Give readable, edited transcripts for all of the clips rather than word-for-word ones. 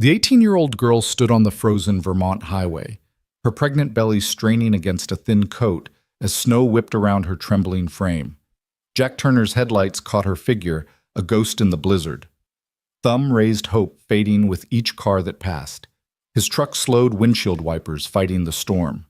The 18-year-old girl stood on the frozen Vermont highway, her pregnant belly straining against a thin coat as snow whipped around her trembling frame. Jack Turner's headlights caught her figure, a ghost in the blizzard. Thumb raised hope fading with each car that passed. His truck slowed, windshield wipers fighting the storm.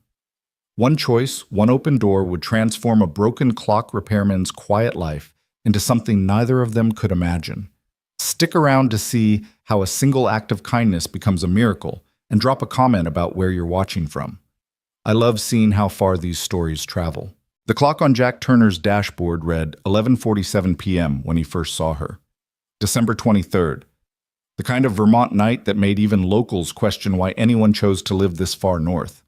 One choice, one open door, would transform a broken clock repairman's quiet life into something neither of them could imagine. Stick around to see how a single act of kindness becomes a miracle, and drop a comment about where you're watching from. I love seeing how far these stories travel. The clock on Jack Turner's dashboard read 11:47 p.m. when he first saw her. December 23rd. The kind of Vermont night that made even locals question why anyone chose to live this far north.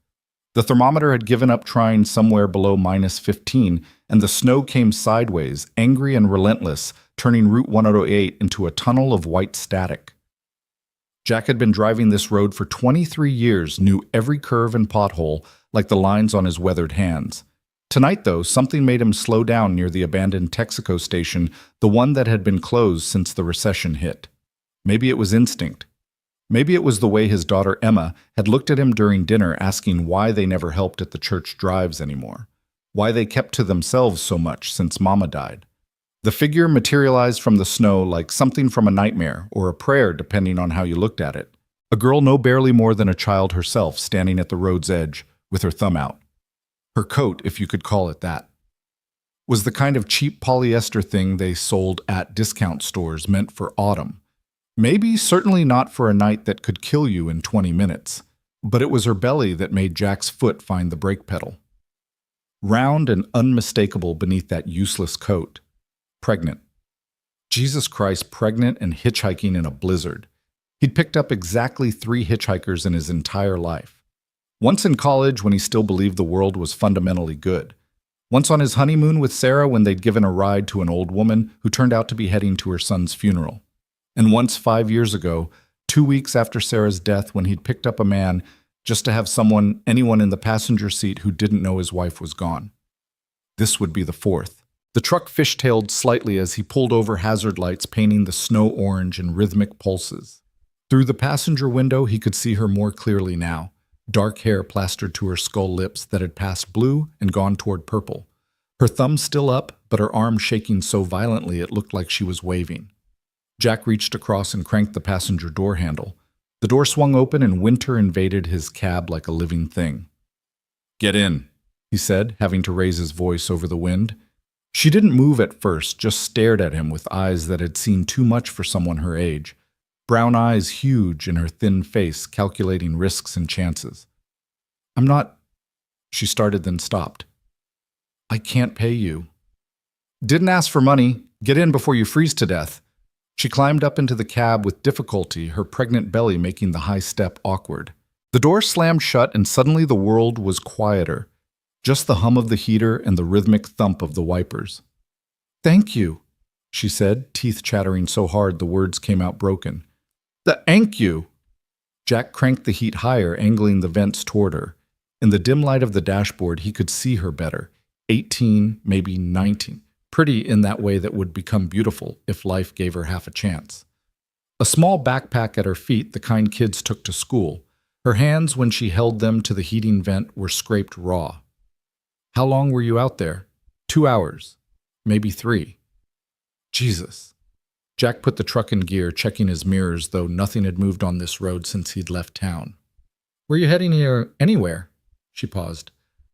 The thermometer had given up trying somewhere below -15, and the snow came sideways, angry and relentless, turning Route 108 into a tunnel of white static. Jack had been driving this road for 23 years, knew every curve and pothole like the lines on his weathered hands. Tonight, though, something made him slow down near the abandoned Texaco station, the one that had been closed since the recession hit. Maybe it was instinct. Maybe it was the way his daughter Emma had looked at him during dinner, asking why they never helped at the church drives anymore, why they kept to themselves so much since Mama died. The figure materialized from the snow like something from a nightmare or a prayer, depending on how you looked at it. A girl no barely more than a child herself, standing at the road's edge with her thumb out. Her coat, if you could call it that, was the kind of cheap polyester thing they sold at discount stores, meant for autumn. Maybe, certainly not for a night that could kill you in 20 minutes. But it was her belly that made Jack's foot find the brake pedal. Round and unmistakable beneath that useless coat. Pregnant. Jesus Christ, pregnant and hitchhiking in a blizzard. He'd picked up exactly 3 hitchhikers in his entire life. Once in college when he still believed the world was fundamentally good. Once on his honeymoon with Sarah when they'd given a ride to an old woman who turned out to be heading to her son's funeral. And once 5 years ago, 2 weeks after Sarah's death, when he'd picked up a man just to have anyone in the passenger seat who didn't know his wife was gone. This would be the 4th. The truck fishtailed slightly as he pulled over, hazard lights painting the snow orange in rhythmic pulses. Through the passenger window, he could see her more clearly now, dark hair plastered to her skull lips that had passed blue and gone toward purple. Her thumb still up, but her arm shaking so violently it looked like she was waving. Jack reached across and cranked the passenger door handle. The door swung open and winter invaded his cab like a living thing. "Get in," he said, having to raise his voice over the wind. She didn't move at first, just stared at him with eyes that had seen too much for someone her age. Brown eyes huge in her thin face, calculating risks and chances. "I'm not," she started, then stopped. "I can't pay you." "Didn't ask for money. Get in before you freeze to death." She climbed up into the cab with difficulty, her pregnant belly making the high step awkward. The door slammed shut and suddenly the world was quieter. Just the hum of the heater and the rhythmic thump of the wipers. "Thank you," she said, teeth chattering so hard the words came out broken. "Thank you." Jack cranked the heat higher, angling the vents toward her. In the dim light of the dashboard, he could see her better. 18, maybe 19. Pretty in that way that would become beautiful if life gave her half a chance. A small backpack at her feet, the kind kids took to school. Her hands, when she held them to the heating vent, were scraped raw. "How long were you out there?" 2 hours. Maybe 3. Jesus. Jack put the truck in gear, checking his mirrors, though nothing had moved on this road since he'd left town. "Were you heading here anywhere?" She paused.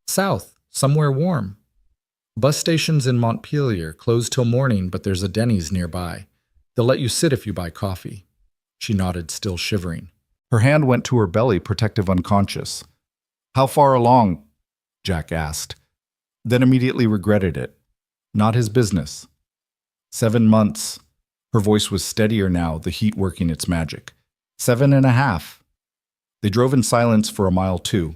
"South, somewhere warm." "Bus station's in Montpelier, closed till morning, but there's a Denny's nearby. They'll let you sit if you buy coffee." She nodded, still shivering. Her hand went to her belly, protective, unconscious. "How far along?" Jack asked, then immediately regretted it. Not his business. 7 months. Her voice was steadier now, the heat working its magic. 7.5. They drove in silence for a mile too.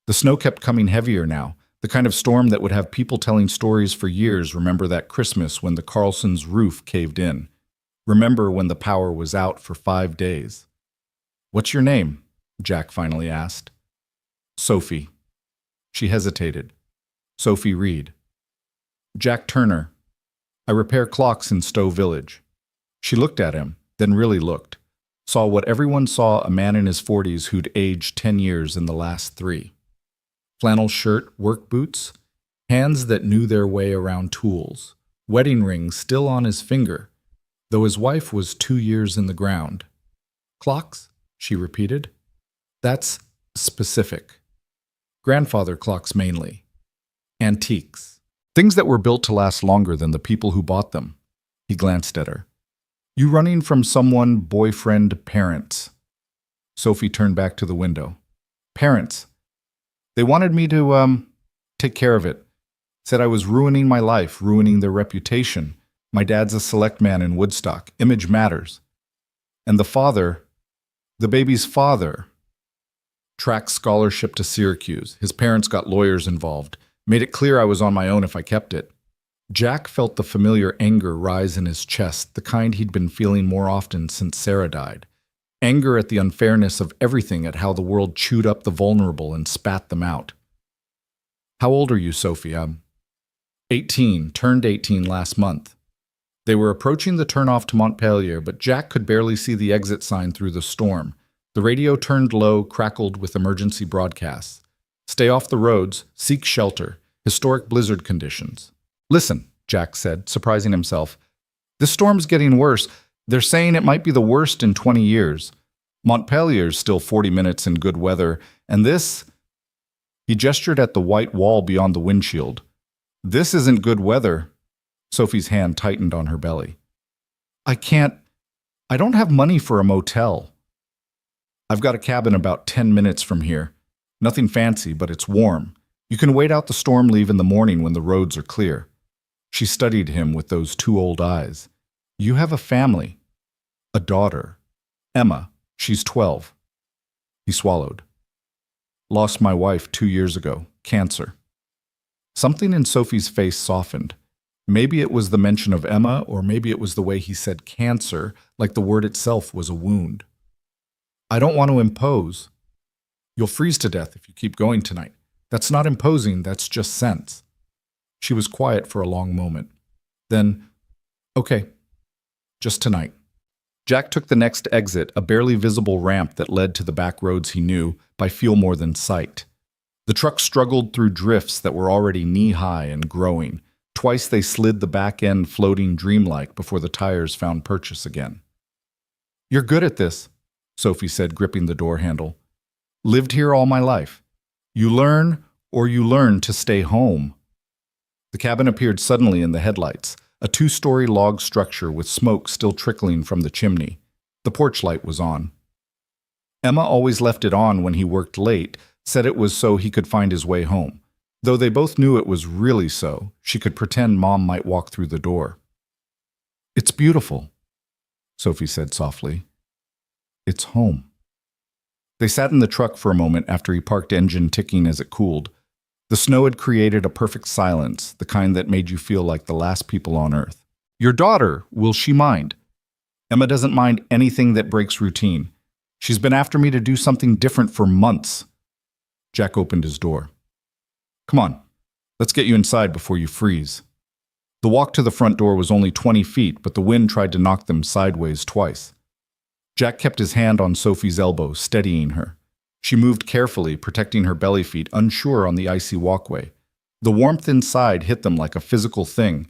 The snow kept coming heavier now. The kind of storm that would have people telling stories for years. Remember that Christmas when the Carlson's roof caved in. Remember when the power was out for 5 days. "What's your name?" Jack finally asked. "Sophie." She hesitated. "Sophie Reed." "Jack Turner. I repair clocks in Stowe Village." She looked at him, then really looked. saw what everyone saw: a man in his 40s who'd aged 10 years in the last 3. Flannel shirt, work boots, hands that knew their way around tools, wedding ring still on his finger, though his wife was 2 years in the ground. Clocks? She repeated. That's specific. Grandfather clocks mainly. Antiques. Things that were built to last longer than the people who bought them. He glanced at her. You running from someone, boyfriend, parents. Sophie turned back to the window. Parents. They wanted me to, take care of it. Said I was ruining my life, ruining their reputation. My dad's a select man in Woodstock. Image matters. And the father, the baby's father, tracked scholarship to Syracuse. His parents got lawyers involved. Made it clear I was on my own if I kept it. Jack felt the familiar anger rise in his chest, the kind he'd been feeling more often since Sarah died. Anger at the unfairness of everything, at how the world chewed up the vulnerable and spat them out. How old are you, Sophie? 18, turned 18 last month. They were approaching the turnoff to Montpelier, but Jack could barely see the exit sign through the storm. The radio turned low, crackled with emergency broadcasts. Stay off the roads, seek shelter, historic blizzard conditions. Listen, Jack said, surprising himself. This storm's getting worse. They're saying it might be the worst in 20 years. Montpelier's still 40 minutes in good weather, and this... He gestured at the white wall beyond the windshield. This isn't good weather. Sophie's hand tightened on her belly. I don't have money for a motel. I've got a cabin about 10 minutes from here. Nothing fancy, but it's warm. You can wait out the storm, leave in the morning when the roads are clear. She studied him with those 2 old eyes. You have a family. A daughter. Emma. She's 12. He swallowed. Lost my wife 2 years ago. Cancer. Something in Sophie's face softened. Maybe it was the mention of Emma, or maybe it was the way he said cancer, like the word itself was a wound. I don't want to impose. You'll freeze to death if you keep going tonight. That's not imposing, that's just sense. She was quiet for a long moment. Then, okay, just tonight. Jack took the next exit, a barely visible ramp that led to the back roads he knew by feel more than sight. The truck struggled through drifts that were already knee-high and growing. Twice they slid the back end floating dreamlike before the tires found purchase again. You're good at this, Sophie said, gripping the door handle. Lived here all my life. You learn to stay home. The cabin appeared suddenly in the headlights, a 2-story log structure with smoke still trickling from the chimney. The porch light was on. Emma always left it on when he worked late, said it was so he could find his way home. Though they both knew it was really so, she could pretend Mom might walk through the door. It's beautiful, Sophie said softly. It's home. They sat in the truck for a moment after he parked, engine ticking as it cooled. The snow had created a perfect silence, the kind that made you feel like the last people on Earth. Your daughter, will she mind? Emma doesn't mind anything that breaks routine. She's been after me to do something different for months. Jack opened his door. Come on, let's get you inside before you freeze. The walk to the front door was only 20 feet, but the wind tried to knock them sideways twice. Jack kept his hand on Sophie's elbow, steadying her. She moved carefully, protecting her belly feet, unsure on the icy walkway. The warmth inside hit them like a physical thing.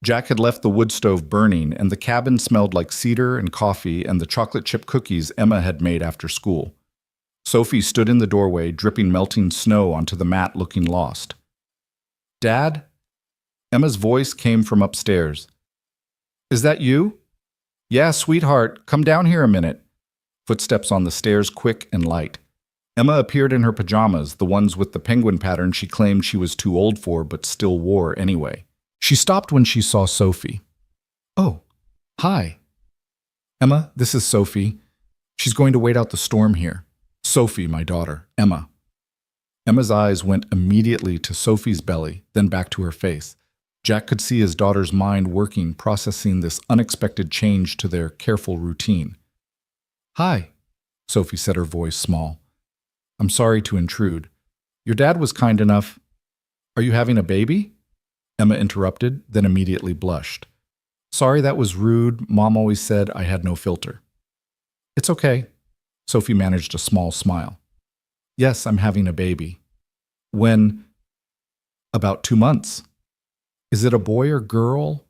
Jack had left the wood stove burning, and the cabin smelled like cedar and coffee and the chocolate chip cookies Emma had made after school. Sophie stood in the doorway, dripping melting snow onto the mat, looking lost. Dad? Emma's voice came from upstairs. Is that you? Yeah, sweetheart, come down here a minute. Footsteps on the stairs, quick and light. Emma appeared in her pajamas, the ones with the penguin pattern she claimed she was too old for but still wore anyway. She stopped when she saw Sophie. Oh, hi. Emma, this is Sophie. She's going to wait out the storm here. Sophie, my daughter, Emma. Emma's eyes went immediately to Sophie's belly, then back to her face. Jack could see his daughter's mind working, processing this unexpected change to their careful routine. Hi, Sophie said, her voice small. I'm sorry to intrude. Your dad was kind enough. Are you having a baby? Emma interrupted, then immediately blushed. Sorry, that was rude. Mom always said I had no filter. It's okay. Sophie managed a small smile. Yes, I'm having a baby. When? About 2 months. Is it a boy or girl?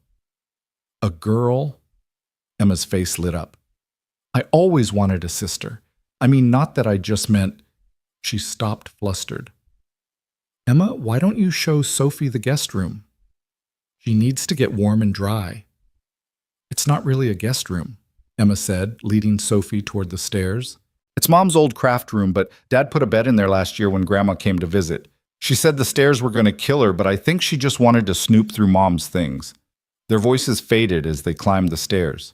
A girl? Emma's face lit up. I always wanted a sister. I mean, not that I just meant. She stopped, flustered. Emma, why don't you show Sophie the guest room? She needs to get warm and dry. It's not really a guest room, Emma said, leading Sophie toward the stairs. It's Mom's old craft room, but Dad put a bed in there last year when Grandma came to visit. She said the stairs were going to kill her, but I think she just wanted to snoop through Mom's things. Their voices faded as they climbed the stairs.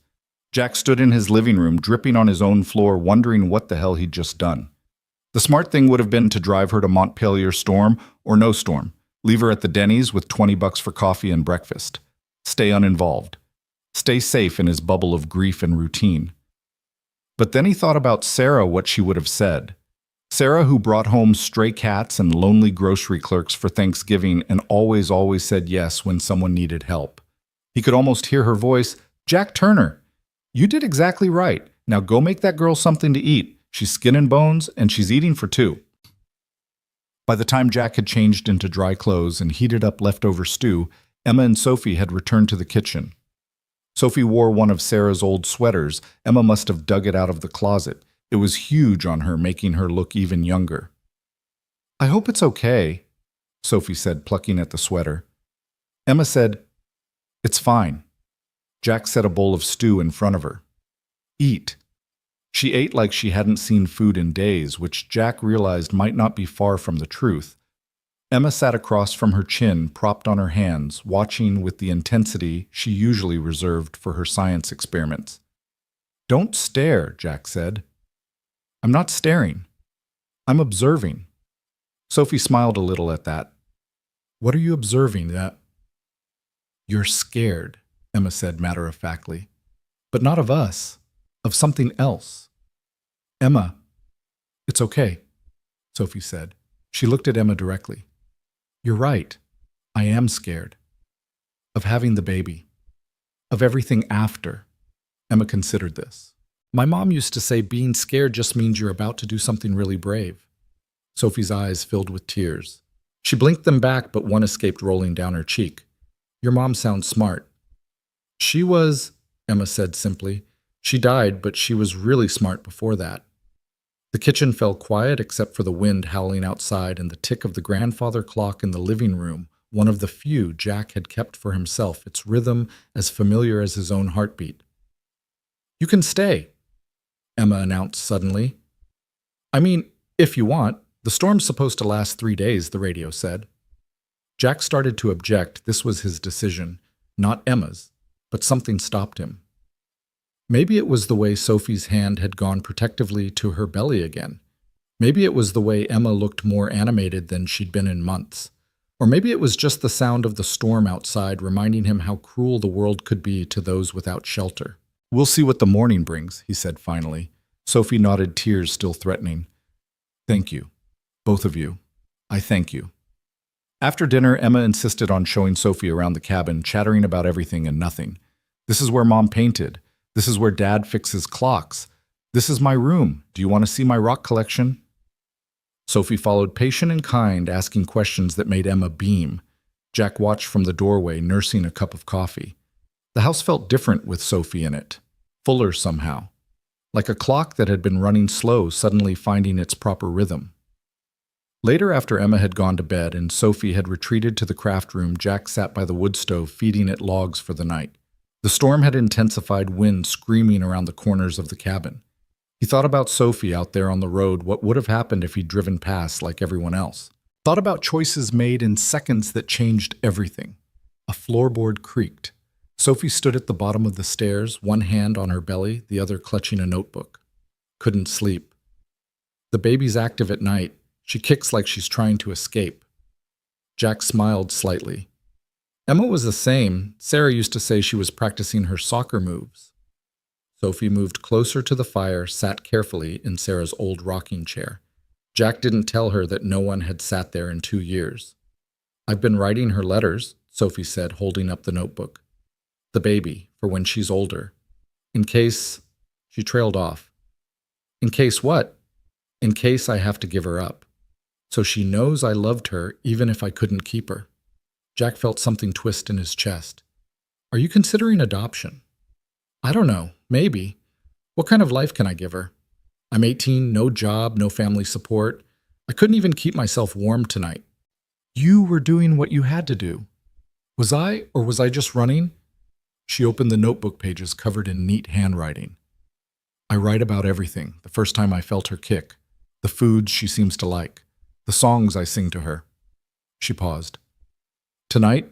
Jack stood in his living room, dripping on his own floor, wondering what the hell he'd just done. The smart thing would have been to drive her to Montpelier, storm or no storm. Leave her at the Denny's with $20 for coffee and breakfast. Stay uninvolved. Stay safe in his bubble of grief and routine. But then he thought about Sarah, what she would have said. Sarah, who brought home stray cats and lonely grocery clerks for Thanksgiving and always said yes when someone needed help. He could almost hear her voice, Jack Turner, you did exactly right. Now go make that girl something to eat. She's skin and bones, and she's eating for two. By the time Jack had changed into dry clothes and heated up leftover stew, Emma and Sophie had returned to the kitchen. Sophie wore one of Sarah's old sweaters. Emma must have dug it out of the closet. It was huge on her, making her look even younger. I hope it's okay, Sophie said, plucking at the sweater. Emma said, It's fine. Jack set a bowl of stew in front of her. Eat. She ate like she hadn't seen food in days, which Jack realized might not be far from the truth. Emma sat across from her chin, propped on her hands, watching with the intensity she usually reserved for her science experiments. Don't stare, Jack said. I'm not staring. I'm observing. Sophie smiled a little at that. What are you observing, that? You're scared, Emma said matter-of-factly. But not of us. Of something else. Emma, it's okay, Sophie said. She looked at Emma directly. You're right. I am scared. Of having the baby. Of everything after. Emma considered this. My mom used to say being scared just means you're about to do something really brave. Sophie's eyes filled with tears. She blinked them back, but one escaped rolling down her cheek. Your mom sounds smart. She was, Emma said simply. She died, but she was really smart before that. The kitchen fell quiet except for the wind howling outside and the tick of the grandfather clock in the living room, one of the few Jack had kept for himself, its rhythm as familiar as his own heartbeat. You can stay, Emma announced suddenly. I mean, if you want. The storm's supposed to last 3 days, the radio said. Jack started to object. This was his decision, not Emma's, but something stopped him. Maybe it was the way Sophie's hand had gone protectively to her belly again. Maybe it was the way Emma looked more animated than she'd been in months. Or maybe it was just the sound of the storm outside reminding him how cruel the world could be to those without shelter. We'll see what the morning brings, he said finally. Sophie nodded, tears still threatening. Thank you. Both of you. I thank you. After dinner, Emma insisted on showing Sophie around the cabin, chattering about everything and nothing. This is where Mom painted. This is where Dad fixes clocks. This is my room. Do you want to see my rock collection? Sophie followed, patient and kind, asking questions that made Emma beam. Jack watched from the doorway, nursing a cup of coffee. The house felt different with Sophie in it, fuller somehow, like a clock that had been running slow suddenly finding its proper rhythm. Later, after Emma had gone to bed and Sophie had retreated to the craft room, Jack sat by the wood stove feeding it logs for the night. The storm had intensified, wind screaming around the corners of the cabin. He thought about Sophie out there on the road, what would have happened if he'd driven past like everyone else. Thought about choices made in seconds that changed everything. A floorboard creaked. Sophie stood at the bottom of the stairs, one hand on her belly, the other clutching a notebook. Couldn't sleep. The baby's active at night. She kicks like she's trying to escape. Jack smiled slightly. Emma was the same. Sarah used to say she was practicing her soccer moves. Sophie moved closer to the fire, sat carefully in Sarah's old rocking chair. Jack didn't tell her that no one had sat there in 2 years. I've been writing her letters, Sophie said, holding up the notebook. The baby, for when she's older. In case... She trailed off. In case what? In case I have to give her up. So she knows I loved her even if I couldn't keep her. Jack felt something twist in his chest. Are you considering adoption? I don't know. Maybe. What kind of life can I give her? I'm 18, no job, no family support. I couldn't even keep myself warm tonight. You were doing what you had to do. Was I, or was I just running? She opened the notebook pages covered in neat handwriting. I write about everything, the first time I felt her kick, the foods she seems to like, the songs I sing to her. She paused. Tonight,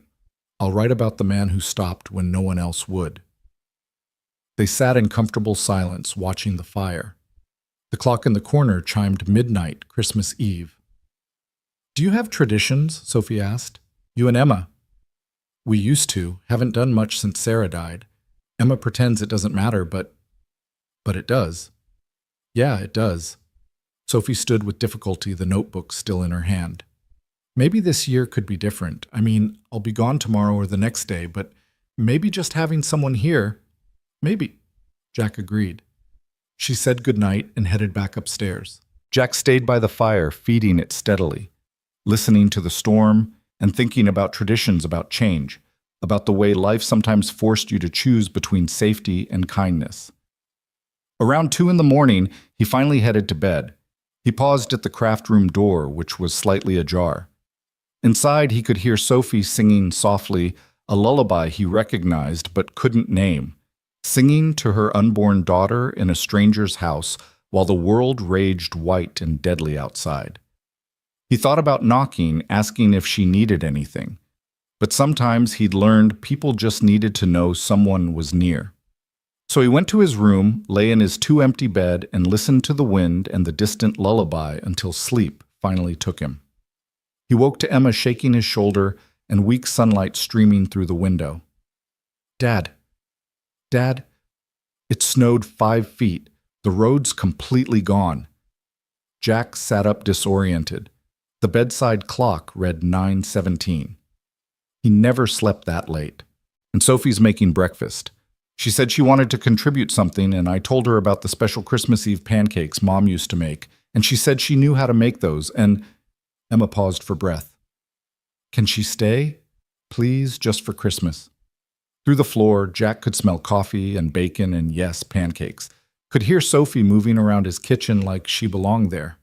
I'll write about the man who stopped when no one else would. They sat in comfortable silence, watching the fire. The clock in the corner chimed midnight, Christmas Eve. Do you have traditions? Sophie asked. You and Emma. We used to, haven't done much since Sarah died. Emma pretends it doesn't matter, but it does. Yeah, it does. Sophie stood with difficulty, the notebook still in her hand. Maybe this year could be different. I mean, I'll be gone tomorrow or the next day, but maybe just having someone here. Maybe. Jack agreed. She said goodnight and headed back upstairs. Jack stayed by the fire, feeding it steadily, listening to the storm and thinking about traditions, about change, about the way life sometimes forced you to choose between safety and kindness. Around 2 a.m, he finally headed to bed. He paused at the craft room door, which was slightly ajar. Inside, he could hear Sophie singing softly a lullaby he recognized but couldn't name, singing to her unborn daughter in a stranger's house while the world raged white and deadly outside. He thought about knocking, asking if she needed anything, but sometimes he'd learned people just needed to know someone was near. So he went to his room, lay in his too-empty bed, and listened to the wind and the distant lullaby until sleep finally took him. He woke to Emma shaking his shoulder and weak sunlight streaming through the window. Dad, it snowed 5 feet. The road's completely gone. Jack sat up disoriented. The bedside clock read 9:17. He never slept that late. And Sophie's making breakfast. She said she wanted to contribute something, and I told her about the special Christmas Eve pancakes Mom used to make, and she said she knew how to make those, and Emma paused for breath. Can she stay? Please, just for Christmas. Through the floor, Jack could smell coffee and bacon and, yes, pancakes. Could hear Sophie moving around his kitchen like she belonged there.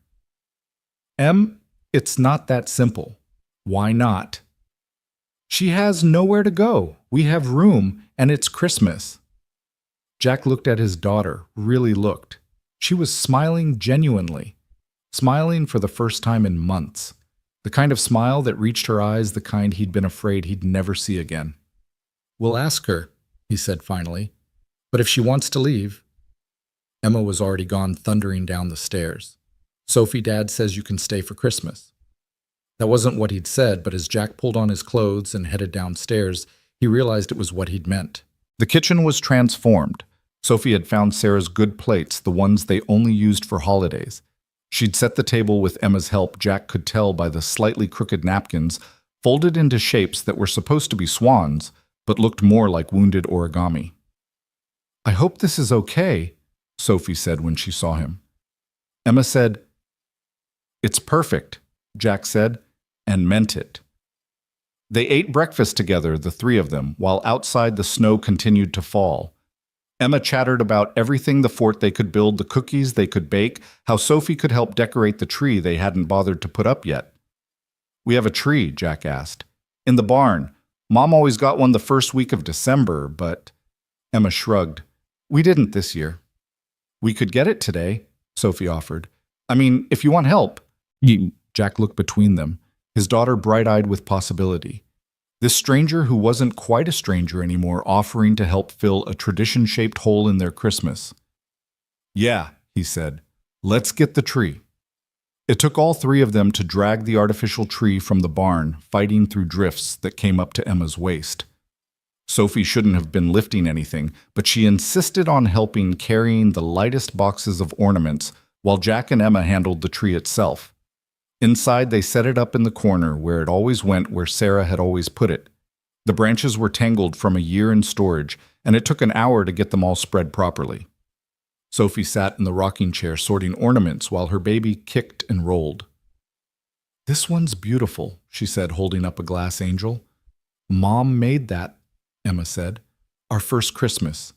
It's not that simple. Why not? She has nowhere to go. We have room, and it's Christmas. Jack looked at his daughter, really looked. She was smiling genuinely, smiling for the first time in months. The kind of smile that reached her eyes, the kind he'd been afraid he'd never see again. We'll ask her, he said finally. But if she wants to leave. Emma was already gone, thundering down the stairs. Sophie, Dad says you can stay for Christmas. That wasn't what he'd said, but as Jack pulled on his clothes and headed downstairs, he realized it was what he'd meant. The kitchen was transformed. Sophie had found Sarah's good plates, the ones they only used for holidays. She'd set the table with Emma's help. Jack could tell by the slightly crooked napkins, folded into shapes that were supposed to be swans, but looked more like wounded origami. I hope this is okay, Sophie said when she saw him. Emma said, It's perfect, Jack said, and meant it. They ate breakfast together, the 3 of them, while outside the snow continued to fall. Emma chattered about everything the fort they could build, the cookies they could bake, how Sophie could help decorate the tree they hadn't bothered to put up yet. We have a tree, Jack asked. In the barn. Mom always got one the first week of December, but... Emma shrugged. We didn't this year. We could get it today, Sophie offered. I mean, if you want help. Jack looked between them, his daughter bright-eyed with possibility. This stranger who wasn't quite a stranger anymore offering to help fill a tradition-shaped hole in their Christmas. Yeah, he said. Let's get the tree. It took all 3 of them to drag the artificial tree from the barn, fighting through drifts that came up to Emma's waist. Sophie shouldn't have been lifting anything, but she insisted on helping carrying the lightest boxes of ornaments while Jack and Emma handled the tree itself. Inside, they set it up in the corner where it always went, where Sarah had always put it. The branches were tangled from a year in storage, and it took an hour to get them all spread properly. Sophie sat in the rocking chair sorting ornaments while her baby kicked and rolled. "This one's beautiful," she said, holding up a glass angel. "Mom made that," Emma said. "Our first Christmas.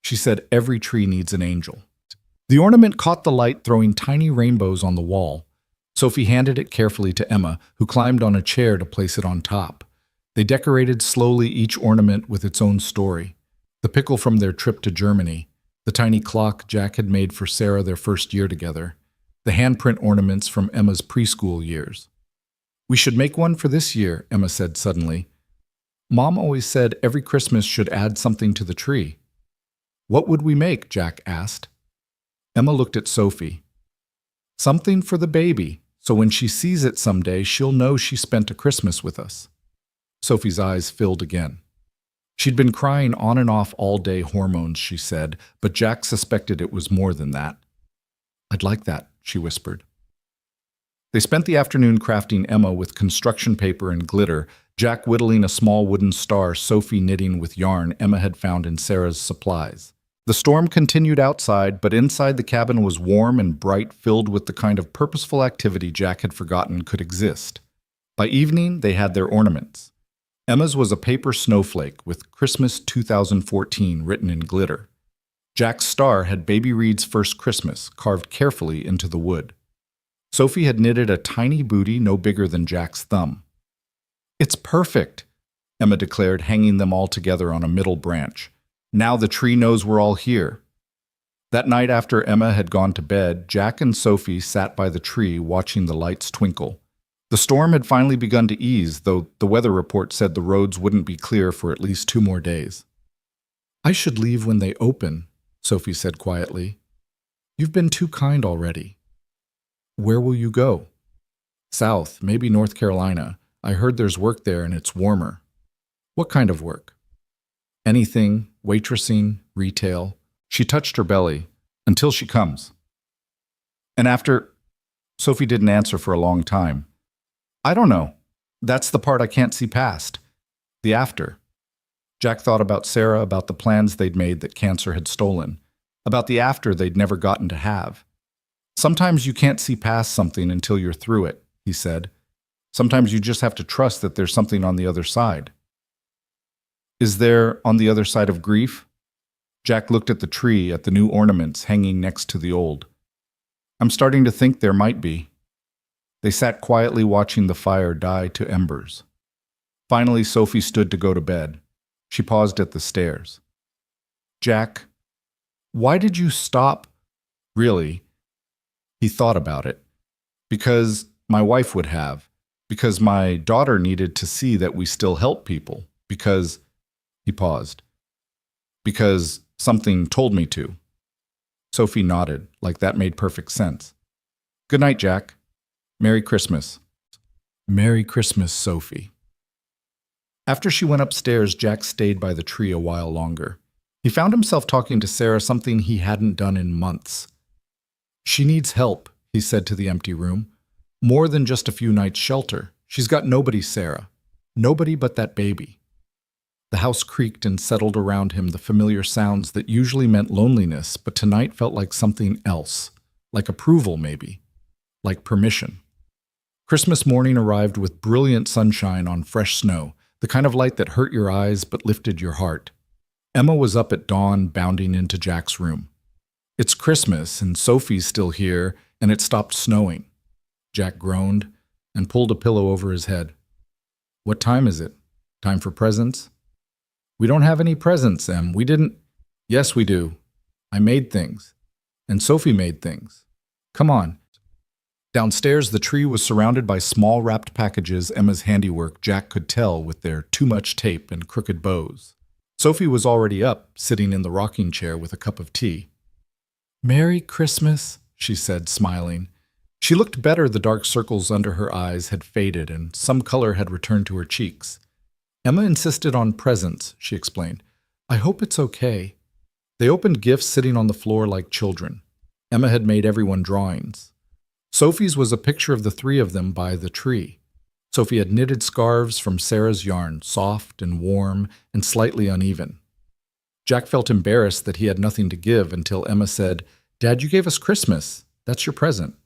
She said every tree needs an angel." The ornament caught the light, throwing tiny rainbows on the wall. Sophie handed it carefully to Emma, who climbed on a chair to place it on top. They decorated slowly, each ornament with its own story. The pickle from their trip to Germany, the tiny clock Jack had made for Sarah their first year together, the handprint ornaments from Emma's preschool years. "We should make one for this year," Emma said suddenly. "Mom always said every Christmas should add something to the tree." "What would we make?" Jack asked. Emma looked at Sophie. "Something for the baby, so when she sees it someday, she'll know she spent a Christmas with us." Sophie's eyes filled again. She'd been crying on and off all day, hormones, she said, but Jack suspected it was more than that. "I'd like that," she whispered. They spent the afternoon crafting Emma with construction paper and glitter, Jack whittling a small wooden star, Sophie knitting with yarn Emma had found in Sarah's supplies. The storm continued outside, but inside the cabin was warm and bright, filled with the kind of purposeful activity Jack had forgotten could exist. By evening, they had their ornaments. Emma's was a paper snowflake with Christmas 2014 written in glitter. Jack's star had Baby Reed's first Christmas carved carefully into the wood. Sophie had knitted a tiny booty no bigger than Jack's thumb. "It's perfect," Emma declared, hanging them all together on a middle branch. "Now the tree knows we're all here." That night after Emma had gone to bed, Jack and Sophie sat by the tree watching the lights twinkle. The storm had finally begun to ease, though the weather report said the roads wouldn't be clear for at least 2 more days. "I should leave when they open," Sophie said quietly. "You've been too kind already." "Where will you go?" "South, maybe North Carolina. I heard there's work there and it's warmer." "What kind of work?" "Anything, waitressing, retail." She touched her belly. "Until she comes." "And after?" Sophie didn't answer for a long time. "I don't know. That's the part I can't see past. The after." Jack thought about Sarah, about the plans they'd made that cancer had stolen, about the after they'd never gotten to have. "Sometimes you can't see past something until you're through it," he said. "Sometimes you just have to trust that there's something on the other side." "Is there on the other side of grief?" Jack looked at the tree, at the new ornaments hanging next to the old. "I'm starting to think there might be." They sat quietly watching the fire die to embers. Finally, Sophie stood to go to bed. She paused at the stairs. "Jack, why did you stop?" "Really?" He thought about it. "Because my wife would have. Because my daughter needed to see that we still help people. Because—" He paused. "Because something told me to." Sophie nodded, like that made perfect sense. "Good night, Jack. Merry Christmas." "Merry Christmas, Sophie." After she went upstairs, Jack stayed by the tree a while longer. He found himself talking to Sarah, something he hadn't done in months. "She needs help," he said to the empty room. "More than just a few nights' shelter. She's got nobody, Sarah. Nobody but that baby." The house creaked and settled around him, the familiar sounds that usually meant loneliness, but tonight felt like something else. Like approval, maybe. Like permission. Christmas morning arrived with brilliant sunshine on fresh snow, the kind of light that hurt your eyes but lifted your heart. Emma was up at dawn, bounding into Jack's room. "It's Christmas, and Sophie's still here, and it stopped snowing." Jack groaned and pulled a pillow over his head. "What time is it? Time for presents?" "We don't have any presents, Em. We didn't—" "Yes, we do. I made things. And Sophie made things. Come on." Downstairs, the tree was surrounded by small wrapped packages, Emma's handiwork, Jack could tell, with their too much tape and crooked bows. Sophie was already up, sitting in the rocking chair with a cup of tea. "Merry Christmas," she said, smiling. She looked better. The dark circles under her eyes had faded, and some color had returned to her cheeks. "Emma insisted on presents," she explained. "I hope it's okay." They opened gifts sitting on the floor like children. Emma had made everyone drawings. Sophie's was a picture of the 3 of them by the tree. Sophie had knitted scarves from Sarah's yarn, soft and warm and slightly uneven. Jack felt embarrassed that he had nothing to give until Emma said, "Dad, you gave us Christmas. That's your present."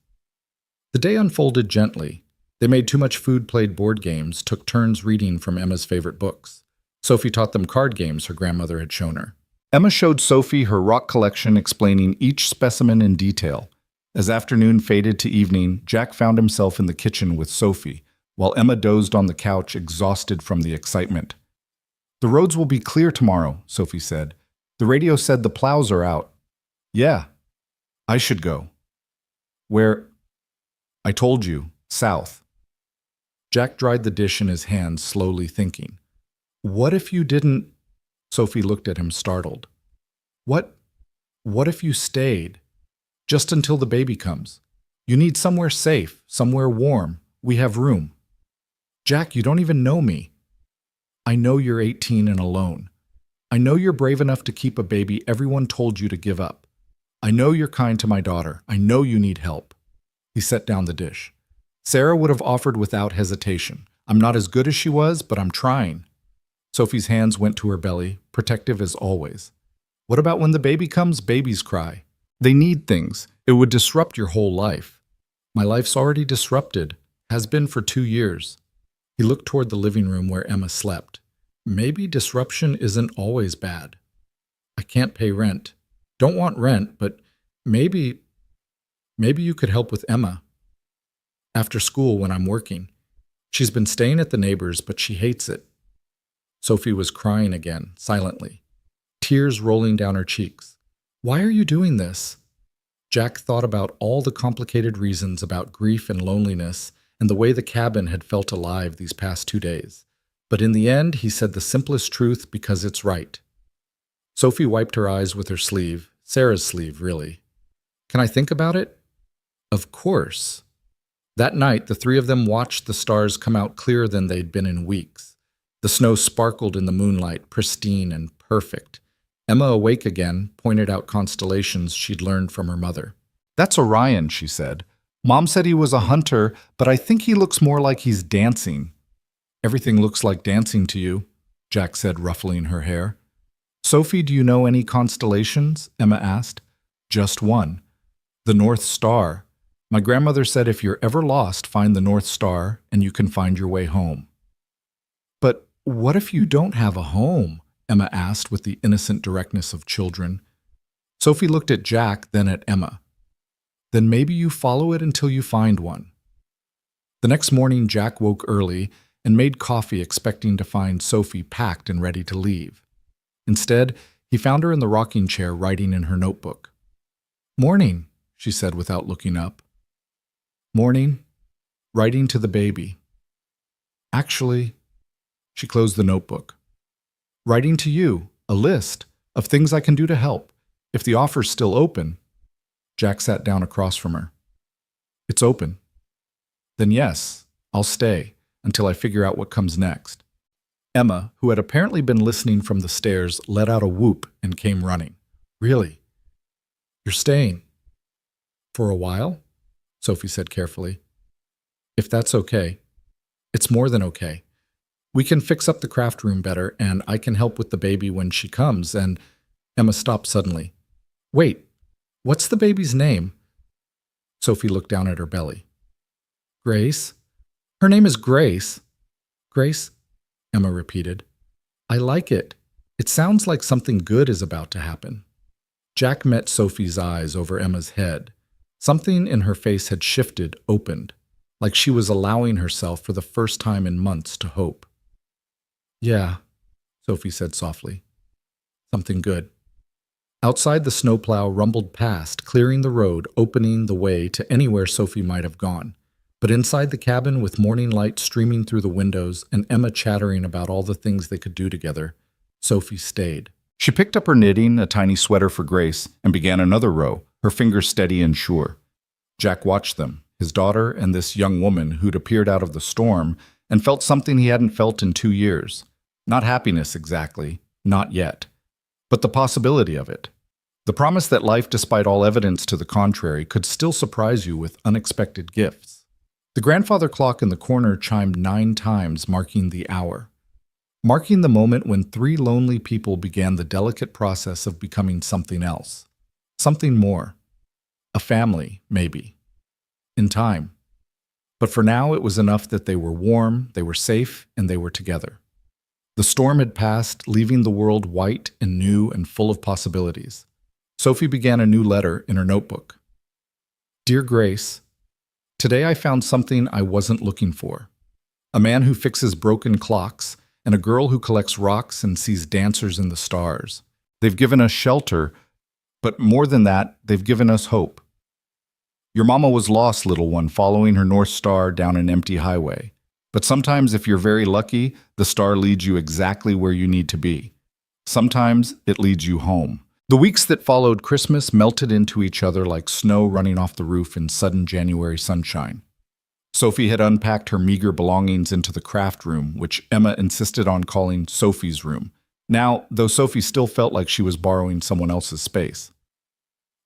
The day unfolded gently. They made too much food, played board games, took turns reading from Emma's favorite books. Sophie taught them card games her grandmother had shown her. Emma showed Sophie her rock collection, explaining each specimen in detail. As afternoon faded to evening, Jack found himself in the kitchen with Sophie, while Emma dozed on the couch, exhausted from the excitement. "The roads will be clear tomorrow," Sophie said. "The radio said the plows are out." "Yeah, I should go." "Where?" "I told you, south." Jack dried the dish in his hand, slowly thinking. "What if you didn't—" Sophie looked at him, startled. What if you stayed? Just until the baby comes. You need somewhere safe, somewhere warm. We have room." "Jack, you don't even know me." "I know you're 18 and alone. I know you're brave enough to keep a baby everyone told you to give up. I know you're kind to my daughter. I know you need help." He set down the dish. "Sarah would have offered without hesitation. I'm not as good as she was, but I'm trying." Sophie's hands went to her belly, protective as always. "What about when the baby comes? Babies cry. They need things. It would disrupt your whole life." "My life's already disrupted. Has been for 2 years." He looked toward the living room where Emma slept. "Maybe disruption isn't always bad. I can't pay rent. Don't want rent, but maybe you could help with Emma. After school when I'm working. She's been staying at the neighbor's, but she hates it." Sophie was crying again, silently, tears rolling down her cheeks. "Why are you doing this?" Jack thought about all the complicated reasons about grief and loneliness and the way the cabin had felt alive these past 2 days. But in the end, he said the simplest truth because it's right. Sophie wiped her eyes with her sleeve, Sarah's sleeve, really. "Can I think about it?" "Of course." That night, the 3 of them watched the stars come out clearer than they'd been in weeks. The snow sparkled in the moonlight, pristine and perfect. Emma, awake again, pointed out constellations she'd learned from her mother. "That's Orion," she said. "Mom said he was a hunter, but I think he looks more like he's dancing." "Everything looks like dancing to you," Jack said, ruffling her hair. "Sophie, do you know any constellations?" Emma asked. "Just one. The North Star. My grandmother said if you're ever lost, find the North Star and you can find your way home." "But what if you don't have a home?" Emma asked with the innocent directness of children. Sophie looked at Jack, then at Emma. "Then maybe you follow it until you find one." The next morning, Jack woke early and made coffee, expecting to find Sophie packed and ready to leave. Instead, he found her in the rocking chair writing in her notebook. "Morning," she said without looking up. "Morning. Writing to the baby. Actually," she closed the notebook. "Writing to you, a list of things I can do to help, if the offer's still open." Jack sat down across from her. "It's open." "Then yes, I'll stay until I figure out what comes next." Emma, who had apparently been listening from the stairs, let out a whoop and came running. "Really? You're staying?" "For a while?" Sophie said carefully. "If that's okay." "It's more than okay. We can fix up the craft room better, and I can help with the baby when she comes, and—" Emma stopped suddenly. "Wait, what's the baby's name?" Sophie looked down at her belly. "Grace? Her name is Grace." "Grace?" Emma repeated. "I like it. It sounds like something good is about to happen." Jack met Sophie's eyes over Emma's head. Something in her face had shifted, opened, like she was allowing herself for the first time in months to hope. "Yeah," Sophie said softly. "Something good." Outside, the snowplow rumbled past, clearing the road, opening the way to anywhere Sophie might have gone. But inside the cabin, with morning light streaming through the windows and Emma chattering about all the things they could do together, Sophie stayed. She picked up her knitting, a tiny sweater for Grace, and began another row, her fingers steady and sure. Jack watched them, his daughter and this young woman who'd appeared out of the storm, and felt something he hadn't felt in 2 years. Not happiness exactly, not yet, but the possibility of it. The promise that life, despite all evidence to the contrary, could still surprise you with unexpected gifts. The grandfather clock in the corner chimed 9 times, marking the hour. marking the moment when three lonely people began the delicate process of becoming something else. Something more. A family, maybe. In time. But for now, it was enough that they were warm, they were safe, and they were together. The storm had passed, leaving the world white and new and full of possibilities. Sophie began a new letter in her notebook. Dear Grace, today I found something I wasn't looking for. A man who fixes broken clocks, and a girl who collects rocks and sees dancers in the stars. They've given us shelter, but more than that, they've given us hope. Your mama was lost, little one, following her North Star down an empty highway. But sometimes, if you're very lucky, the star leads you exactly where you need to be. Sometimes it leads you home. The weeks that followed Christmas melted into each other like snow running off the roof in sudden January sunshine. Sophie had unpacked her meager belongings into the craft room, which Emma insisted on calling Sophie's room. Now, though Sophie still felt like she was borrowing someone else's space.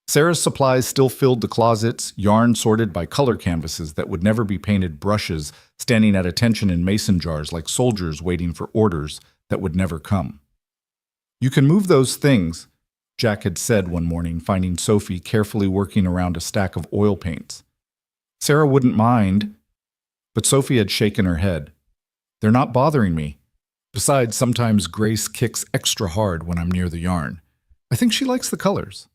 Sarah's supplies still filled the closets, yarn sorted by color canvases that would never be painted, brushes standing at attention in mason jars like soldiers waiting for orders that would never come. You can move those things, Jack had said one morning, finding Sophie carefully working around a stack of oil paints. Sarah wouldn't mind, but Sophie had shaken her head. They're not bothering me. Besides, sometimes Grace kicks extra hard when I'm near the yarn. I think she likes the colors.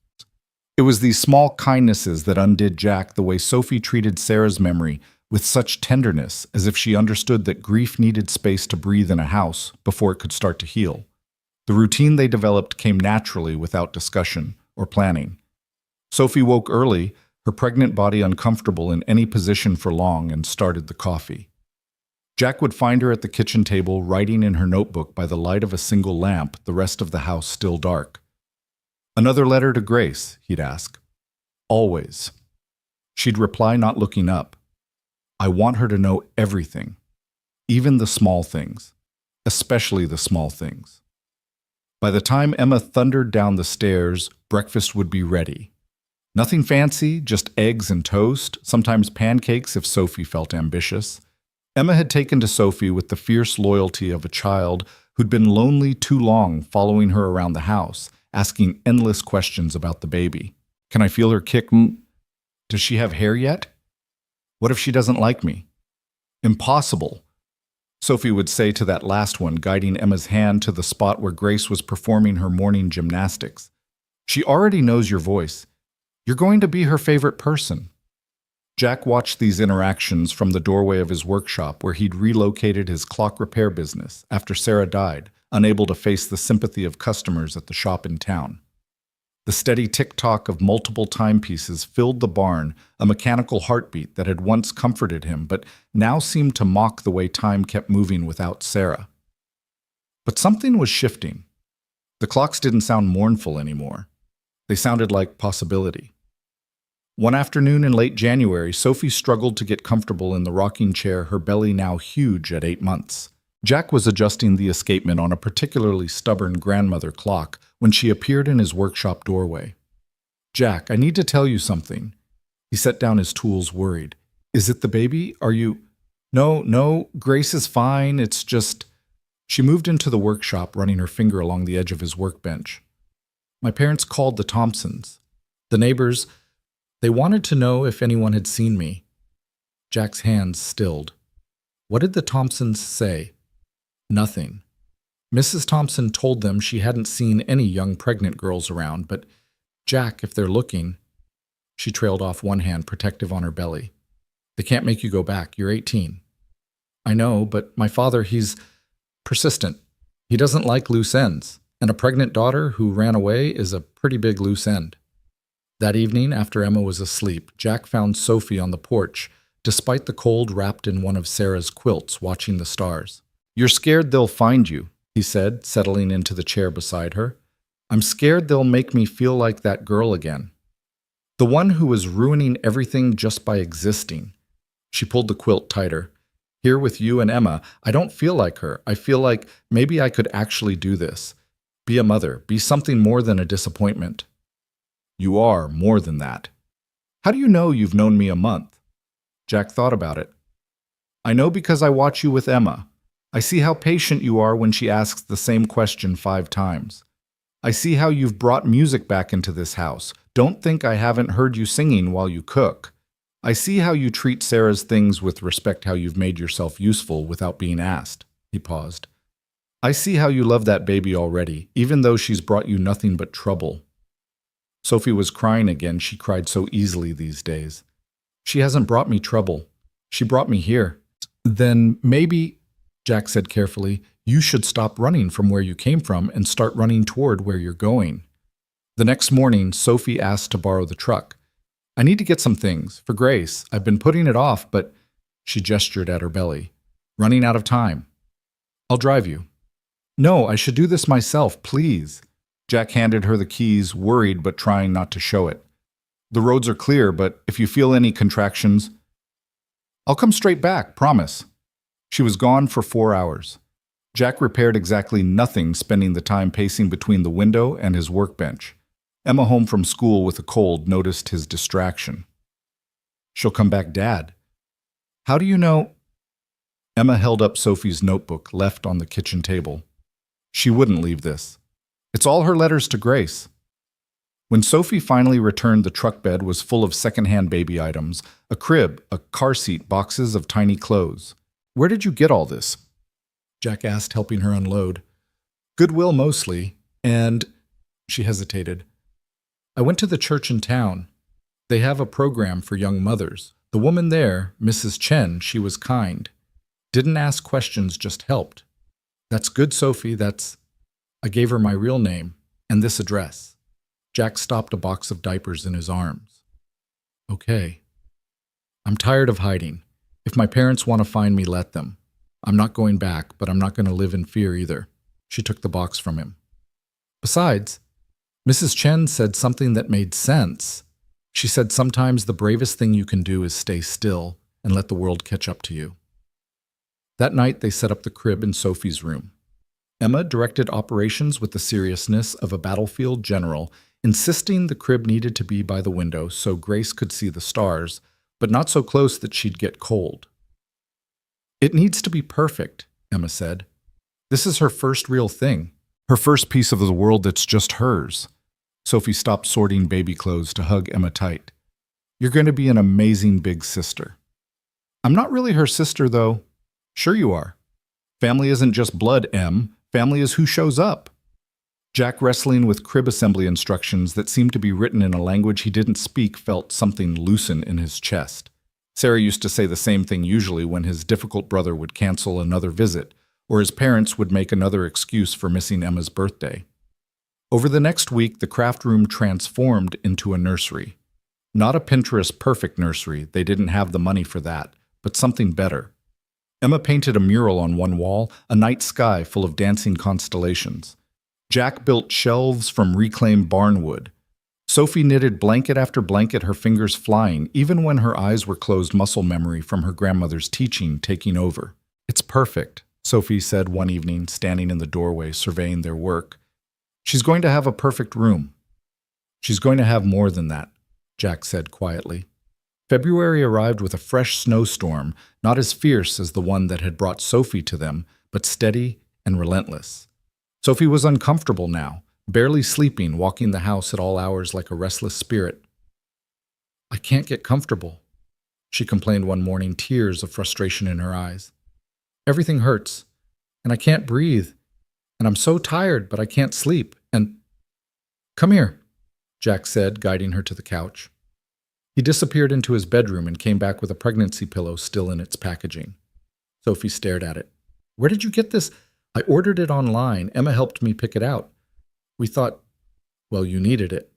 It was these small kindnesses that undid Jack the way Sophie treated Sarah's memory with such tenderness, as if she understood that grief needed space to breathe in a house before it could start to heal. The routine they developed came naturally without discussion or planning. Sophie woke early, her pregnant body uncomfortable in any position for long, and started the coffee. Jack would find her at the kitchen table, writing in her notebook by the light of a single lamp, the rest of the house still dark. Another letter to Grace, he'd ask. Always. She'd reply, not looking up. I want her to know everything, even the small things, especially the small things. By the time Emma thundered down the stairs, breakfast would be ready. Nothing fancy, just eggs and toast, sometimes pancakes if Sophie felt ambitious. Emma had taken to Sophie with the fierce loyalty of a child who'd been lonely too long, following her around the house, asking endless questions about the baby. Can I feel her kick? Does she have hair yet? What if she doesn't like me? Impossible, Sophie would say to that last one, guiding Emma's hand to the spot where Grace was performing her morning gymnastics. She already knows your voice. You're going to be her favorite person. Jack watched these interactions from the doorway of his workshop, where he'd relocated his clock repair business after Sarah died, unable to face the sympathy of customers at the shop in town. The steady tick-tock of multiple timepieces filled the barn, a mechanical heartbeat that had once comforted him, but now seemed to mock the way time kept moving without Sarah. But something was shifting. The clocks didn't sound mournful anymore. They sounded like possibility. One afternoon in late January, Sophie struggled to get comfortable in the rocking chair, her belly now huge at 8 months. Jack was adjusting the escapement on a particularly stubborn grandmother clock when she appeared in his workshop doorway. Jack, I need to tell you something. He set down his tools, worried. Is it the baby? Are you... No, Grace is fine. It's just... She moved into the workshop, running her finger along the edge of his workbench. My parents called the Thompsons. The neighbors, they wanted to know if anyone had seen me. Jack's hands stilled. What did the Thompsons say? Nothing. Mrs. Thompson told them she hadn't seen any young pregnant girls around, but Jack, if they're looking... She trailed off, one hand protective on her belly. They can't make you go back. You're 18. I know, but my father, he's persistent. He doesn't like loose ends, and a pregnant daughter who ran away is a pretty big loose end. That evening, after Emma was asleep, Jack found Sophie on the porch, despite the cold, wrapped in one of Sarah's quilts, watching the stars. You're scared they'll find you, he said, settling into the chair beside her. I'm scared they'll make me feel like that girl again. The one who was ruining everything just by existing. She pulled the quilt tighter. Here with you and Emma, I don't feel like her. I feel like maybe I could actually do this. Be a mother. Be something more than a disappointment. You are more than that. How do you know you've known me a month? Jack thought about it. I know because I watch you with Emma. I see how patient you are when she asks the same question 5 times. I see how you've brought music back into this house. Don't think I haven't heard you singing while you cook. I see how you treat Sarah's things with respect, how you've made yourself useful without being asked. He paused. I see how you love that baby already, even though she's brought you nothing but trouble. Sophie was crying again. She cried so easily these days. She hasn't brought me trouble. She brought me here. Then maybe, Jack said carefully, you should stop running from where you came from and start running toward where you're going. The next morning, Sophie asked to borrow the truck. I need to get some things for Grace. I've been putting it off, but she gestured at her belly. Running out of time. I'll drive you. No, I should do this myself, please. Jack handed her the keys, worried but trying not to show it. The roads are clear, but if you feel any contractions, I'll come straight back, promise. She was gone for 4 hours. Jack repaired exactly nothing, spending the time pacing between the window and his workbench. Emma, home from school with a cold, noticed his distraction. She'll come back, Dad. How do you know? Emma held up Sophie's notebook left on the kitchen table. She wouldn't leave this. It's all her letters to Grace. When Sophie finally returned, the truck bed was full of secondhand baby items, a crib, a car seat, boxes of tiny clothes. Where did you get all this? Jack asked, helping her unload. Goodwill mostly, and she hesitated. I went to the church in town. They have a program for young mothers. The woman there, Mrs. Chen, she was kind. Didn't ask questions, just helped. That's good, Sophie, I gave her my real name and this address. Jack stopped a box of diapers in his arms. Okay. I'm tired of hiding. If my parents want to find me, let them. I'm not going back, but I'm not going to live in fear either. She took the box from him. Besides, Mrs. Chen said something that made sense. She said sometimes the bravest thing you can do is stay still and let the world catch up to you. That night, they set up the crib in Sophie's room. Emma directed operations with the seriousness of a battlefield general, insisting the crib needed to be by the window so Grace could see the stars, but not so close that she'd get cold. It needs to be perfect, Emma said. This is her first real thing, her first piece of the world that's just hers. Sophie stopped sorting baby clothes to hug Emma tight. You're going to be an amazing big sister. I'm not really her sister, though. Sure you are. Family isn't just blood, Em. Family is who shows up. Jack, wrestling with crib assembly instructions that seemed to be written in a language he didn't speak, felt something loosen in his chest. Sarah used to say the same thing usually when his difficult brother would cancel another visit, or his parents would make another excuse for missing Emma's birthday. Over the next week, the craft room transformed into a nursery. Not a Pinterest-perfect nursery, they didn't have the money for that, but something better. Emma painted a mural on one wall, a night sky full of dancing constellations. Jack built shelves from reclaimed barnwood. Sophie knitted blanket after blanket, her fingers flying, even when her eyes were closed, muscle memory from her grandmother's teaching taking over. It's perfect, Sophie said one evening, standing in the doorway surveying their work. She's going to have a perfect room. She's going to have more than that, Jack said quietly. February arrived with a fresh snowstorm, not as fierce as the one that had brought Sophie to them, but steady and relentless. Sophie was uncomfortable now, barely sleeping, walking the house at all hours like a restless spirit. I can't get comfortable, she complained one morning, tears of frustration in her eyes. Everything hurts, and I can't breathe, and I'm so tired, but I can't sleep, and… Come here, Jack said, guiding her to the couch. He disappeared into his bedroom and came back with a pregnancy pillow still in its packaging. Sophie stared at it. Where did you get this? I ordered it online. Emma helped me pick it out. We thought, well, you needed it.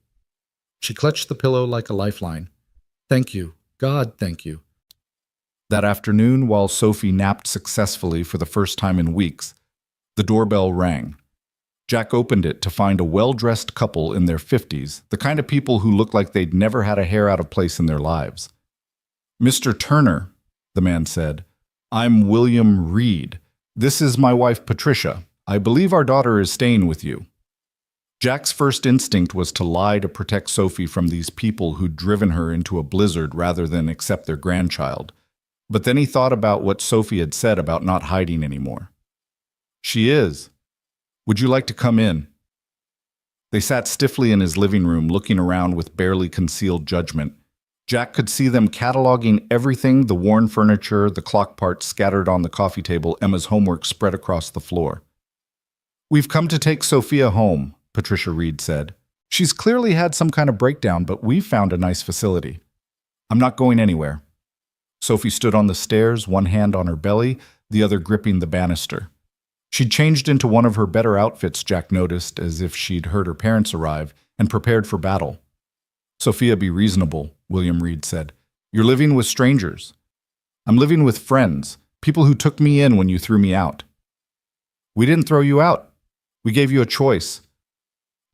She clutched the pillow like a lifeline. Thank you. God, thank you. That afternoon, while Sophie napped successfully for the first time in weeks, the doorbell rang. Jack opened it to find a well-dressed couple in their 50s, the kind of people who looked like they'd never had a hair out of place in their lives. Mr. Turner, the man said, I'm William Reed. This is my wife, Patricia. I believe our daughter is staying with you. Jack's first instinct was to lie to protect Sophie from these people who'd driven her into a blizzard rather than accept their grandchild. But then he thought about what Sophie had said about not hiding anymore. She is. Would you like to come in? They sat stiffly in his living room, looking around with barely concealed judgment. Jack could see them cataloging everything, the worn furniture, the clock parts scattered on the coffee table, Emma's homework spread across the floor. We've come to take Sophia home, Patricia Reed said. She's clearly had some kind of breakdown, but we've found a nice facility. I'm not going anywhere. Sophie stood on the stairs, one hand on her belly, the other gripping the banister. She'd changed into one of her better outfits, Jack noticed, as if she'd heard her parents arrive and prepared for battle. Sophia, be reasonable, William Reed said. You're living with strangers. I'm living with friends, people who took me in when you threw me out. We didn't throw you out. We gave you a choice.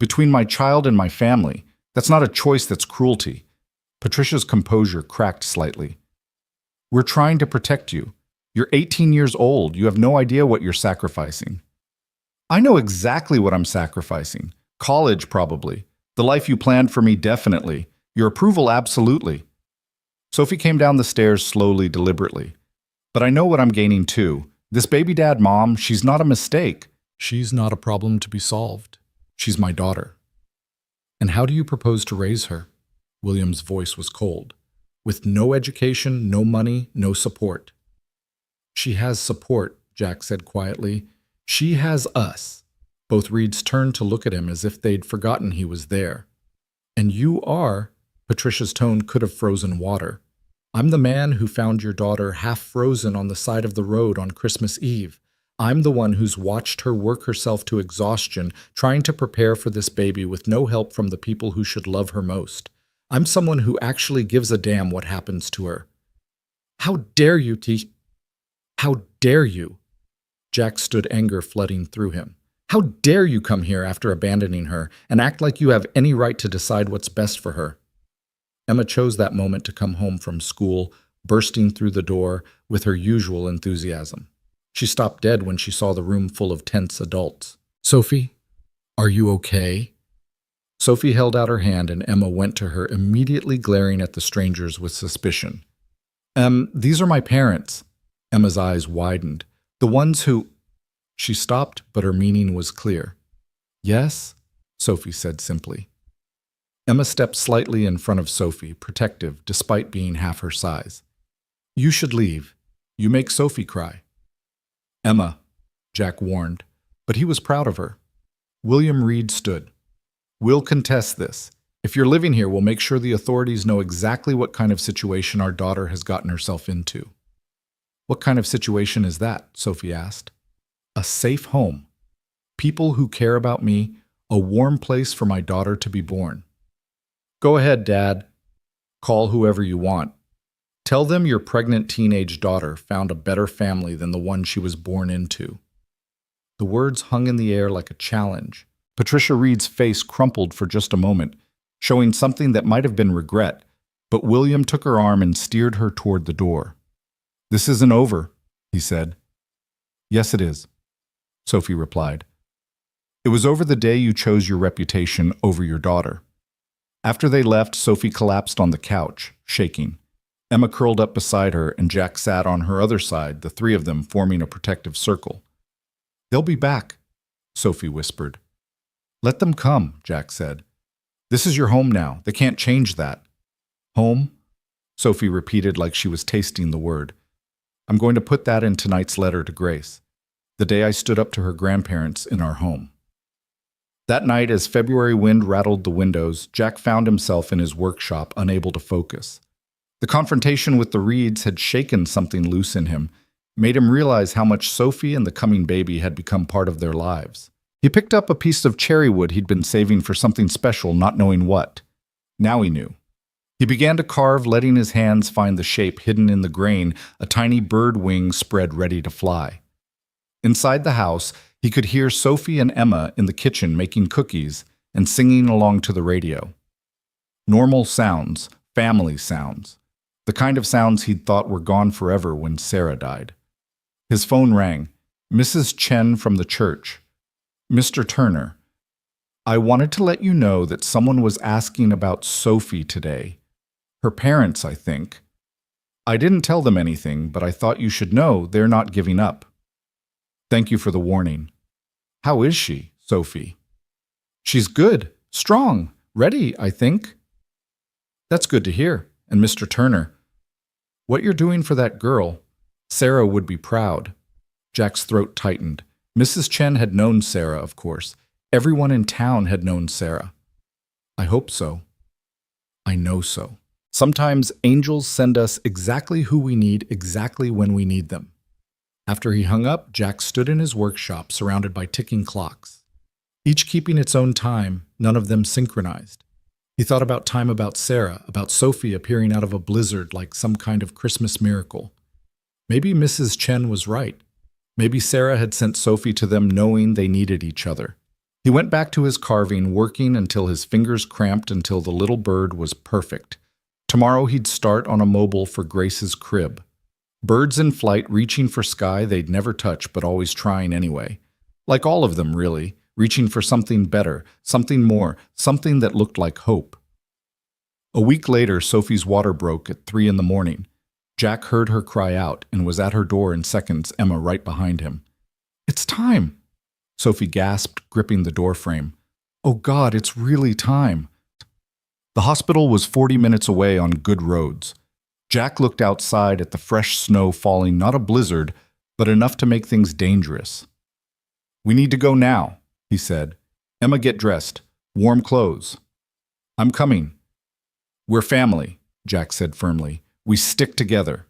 Between my child and my family, that's not a choice, that's cruelty. Patricia's composure cracked slightly. We're trying to protect you. You're 18 years old. You have no idea what you're sacrificing. I know exactly what I'm sacrificing. College, probably. The life you planned for me, definitely. Your approval, absolutely. Sophie came down the stairs slowly, deliberately. But I know what I'm gaining too. This baby dad mom, she's not a mistake. She's not a problem to be solved. She's my daughter. And how do you propose to raise her? William's voice was cold. With no education, no money, no support. She has support, Jack said quietly. She has us. Both Reeds turned to look at him as if they'd forgotten he was there. And you are, Patricia's tone could have frozen water. I'm the man who found your daughter half frozen on the side of the road on Christmas Eve. I'm the one who's watched her work herself to exhaustion, trying to prepare for this baby with no help from the people who should love her most. I'm someone who actually gives a damn what happens to her. How dare you, How dare you? Jack stood, anger flooding through him. How dare you come here after abandoning her and act like you have any right to decide what's best for her? Emma chose that moment to come home from school, bursting through the door with her usual enthusiasm. She stopped dead when she saw the room full of tense adults. Sophie, are you okay? Sophie held out her hand and Emma went to her, immediately glaring at the strangers with suspicion. These are my parents. Emma's eyes widened. The ones who... She stopped, but her meaning was clear. Yes, Sophie said simply. Emma stepped slightly in front of Sophie, protective, despite being half her size. You should leave. You make Sophie cry. Emma, Jack warned, but he was proud of her. William Reed stood. We'll contest this. If you're living here, we'll make sure the authorities know exactly what kind of situation our daughter has gotten herself into. What kind of situation is that? Sophie asked. A safe home. People who care about me, a warm place for my daughter to be born. Go ahead, Dad. Call whoever you want. Tell them your pregnant teenage daughter found a better family than the one she was born into. The words hung in the air like a challenge. Patricia Reed's face crumpled for just a moment, showing something that might have been regret, but William took her arm and steered her toward the door. This isn't over, he said. Yes, it is, Sophie replied. It was over the day you chose your reputation over your daughter. After they left, Sophie collapsed on the couch, shaking. Emma curled up beside her, and Jack sat on her other side, the three of them forming a protective circle. They'll be back, Sophie whispered. Let them come, Jack said. This is your home now. They can't change that. Home? Sophie repeated like she was tasting the word. I'm going to put that in tonight's letter to Grace, the day I stood up to her grandparents in our home. That night, as February wind rattled the windows, Jack found himself in his workshop, unable to focus. The confrontation with the Reeds had shaken something loose in him, made him realize how much Sophie and the coming baby had become part of their lives. He picked up a piece of cherry wood he'd been saving for something special, not knowing what. Now he knew. He began to carve, letting his hands find the shape hidden in the grain, a tiny bird wing spread ready to fly. Inside the house, he could hear Sophie and Emma in the kitchen making cookies and singing along to the radio. Normal sounds, family sounds, the kind of sounds he'd thought were gone forever when Sarah died. His phone rang. Mrs. Chen from the church. Mr. Turner, I wanted to let you know that someone was asking about Sophie today. Her parents, I think. I didn't tell them anything, but I thought you should know they're not giving up. Thank you for the warning. How is she, Sophie? She's good, strong, ready, I think. That's good to hear. And Mr. Turner, what you're doing for that girl, Sarah would be proud. Jack's throat tightened. Mrs. Chen had known Sarah, of course. Everyone in town had known Sarah. I hope so. I know so. Sometimes angels send us exactly who we need exactly when we need them. After he hung up, Jack stood in his workshop surrounded by ticking clocks, each keeping its own time, none of them synchronized. He thought about time about Sarah, about Sophie appearing out of a blizzard like some kind of Christmas miracle. Maybe Mrs. Chen was right. Maybe Sarah had sent Sophie to them knowing they needed each other. He went back to his carving, working until his fingers cramped until the little bird was perfect. Tomorrow he'd start on a mobile for Grace's crib. Birds in flight reaching for sky they'd never touch but always trying anyway. Like all of them, really, reaching for something better, something more, something that looked like hope. A week later, Sophie's water broke at 3 a.m. Jack heard her cry out and was at her door in seconds, Emma right behind him. It's time! Sophie gasped, gripping the doorframe. Oh God, it's really time! The hospital was 40 minutes away on good roads. Jack looked outside at the fresh snow falling, not a blizzard, but enough to make things dangerous. We need to go now, he said. Emma, get dressed. Warm clothes. I'm coming. We're family, Jack said firmly. We stick together.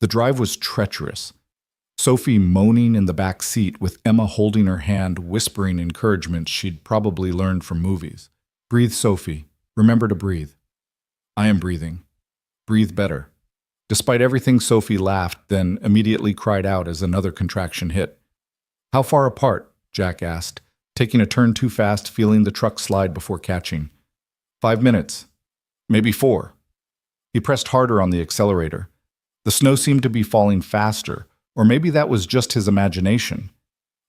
The drive was treacherous. Sophie moaning in the back seat with Emma holding her hand, whispering encouragement she'd probably learned from movies. Breathe, Sophie. Remember to breathe. I am breathing. Breathe better. Despite everything, Sophie laughed, then immediately cried out as another contraction hit. How far apart? Jack asked, taking a turn too fast, feeling the truck slide before catching. 5 minutes. Maybe 4. He pressed harder on the accelerator. The snow seemed to be falling faster, or maybe that was just his imagination.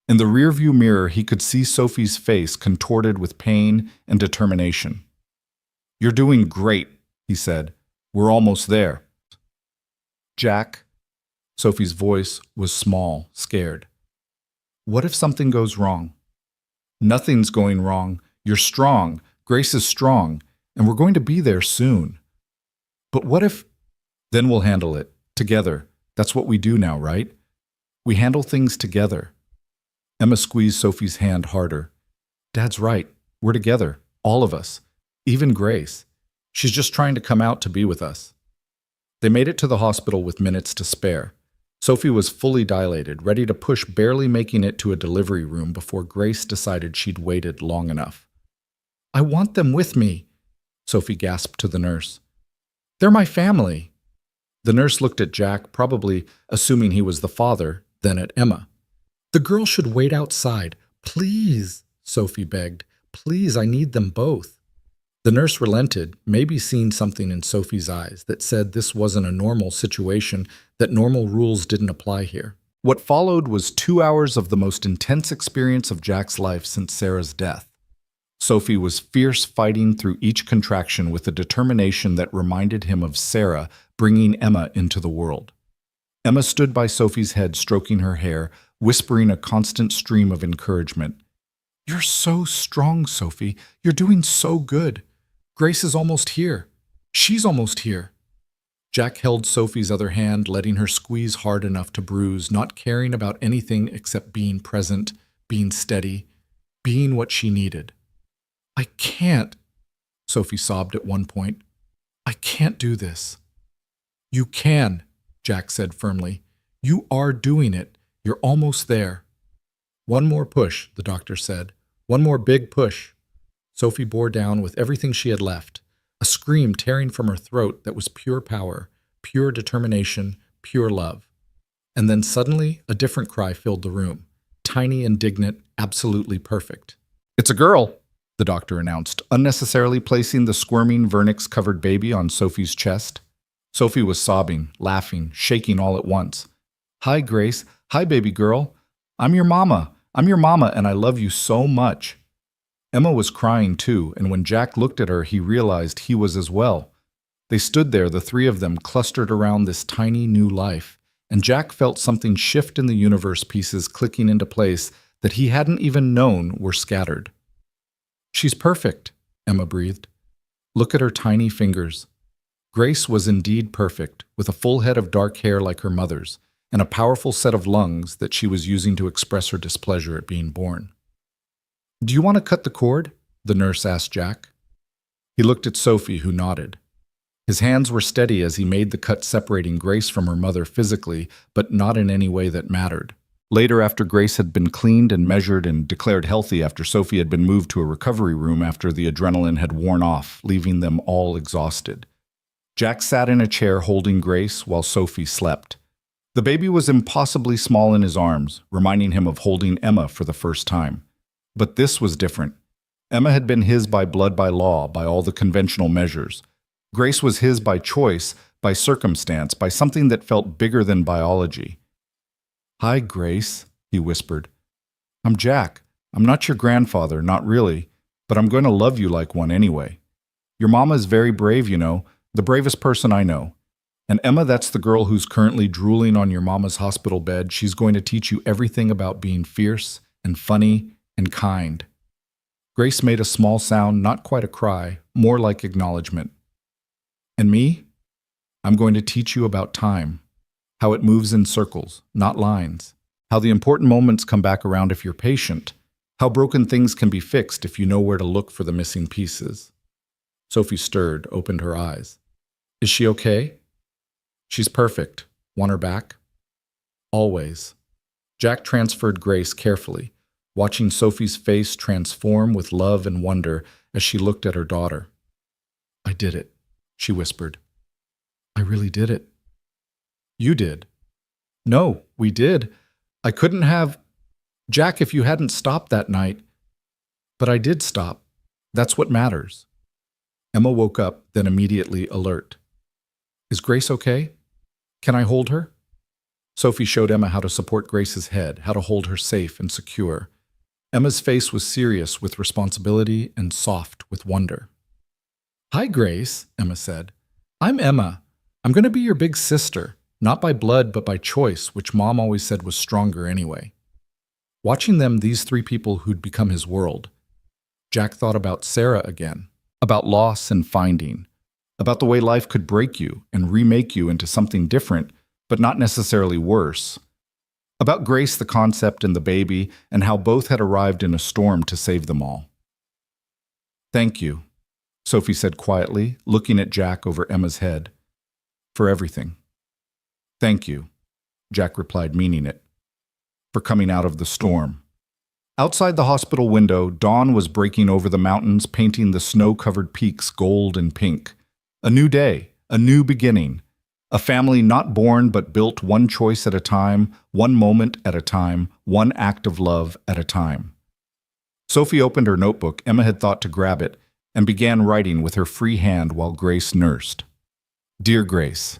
In the rearview mirror, he could see Sophie's face contorted with pain and determination. You're doing great, he said. We're almost there. Jack, Sophie's voice was small, scared. What if something goes wrong? Nothing's going wrong. You're strong. Grace is strong, and we're going to be there soon. But what if... Then we'll handle it, together. That's what we do now, right? We handle things together. Emma squeezed Sophie's hand harder. Dad's right. We're together, all of us. Even Grace. She's just trying to come out to be with us. They made it to the hospital with minutes to spare. Sophie was fully dilated, ready to push, barely making it to a delivery room before Grace decided she'd waited long enough. I want them with me, Sophie gasped to the nurse. They're my family. The nurse looked at Jack, probably assuming he was the father, then at Emma. The girl should wait outside. Please, Sophie begged. Please, I need them both. The nurse relented, maybe seeing something in Sophie's eyes that said this wasn't a normal situation, that normal rules didn't apply here. What followed was 2 hours of the most intense experience of Jack's life since Sarah's death. Sophie was fierce, fighting through each contraction with a determination that reminded him of Sarah bringing Emma into the world. Emma stood by Sophie's head, stroking her hair, whispering a constant stream of encouragement. You're so strong, Sophie. You're doing so good. Grace is almost here. She's almost here. Jack held Sophie's other hand, letting her squeeze hard enough to bruise, not caring about anything except being present, being steady, being what she needed. I can't, Sophie sobbed at one point. I can't do this. You can, Jack said firmly. You are doing it. You're almost there. One more push, the doctor said. One more big push. Sophie bore down with everything she had left, a scream tearing from her throat that was pure power, pure determination, pure love. And then suddenly, a different cry filled the room, tiny, indignant, absolutely perfect. It's a girl, the doctor announced, unnecessarily placing the squirming vernix-covered baby on Sophie's chest. Sophie was sobbing, laughing, shaking all at once. Hi, Grace. Hi, baby girl. I'm your mama, and I love you so much. Emma was crying too, and when Jack looked at her, he realized he was as well. They stood there, the three of them, clustered around this tiny new life, and Jack felt something shift in the universe, pieces clicking into place that he hadn't even known were scattered. "She's perfect," Emma breathed. "Look at her tiny fingers." Grace was indeed perfect, with a full head of dark hair like her mother's, and a powerful set of lungs that she was using to express her displeasure at being born. "Do you want to cut the cord?" the nurse asked Jack. He looked at Sophie, who nodded. His hands were steady as he made the cut, separating Grace from her mother physically, but not in any way that mattered. Later, after Grace had been cleaned and measured and declared healthy, after Sophie had been moved to a recovery room after the adrenaline had worn off, leaving them all exhausted, Jack sat in a chair holding Grace while Sophie slept. The baby was impossibly small in his arms, reminding him of holding Emma for the first time. But this was different. Emma had been his by blood, by law, by all the conventional measures. Grace was his by choice, by circumstance, by something that felt bigger than biology. "Hi, Grace," he whispered. "I'm Jack. I'm not your grandfather, not really, but I'm going to love you like one anyway. Your mama is very brave, you know, the bravest person I know. And Emma, that's the girl who's currently drooling on your mama's hospital bed. She's going to teach you everything about being fierce and funny and kind." Grace made a small sound, not quite a cry, more like acknowledgement. "And me? I'm going to teach you about time, how it moves in circles, not lines, how the important moments come back around if you're patient, how broken things can be fixed if you know where to look for the missing pieces." Sophie stirred, opened her eyes. "Is she okay?" "She's perfect. Want her back?" "Always." Jack transferred Grace carefully, watching Sophie's face transform with love and wonder as she looked at her daughter. "I did it," she whispered. "I really did it." "You did." "No, we did. I couldn't have... Jack, if you hadn't stopped that night..." "But I did stop. That's what matters." Emma woke up, then immediately alert. "Is Grace okay? Can I hold her?" Sophie showed Emma how to support Grace's head, how to hold her safe and secure. Emma's face was serious with responsibility and soft with wonder. "Hi, Grace," Emma said. "I'm Emma. I'm going to be your big sister, not by blood but by choice, which Mom always said was stronger anyway." Watching them, these three people who'd become his world, Jack thought about Sarah again, about loss and finding, about the way life could break you and remake you into something different, but not necessarily worse. About Grace, the concept, and the baby, and how both had arrived in a storm to save them all. "Thank you," Sophie said quietly, looking at Jack over Emma's head. "For everything." "Thank you," Jack replied, meaning it. "For coming out of the storm." Outside the hospital window, dawn was breaking over the mountains, painting the snow-covered peaks gold and pink. A new day, a new beginning. A family not born but built one choice at a time, one moment at a time, one act of love at a time. Sophie opened her notebook. Emma had thought to grab it, and began writing with her free hand while Grace nursed. "Dear Grace,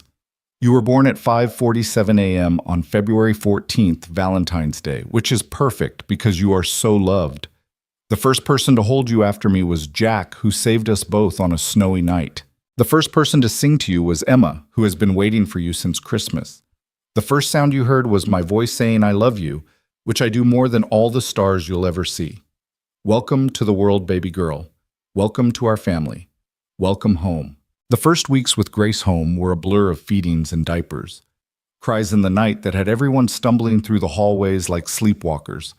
you were born at 5:47 a.m. on February 14th, Valentine's Day, which is perfect because you are so loved. The first person to hold you after me was Jack, who saved us both on a snowy night. The first person to sing to you was Emma, who has been waiting for you since Christmas. The first sound you heard was my voice saying I love you, which I do more than all the stars you'll ever see. Welcome to the world, baby girl. Welcome to our family. Welcome home." The first weeks with Grace home were a blur of feedings and diapers. Cries in the night that had everyone stumbling through the hallways like sleepwalkers.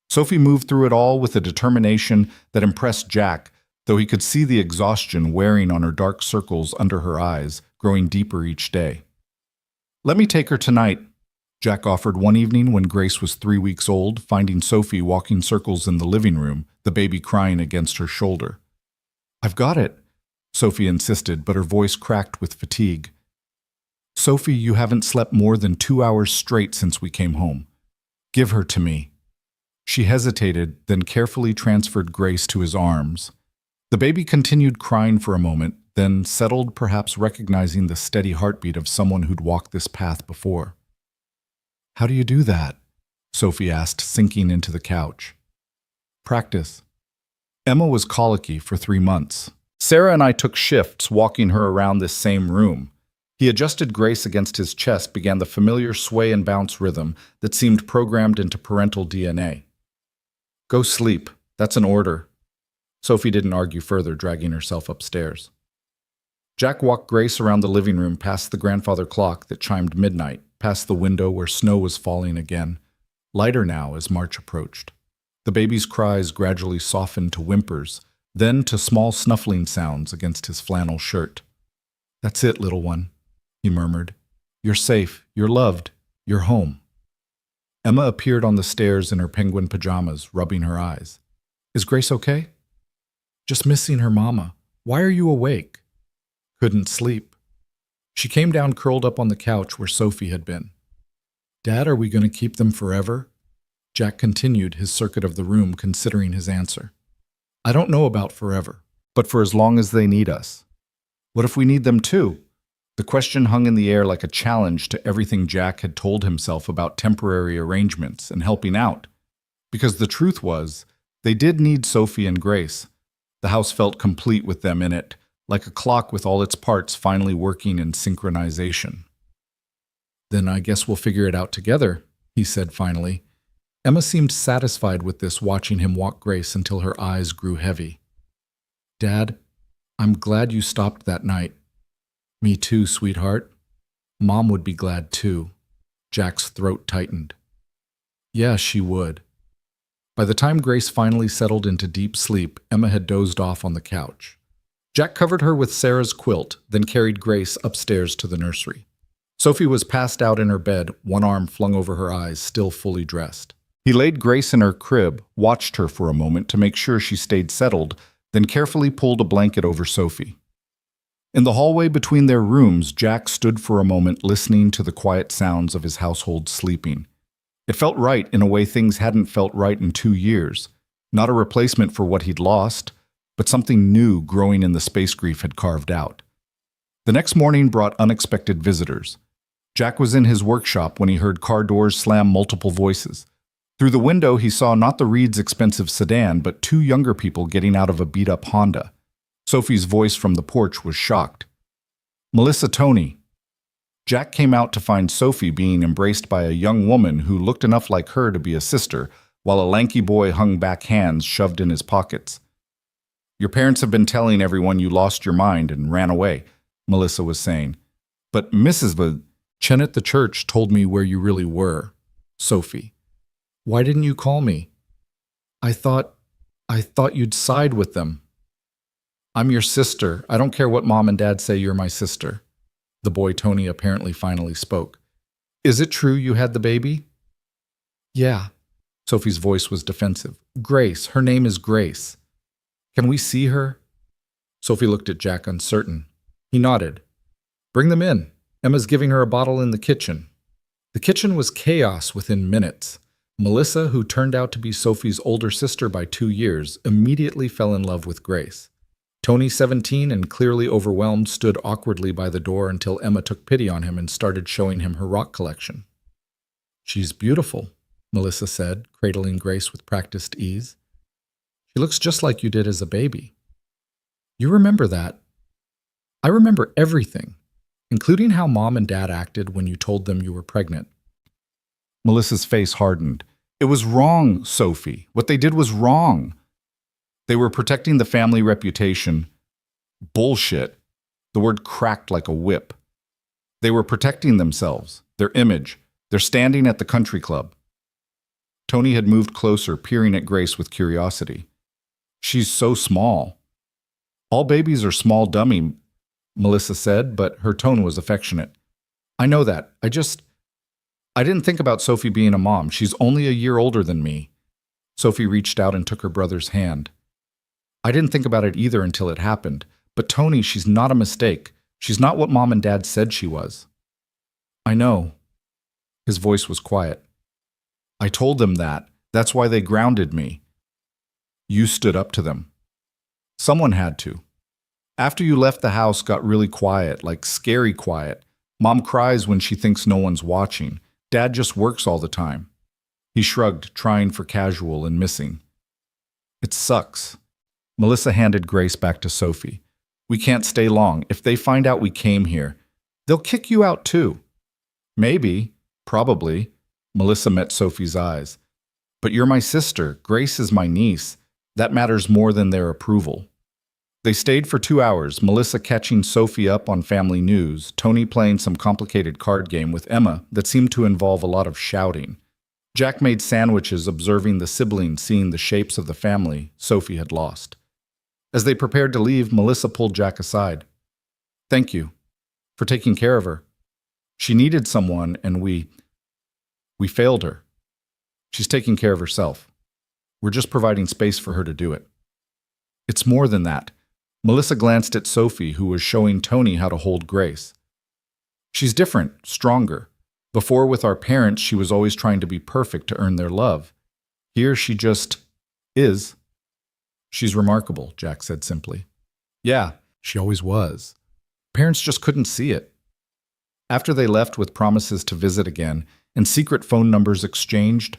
Sophie moved through it all with a determination that impressed Jack, though he could see the exhaustion wearing on her dark circles under her eyes, growing deeper each day. "Let me take her tonight," Jack offered one evening when Grace was 3 weeks old, finding Sophie walking circles in the living room, the baby crying against her shoulder. "I've got it," Sophie insisted, but her voice cracked with fatigue. "Sophie, you haven't slept more than 2 hours straight since we came home. Give her to me." She hesitated, then carefully transferred Grace to his arms. The baby continued crying for a moment, then settled, perhaps recognizing the steady heartbeat of someone who'd walked this path before. "How do you do that?" Sophie asked, sinking into the couch. "Practice." Emma was colicky for 3 months. Sarah and I took shifts walking her around this same room. He adjusted Grace against his chest, began the familiar sway and bounce rhythm that seemed programmed into parental DNA. Go sleep. That's an order. Sophie didn't argue further, dragging herself upstairs. Jack walked Grace around the living room, past the grandfather clock that chimed midnight, past the window where snow was falling again, lighter now as March approached. The baby's cries gradually softened to whimpers, then to small snuffling sounds against his flannel shirt. That's it, little one, he murmured. You're safe, you're loved, you're home. Emma appeared on the stairs in her penguin pajamas, rubbing her eyes. Is Grace okay? Just missing her mama. Why are you awake? Couldn't sleep. She came down curled up on the couch where Sophie had been. Dad, are we going to keep them forever? Jack continued his circuit of the room, considering his answer. I don't know about forever, but for as long as they need us. What if we need them too? The question hung in the air like a challenge to everything Jack had told himself about temporary arrangements and helping out. Because the truth was, they did need Sophie and Grace. The house felt complete with them in it, like a clock with all its parts finally working in synchronization. Then I guess we'll figure it out together, he said finally. Emma seemed satisfied with this, watching him walk Grace until her eyes grew heavy. Dad, I'm glad you stopped that night. Me too, sweetheart. Mom would be glad too. Jack's throat tightened. Yeah, she would. By the time Grace finally settled into deep sleep, Emma had dozed off on the couch. Jack covered her with Sarah's quilt, then carried Grace upstairs to the nursery. Sophie was passed out in her bed, one arm flung over her eyes, still fully dressed. He laid Grace in her crib, watched her for a moment to make sure she stayed settled, then carefully pulled a blanket over Sophie. In the hallway between their rooms, Jack stood for a moment listening to the quiet sounds of his household sleeping. It felt right in a way things hadn't felt right in 2 years. Not a replacement for what he'd lost, but something new growing in the space grief had carved out. The next morning brought unexpected visitors. Jack was in his workshop when he heard car doors slam multiple voices. Through the window, he saw not the Reeds' expensive sedan, but 2 younger people getting out of a beat-up Honda. Sophie's voice from the porch was shocked. Melissa, Tony. Jack came out to find Sophie being embraced by a young woman who looked enough like her to be a sister, while a lanky boy hung back, hands shoved in his pockets. Your parents have been telling everyone you lost your mind and ran away, Melissa was saying. But Mrs. Chen at the church told me where you really were. Sophie. Why didn't you call me? I thought you'd side with them. I'm your sister. I don't care what Mom and Dad say, you're my sister. The boy Tony apparently finally spoke. Is it true you had the baby? Yeah. Sophie's voice was defensive. Grace. Her name is Grace. Can we see her? Sophie looked at Jack, uncertain. He nodded. Bring them in. Emma's giving her a bottle in the kitchen. The kitchen was chaos within minutes. Melissa, who turned out to be Sophie's older sister by 2 years, immediately fell in love with Grace. Tony, 17 and clearly overwhelmed, stood awkwardly by the door until Emma took pity on him and started showing him her rock collection. She's beautiful, Melissa said, cradling Grace with practiced ease. She looks just like you did as a baby. You remember that? I remember everything, including how Mom and Dad acted when you told them you were pregnant. Melissa's face hardened. It was wrong, Sophie. What they did was wrong. They were protecting the family reputation. Bullshit. The word cracked like a whip. They were protecting themselves, their image, their standing at the country club. Tony had moved closer, peering at Grace with curiosity. She's so small. All babies are small, dummy, Melissa said, but her tone was affectionate. I know that. I didn't think about Sophie being a mom. She's only a year older than me. Sophie reached out and took her brother's hand. I didn't think about it either until it happened. But Tony, she's not a mistake. She's not what Mom and Dad said she was. I know. His voice was quiet. I told them that. That's why they grounded me. You stood up to them. Someone had to. After you left, the house got really quiet, like scary quiet. Mom cries when she thinks no one's watching. Dad just works all the time. He shrugged, trying for casual and missing. It sucks. Melissa handed Grace back to Sophie. We can't stay long. If they find out we came here, They'll kick you out too. Maybe, probably. Melissa met Sophie's eyes. But you're my sister. Grace is my niece. That matters more than their approval. They stayed for 2 hours, Melissa catching Sophie up on family news, Tony playing some complicated card game with Emma that seemed to involve a lot of shouting. Jack made sandwiches, observing the siblings seeing the shapes of the family Sophie had lost. As they prepared to leave, Melissa pulled Jack aside. Thank you for taking care of her. She needed someone, and we failed her. She's taking care of herself. We're just providing space for her to do it. It's more than that. Melissa glanced at Sophie, who was showing Tony how to hold Grace. She's different, stronger. Before, with our parents, she was always trying to be perfect to earn their love. Here, she just is. She's remarkable, Jack said simply. Yeah, she always was. Parents just couldn't see it. After they left with promises to visit again and secret phone numbers exchanged,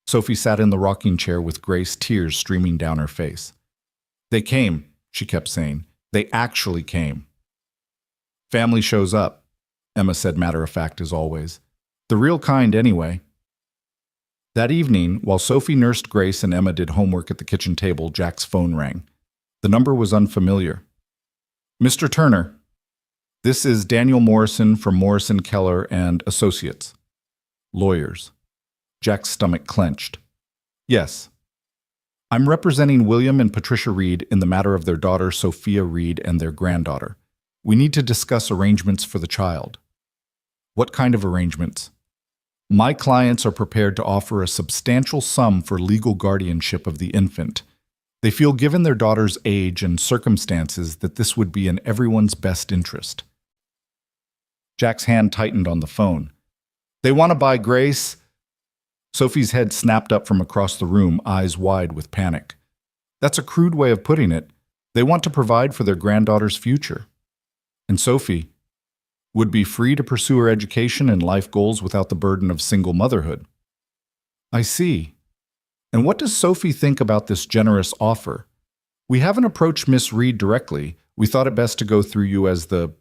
Sophie sat in the rocking chair with Grace, tears streaming down her face. They came, she kept saying. They actually came. Family shows up, Emma said matter-of-fact as always. The real kind, anyway. That evening, while Sophie nursed Grace and Emma did homework at the kitchen table, Jack's phone rang. The number was unfamiliar. Mr. Turner, this is Daniel Morrison from Morrison, Keller and Associates. Lawyers. Jack's stomach clenched. Yes. I'm representing William and Patricia Reed in the matter of their daughter Sophia Reed and their granddaughter. We need to discuss arrangements for the child. What kind of arrangements? My clients are prepared to offer a substantial sum for legal guardianship of the infant. They feel, given their daughter's age and circumstances, that this would be in everyone's best interest. Jack's hand tightened on the phone. They want to buy Grace. Sophie's head snapped up from across the room, eyes wide with panic. That's a crude way of putting it. They want to provide for their granddaughter's future. And Sophie would be free to pursue her education and life goals without the burden of single motherhood. I see. And what does Sophie think about this generous offer? We haven't approached Miss Reed directly. We thought it best to go through you as the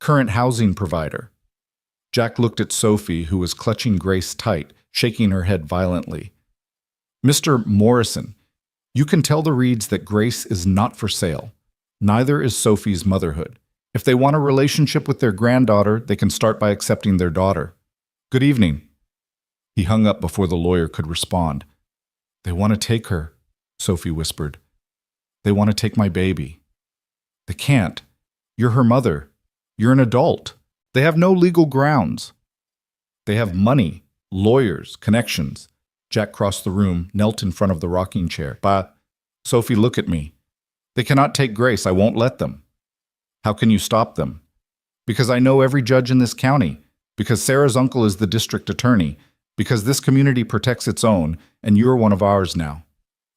current housing provider. Jack looked at Sophie, who was clutching Grace tight, shaking her head violently. Mr. Morrison, you can tell the Reeds that Grace is not for sale. Neither is Sophie's motherhood. If they want a relationship with their granddaughter, they can start by accepting their daughter. Good evening. He hung up before the lawyer could respond. They want to take her, Sophie whispered. They want to take my baby. They can't. You're her mother. You're an adult. They have no legal grounds. They have money, lawyers, connections. Jack crossed the room, knelt in front of the rocking chair. Sophie, look at me. They cannot take Grace. I won't let them. How can you stop them? Because I know every judge in this county. Because Sarah's uncle is the district attorney. Because this community protects its own, and you're one of ours now.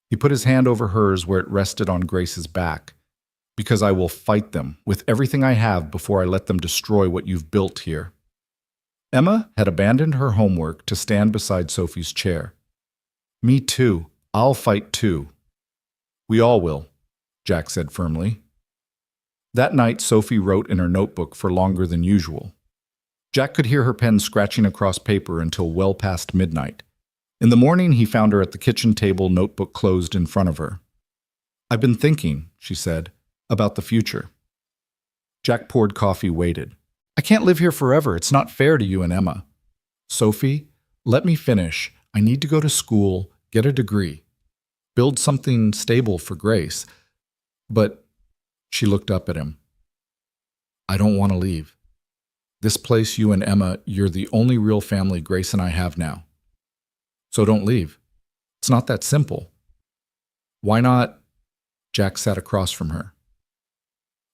He put his hand over hers where it rested on Grace's back. Because I will fight them with everything I have before I let them destroy what you've built here. Emma had abandoned her homework to stand beside Sophie's chair. Me too. I'll fight too. We all will, Jack said firmly. That night, Sophie wrote in her notebook for longer than usual. Jack could hear her pen scratching across paper until well past midnight. In the morning, he found her at the kitchen table, notebook closed in front of her. I've been thinking, she said, about the future. Jack poured coffee, waited. I can't live here forever. It's not fair to you and Emma. Sophie, let me finish. I need to go to school, get a degree, build something stable for Grace. But she looked up at him. I don't want to leave. This place, you and Emma, you're the only real family Grace and I have now. So don't leave. It's not that simple. Why not? Jack sat across from her.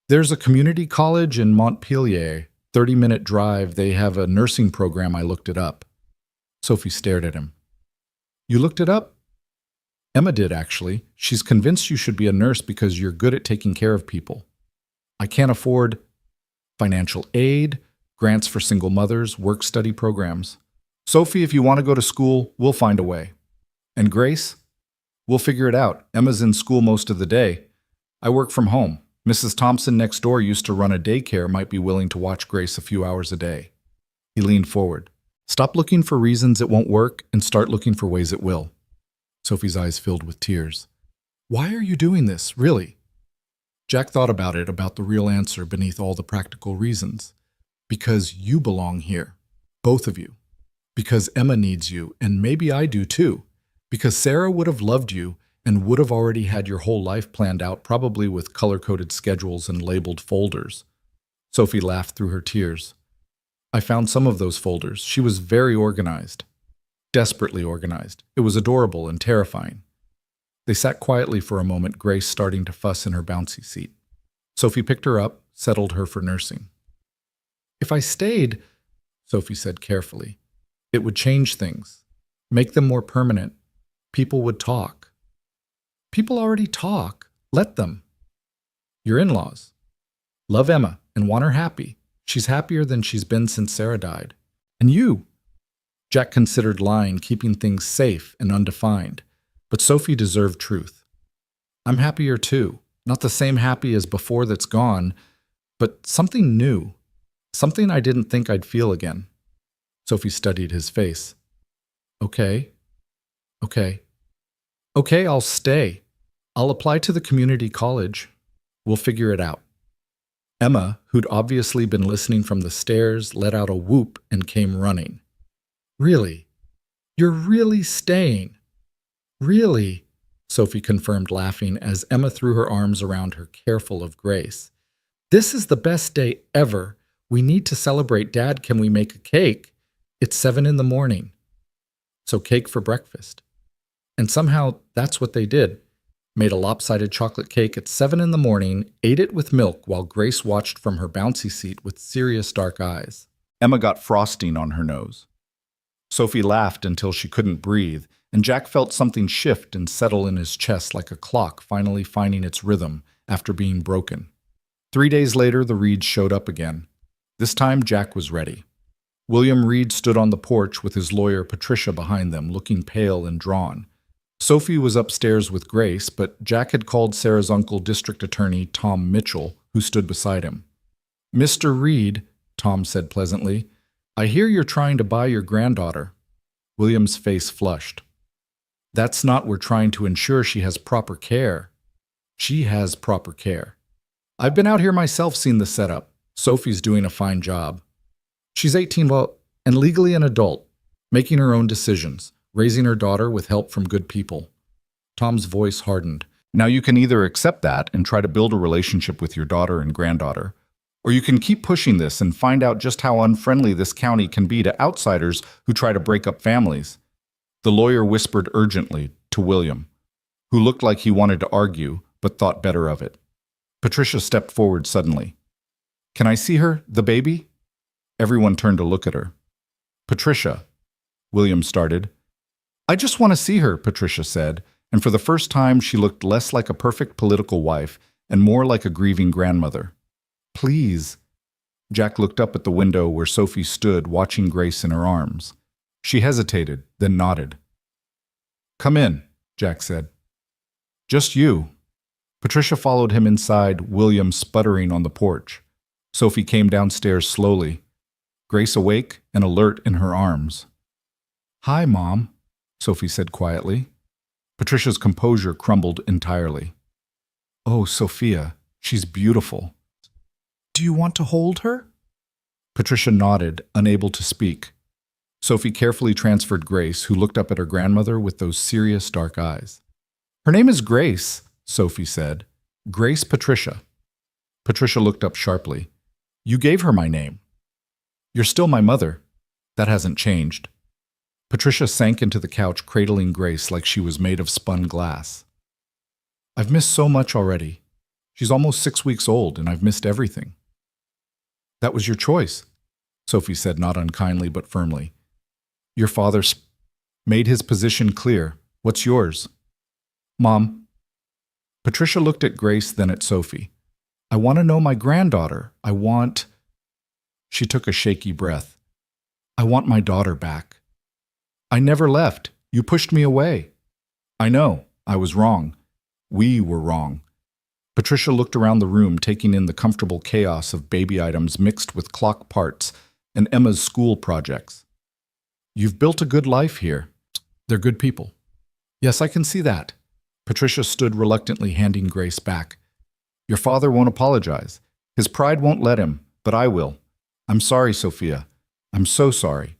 There's a community college in Montpelier, 30-minute drive. They have a nursing program. I looked it up. Sophie stared at him. You looked it up? Emma did, actually. She's convinced you should be a nurse because you're good at taking care of people. I can't afford financial aid, grants for single mothers, work-study programs. Sophie, if you want to go to school, we'll find a way. And Grace? We'll figure it out. Emma's in school most of the day. I work from home. Mrs. Thompson next door used to run a daycare, might be willing to watch Grace a few hours a day. He leaned forward. Stop looking for reasons it won't work and start looking for ways it will. Sophie's eyes filled with tears. Why are you doing this, really? Jack thought about it, about the real answer beneath all the practical reasons. Because you belong here. Both of you. Because Emma needs you, and maybe I do too. Because Sarah would have loved you and would have already had your whole life planned out, probably with color-coded schedules and labeled folders. Sophie laughed through her tears. I found some of those folders. She was very organized. Desperately organized. It was adorable and terrifying. They sat quietly for a moment, Grace starting to fuss in her bouncy seat. Sophie picked her up, settled her for nursing. If I stayed, Sophie said carefully, it would change things, make them more permanent. People would talk. People already talk. Let them. Your in-laws. Love Emma and want her happy. She's happier than she's been since Sarah died. And you. Jack considered lying, keeping things safe and undefined. But Sophie deserved truth. I'm happier too. Not the same happy as before that's gone, but something new. Something I didn't think I'd feel again. Sophie studied his face. Okay. Okay, I'll stay. I'll apply to the community college. We'll figure it out. Emma, who'd obviously been listening from the stairs, let out a whoop and came running. Really? You're really staying? Really? Sophie confirmed, laughing as Emma threw her arms around her, careful of Grace. This is the best day ever. We need to celebrate. Dad, can we make a cake? It's 7 a.m. So cake for breakfast. And somehow that's what they did. Made a lopsided chocolate cake at 7 a.m, ate it with milk while Grace watched from her bouncy seat with serious dark eyes. Emma got frosting on her nose. Sophie laughed until she couldn't breathe, and Jack felt something shift and settle in his chest like a clock finally finding its rhythm after being broken. 3 days later, the Reeds showed up again. This time, Jack was ready. William Reed stood on the porch with his lawyer Patricia behind them, looking pale and drawn. Sophie was upstairs with Grace, but Jack had called Sarah's uncle, District Attorney Tom Mitchell, who stood beside him. Mr. Reed, Tom said pleasantly, I hear you're trying to buy your granddaughter. William's face flushed. That's not, we're trying to ensure she has proper care. She has proper care. I've been out here myself, seen the setup. Sophie's doing a fine job. She's 18, and legally an adult, making her own decisions, raising her daughter with help from good people. Tom's voice hardened. Now you can either accept that and try to build a relationship with your daughter and granddaughter, or you can keep pushing this and find out just how unfriendly this county can be to outsiders who try to break up families. The lawyer whispered urgently to William, who looked like he wanted to argue, but thought better of it. Patricia stepped forward suddenly. Can I see her, the baby? Everyone turned to look at her. Patricia, William started. I just want to see her, Patricia said, and for the first time she looked less like a perfect political wife and more like a grieving grandmother. Please. Jack looked up at the window where Sophie stood, watching Grace in her arms. She hesitated, then nodded. Come in, Jack said. Just you. Patricia followed him inside, William sputtering on the porch. Sophie came downstairs slowly, Grace awake and alert in her arms. Hi, Mom, Sophie said quietly. Patricia's composure crumbled entirely. Oh, Sophia, she's beautiful. Do you want to hold her? Patricia nodded, unable to speak. Sophie carefully transferred Grace, who looked up at her grandmother with those serious dark eyes. Her name is Grace, Sophie said. Grace Patricia. Patricia looked up sharply. You gave her my name. You're still my mother. That hasn't changed. Patricia sank into the couch, cradling Grace like she was made of spun glass. I've missed so much already. She's almost 6 weeks old, and I've missed everything. That was your choice, Sophie said, not unkindly but firmly. Your father made his position clear. What's yours? Mom. Patricia looked at Grace, then at Sophie. I want to know my granddaughter. She took a shaky breath. I want my daughter back. I never left. You pushed me away. I know. I was wrong. We were wrong. Patricia looked around the room, taking in the comfortable chaos of baby items mixed with clock parts and Emma's school projects. You've built a good life here. They're good people. Yes, I can see that. Patricia stood reluctantly, handing Grace back. Your father won't apologize. His pride won't let him, but I will. I'm sorry, Sophia. I'm so sorry.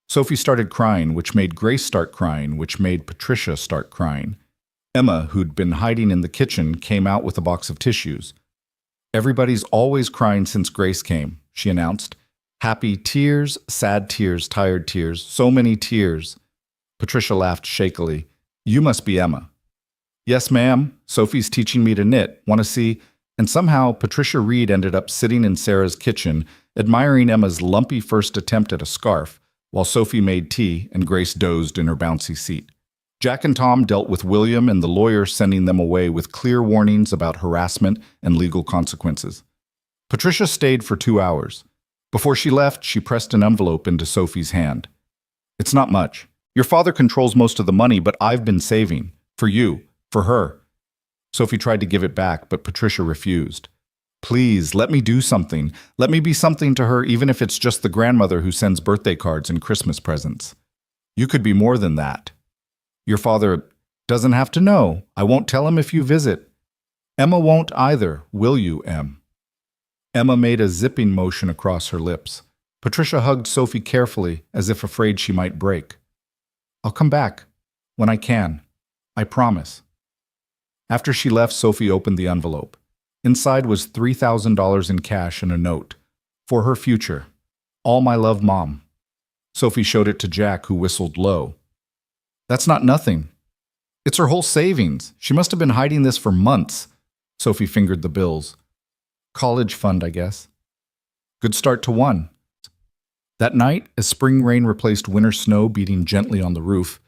Sophie started crying, which made Grace start crying, which made Patricia start crying. Emma, who'd been hiding in the kitchen, came out with a box of tissues. Everybody's always crying since Grace came, she announced. Happy tears, sad tears, tired tears, so many tears. Patricia laughed shakily. You must be Emma. Yes, ma'am. Sophie's teaching me to knit. Want to see? And somehow Patricia Reed ended up sitting in Sarah's kitchen, admiring Emma's lumpy first attempt at a scarf, while Sophie made tea and Grace dozed in her bouncy seat. Jack and Tom dealt with William and the lawyer, sending them away with clear warnings about harassment and legal consequences. Patricia stayed for 2 hours. Before she left, she pressed an envelope into Sophie's hand. It's not much. Your father controls most of the money, but I've been saving. For you. For her. Sophie tried to give it back, but Patricia refused. Please, let me do something. Let me be something to her, even if it's just the grandmother who sends birthday cards and Christmas presents. You could be more than that. Your father doesn't have to know. I won't tell him if you visit. Emma won't either, will you, Em? Emma made a zipping motion across her lips. Patricia hugged Sophie carefully, as if afraid she might break. I'll come back. When I can. I promise. After she left, Sophie opened the envelope. Inside was $3,000 in cash and a note. For her future. All my love, Mom. Sophie showed it to Jack, who whistled low. That's not nothing. It's her whole savings. She must have been hiding this for months. Sophie fingered the bills. College fund, I guess. Good start to one. That night, as spring rain replaced winter snow beating gently on the roof,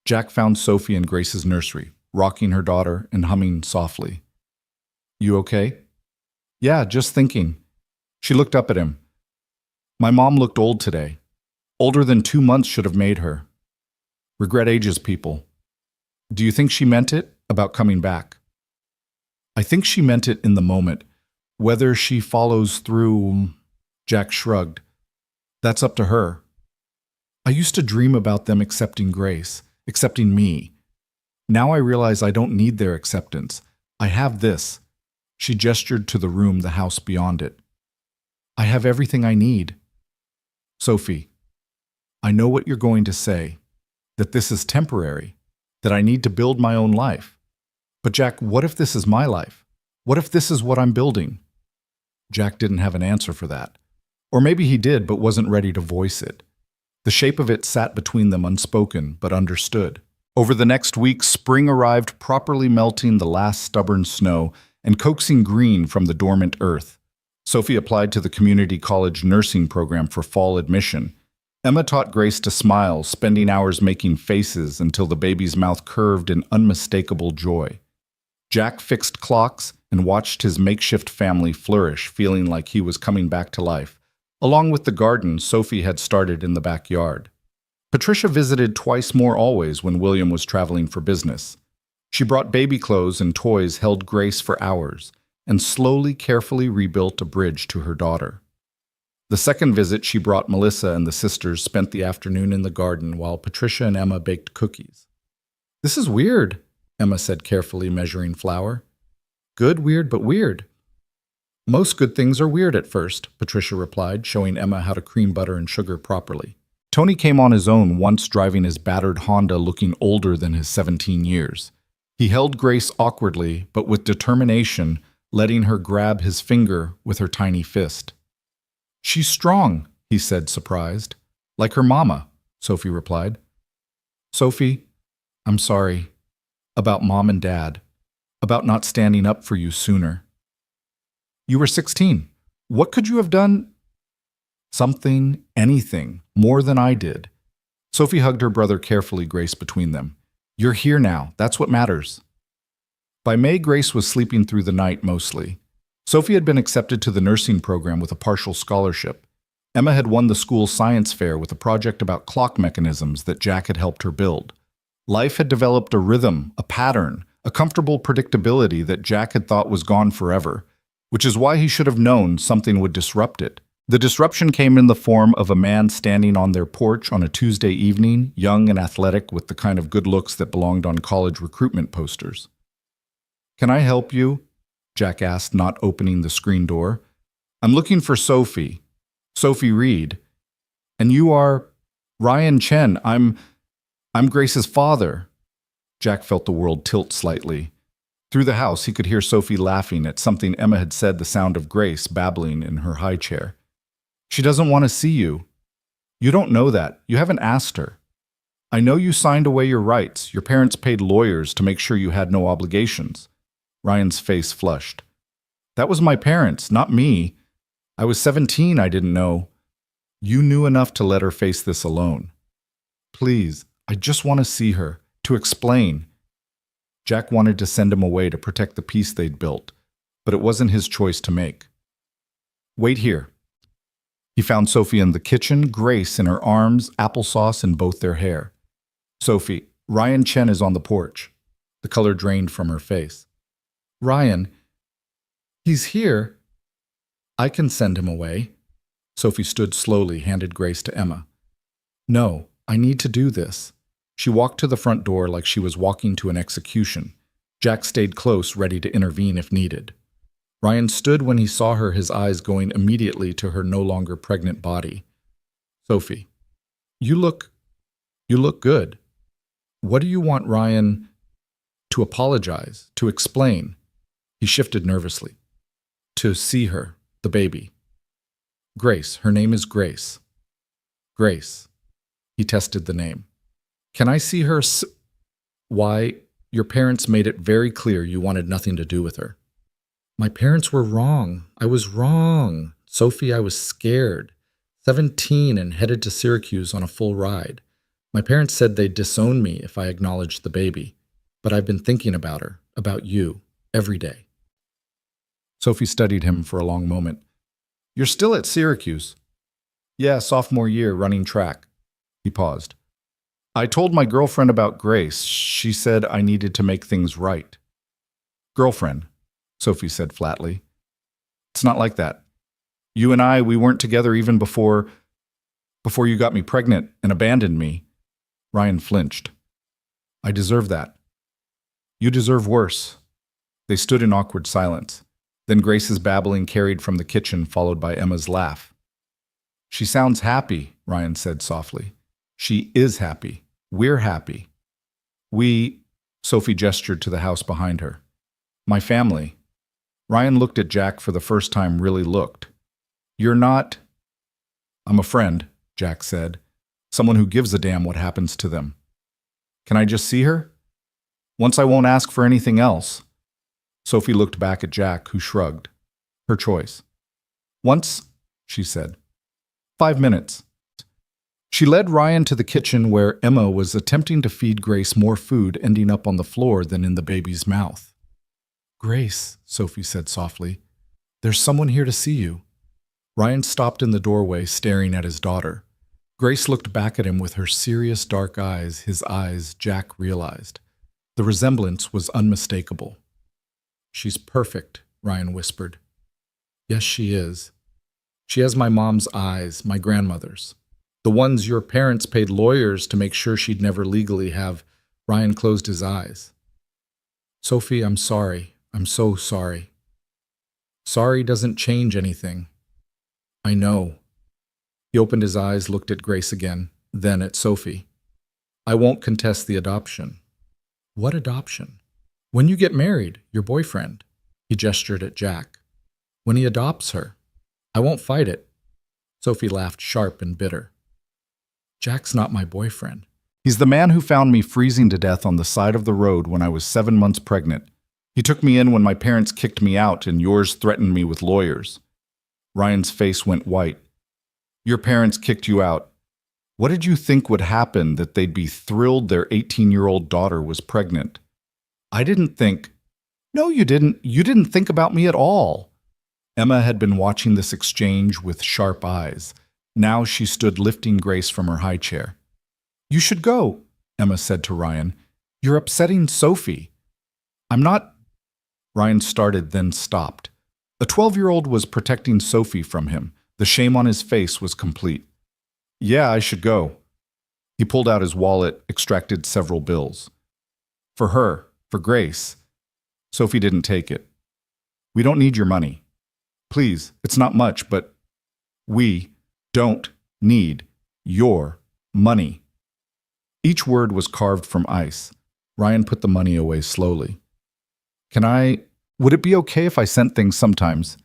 Jack found Sophie in Grace's nursery, rocking her daughter and humming softly. You okay? Yeah, just thinking. She looked up at him. My mom looked old today. Older than 2 months should have made her. Regret ages people. Do you think she meant it about coming back? I think she meant it in the moment. Whether she follows through, Jack shrugged. That's up to her. I used to dream about them accepting Grace, accepting me. Now I realize I don't need their acceptance. I have this. She gestured to the room, the house beyond it. I have everything I need. Sophie, I know what you're going to say, that this is temporary, that I need to build my own life. But Jack, what if this is my life? What if this is what I'm building? Jack didn't have an answer for that. Or maybe he did, but wasn't ready to voice it. The shape of it sat between them unspoken, but understood. Over the next week, spring arrived, properly melting the last stubborn snow and coaxing green from the dormant earth. Sophie applied to the community college nursing program for fall admission. Emma taught Grace to smile, spending hours making faces until the baby's mouth curved in unmistakable joy. Jack fixed clocks and watched his makeshift family flourish, feeling like he was coming back to life, along with the garden Sophie had started in the backyard. Patricia visited twice more always when William was traveling for business. She brought baby clothes and toys, held Grace for hours, and slowly, carefully rebuilt a bridge to her daughter. The second visit, she brought Melissa, and the sisters spent the afternoon in the garden while Patricia and Emma baked cookies. This is weird, Emma said carefully, measuring flour. Good, weird, but weird. Most good things are weird at first, Patricia replied, showing Emma how to cream butter and sugar properly. Tony came on his own once, driving his battered Honda, looking older than his 17 years. He held Grace awkwardly, but with determination, letting her grab his finger with her tiny fist. She's strong, he said, surprised. Like her mama, Sophie replied. Sophie, I'm sorry. About Mom and Dad. About not standing up for you sooner. You were 16. What could you have done? Something, anything, more than I did. Sophie hugged her brother carefully, Grace between them. You're here now. That's what matters. By May, Grace was sleeping through the night mostly. Sophie had been accepted to the nursing program with a partial scholarship. Emma had won the school science fair with a project about clock mechanisms that Jack had helped her build. Life had developed a rhythm, a pattern, a comfortable predictability that Jack had thought was gone forever, which is why he should have known something would disrupt it. The disruption came in the form of a man standing on their porch on a Tuesday evening, young and athletic with the kind of good looks that belonged on college recruitment posters. "Can I help you?" Jack asked, not opening the screen door. "I'm looking for Sophie. Sophie Reed. And you are Ryan Chen. I'm Grace's father." Jack felt the world tilt slightly. Through the house, he could hear Sophie laughing at something Emma had said, the sound of Grace babbling in her high chair. "She doesn't want to see you." "You don't know that. You haven't asked her." "I know you signed away your rights. Your parents paid lawyers to make sure you had no obligations." Ryan's face flushed. "That was my parents, not me. I was 17, I didn't know." "You knew enough to let her face this alone." "Please, I just want to see her, to explain." Jack wanted to send him away to protect the peace they'd built, but it wasn't his choice to make. "Wait here." He found Sophie in the kitchen, Grace in her arms, applesauce in both their hair. "Sophie, Ryan Chen is on the porch." The color drained from her face. "Ryan, he's here." "I can send him away." Sophie stood slowly, handed Grace to Emma. "No, I need to do this." She walked to the front door like she was walking to an execution. Jack stayed close, ready to intervene if needed. Ryan stood when he saw her, his eyes going immediately to her no longer pregnant body. "Sophie, you look good. What do you want Ryan to apologize, to explain?" He shifted nervously. "To see her, the baby. Grace, her name is Grace." "Grace." He tested the name. "Can I see her Why, your parents made it very clear you wanted nothing to do with her." "My parents were wrong. I was wrong. Sophie, I was scared. 17 and headed to Syracuse on a full ride. My parents said they'd disown me if I acknowledged the baby. But I've been thinking about her, about you, every day." Sophie studied him for a long moment. "You're still at Syracuse?" "Yeah, sophomore year, running track." He paused. "I told my girlfriend about Grace. She said I needed to make things right." "Girlfriend," Sophie said flatly. "It's not like that. You and I, we weren't together even before you got me pregnant and abandoned me." Ryan flinched. "I deserve that." "You deserve worse." They stood in awkward silence. Then Grace's babbling carried from the kitchen, followed by Emma's laugh. "She sounds happy," Ryan said softly. "She is happy. We're happy. Sophie gestured to the house behind her. "My family." Ryan looked at Jack for the first time, really looked. "You're not—" "I'm a friend," Jack said. "Someone who gives a damn what happens to them." "Can I just see her? Once I won't ask for anything else." Sophie looked back at Jack, who shrugged. Her choice. "Once," she said. 5 minutes. She led Ryan to the kitchen where Emma was attempting to feed Grace more food, ending up on the floor than in the baby's mouth. "Grace," Sophie said softly, "there's someone here to see you." Ryan stopped in the doorway, staring at his daughter. Grace looked back at him with her serious dark eyes, his eyes, Jack realized. The resemblance was unmistakable. "She's perfect," Ryan whispered. "Yes, she is. She has my mom's eyes, my grandmother's. The ones your parents paid lawyers to make sure she'd never legally have." Ryan closed his eyes. "Sophie, I'm sorry. I'm so sorry." "Sorry doesn't change anything." "I know." He opened his eyes, looked at Grace again, then at Sophie. "I won't contest the adoption." "What adoption?" "When you get married, your boyfriend." He gestured at Jack. "When he adopts her. I won't fight it." Sophie laughed, sharp and bitter. "Jack's not my boyfriend. He's the man who found me freezing to death on the side of the road when I was 7 months pregnant. He took me in when my parents kicked me out and yours threatened me with lawyers." Ryan's face went white. "Your parents kicked you out. What did you think would happen, that they'd be thrilled their 18-year-old daughter was pregnant?" "I didn't think—" "No, you didn't. You didn't think about me at all." Emma had been watching this exchange with sharp eyes. Now she stood lifting Grace from her high chair. "You should go," Emma said to Ryan. "You're upsetting Sophie." I'm not. Ryan started, then stopped. A 12-year-old was protecting Sophie from him. The shame on his face was complete. Yeah, I should go. He pulled out his wallet, extracted several bills. For her, for Grace. Sophie didn't take it. We don't need your money. Please, it's not much, but we don't need your money. Each word was carved from ice. Ryan put the money away slowly. Would it be okay if I sent things sometimes?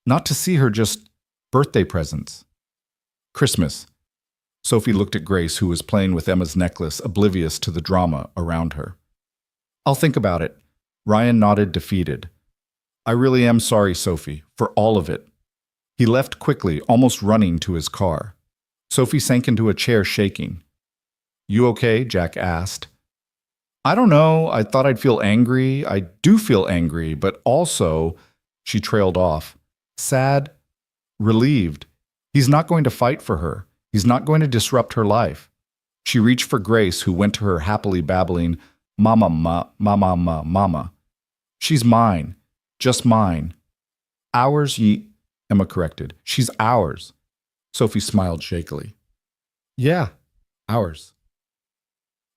Not to see her, just birthday presents. Christmas. Sophie looked at Grace, who was playing with Emma's necklace, oblivious to the drama around her. I'll think about it. Ryan nodded, defeated. I really am sorry, Sophie, for all of it. He left quickly, almost running to his car. Sophie sank into a chair, shaking. You okay? Jack asked. I don't know. I thought I'd feel angry. I do feel angry, but also, she trailed off. Sad, relieved. He's not going to fight for her. He's not going to disrupt her life. She reached for Grace, who went to her happily babbling, Mama, mama. She's mine. Just mine. Ours, Emma corrected. She's ours. Sophie smiled shakily. Yeah, ours.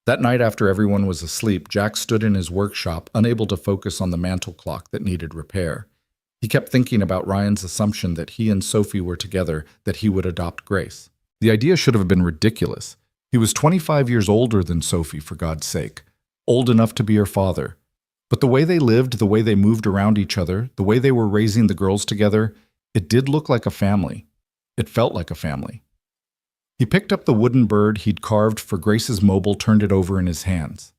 That night, after everyone was asleep, Jack stood in his workshop, unable to focus on the mantel clock that needed repair. He kept thinking about Ryan's assumption that he and Sophie were together, that he would adopt Grace. The idea should have been ridiculous. He was 25 years older than Sophie, for God's sake. Old enough to be her father. But the way they lived, the way they moved around each other, the way they were raising the girls together, it did look like a family. It felt like a family. He picked up the wooden bird he'd carved for Grace's mobile, turned it over in his hands.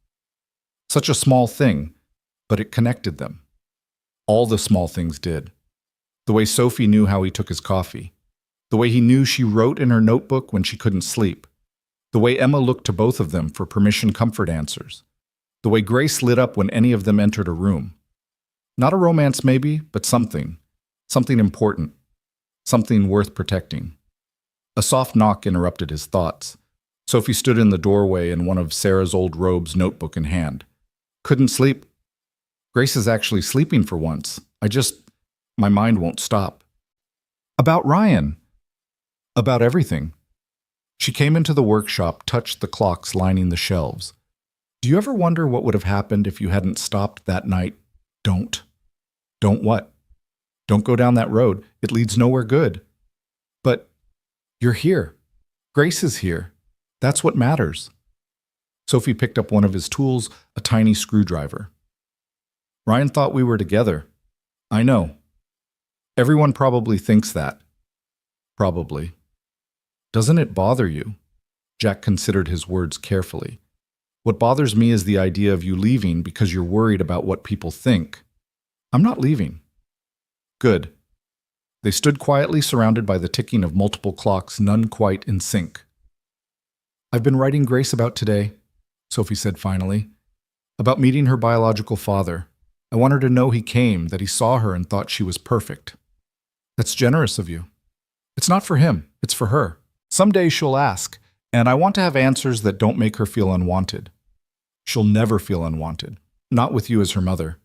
Such a small thing, but it connected them. All the small things did. The way Sophie knew how he took his coffee. The way he knew she wrote in her notebook when she couldn't sleep. The way Emma looked to both of them for permission comfort answers. The way Grace lit up when any of them entered a room. Not a romance maybe, but something. Something important. Something worth protecting. A soft knock interrupted his thoughts. Sophie stood in the doorway in one of Sarah's old robes, notebook in hand. Couldn't sleep. Grace is actually sleeping for once. My mind won't stop. About Ryan. About everything. She came into the workshop, touched the clocks lining the shelves. Do you ever wonder what would have happened if you hadn't stopped that night? Don't. Don't what? Don't go down that road. It leads nowhere good. But you're here. Grace is here. That's what matters. Sophie picked up one of his tools, a tiny screwdriver. Ryan thought we were together. I know. Everyone probably thinks that. Probably. Doesn't it bother you? Jack considered his words carefully. What bothers me is the idea of you leaving because you're worried about what people think. I'm not leaving. Good. They stood quietly, surrounded by the ticking of multiple clocks, none quite in sync. I've been writing Grace about today, Sophie said finally. About meeting her biological father. I want her to know he came, that he saw her and thought she was perfect. That's generous of you. It's not for him, it's for her. Someday she'll ask, and I want to have answers that don't make her feel unwanted. She'll never feel unwanted. Not with you as her mother.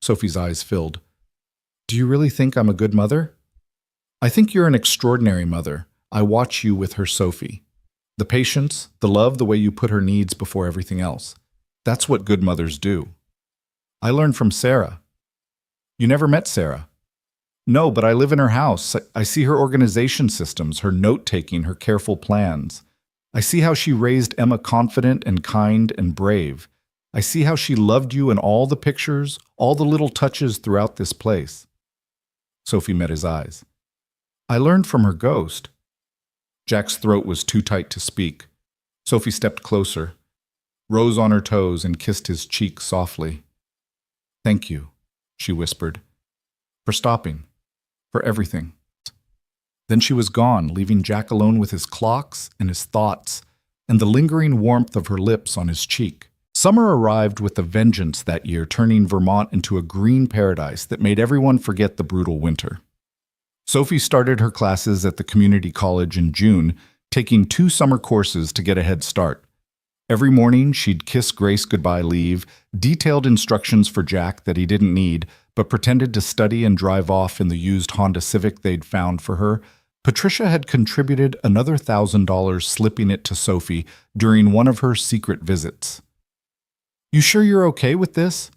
Sophie's eyes filled. Do you really think I'm a good mother? I think you're an extraordinary mother. I watch you with her Sophie. The patience, the love, the way you put her needs before everything else. That's what good mothers do. I learned from Sarah. You never met Sarah? No, but I live in her house. I see her organization systems, her note-taking, her careful plans. I see how she raised Emma confident and kind and brave. I see how she loved you in all the pictures, all the little touches throughout this place. Sophie met his eyes. I learned from her ghost. Jack's throat was too tight to speak. Sophie stepped closer, rose on her toes, and kissed his cheek softly. Thank you, she whispered, for stopping, for everything. Then she was gone, leaving Jack alone with his clocks and his thoughts and the lingering warmth of her lips on his cheek. Summer arrived with a vengeance that year, turning Vermont into a green paradise that made everyone forget the brutal winter. Sophie started her classes at the community college in June, taking 2 summer courses to get a head start. Every morning, she'd kiss Grace goodbye, leave, detailed instructions for Jack that he didn't need, but pretended to study and drive off in the used Honda Civic they'd found for her. Patricia had contributed another $1,000, slipping it to Sophie during one of her secret visits. "You sure you're okay with this?"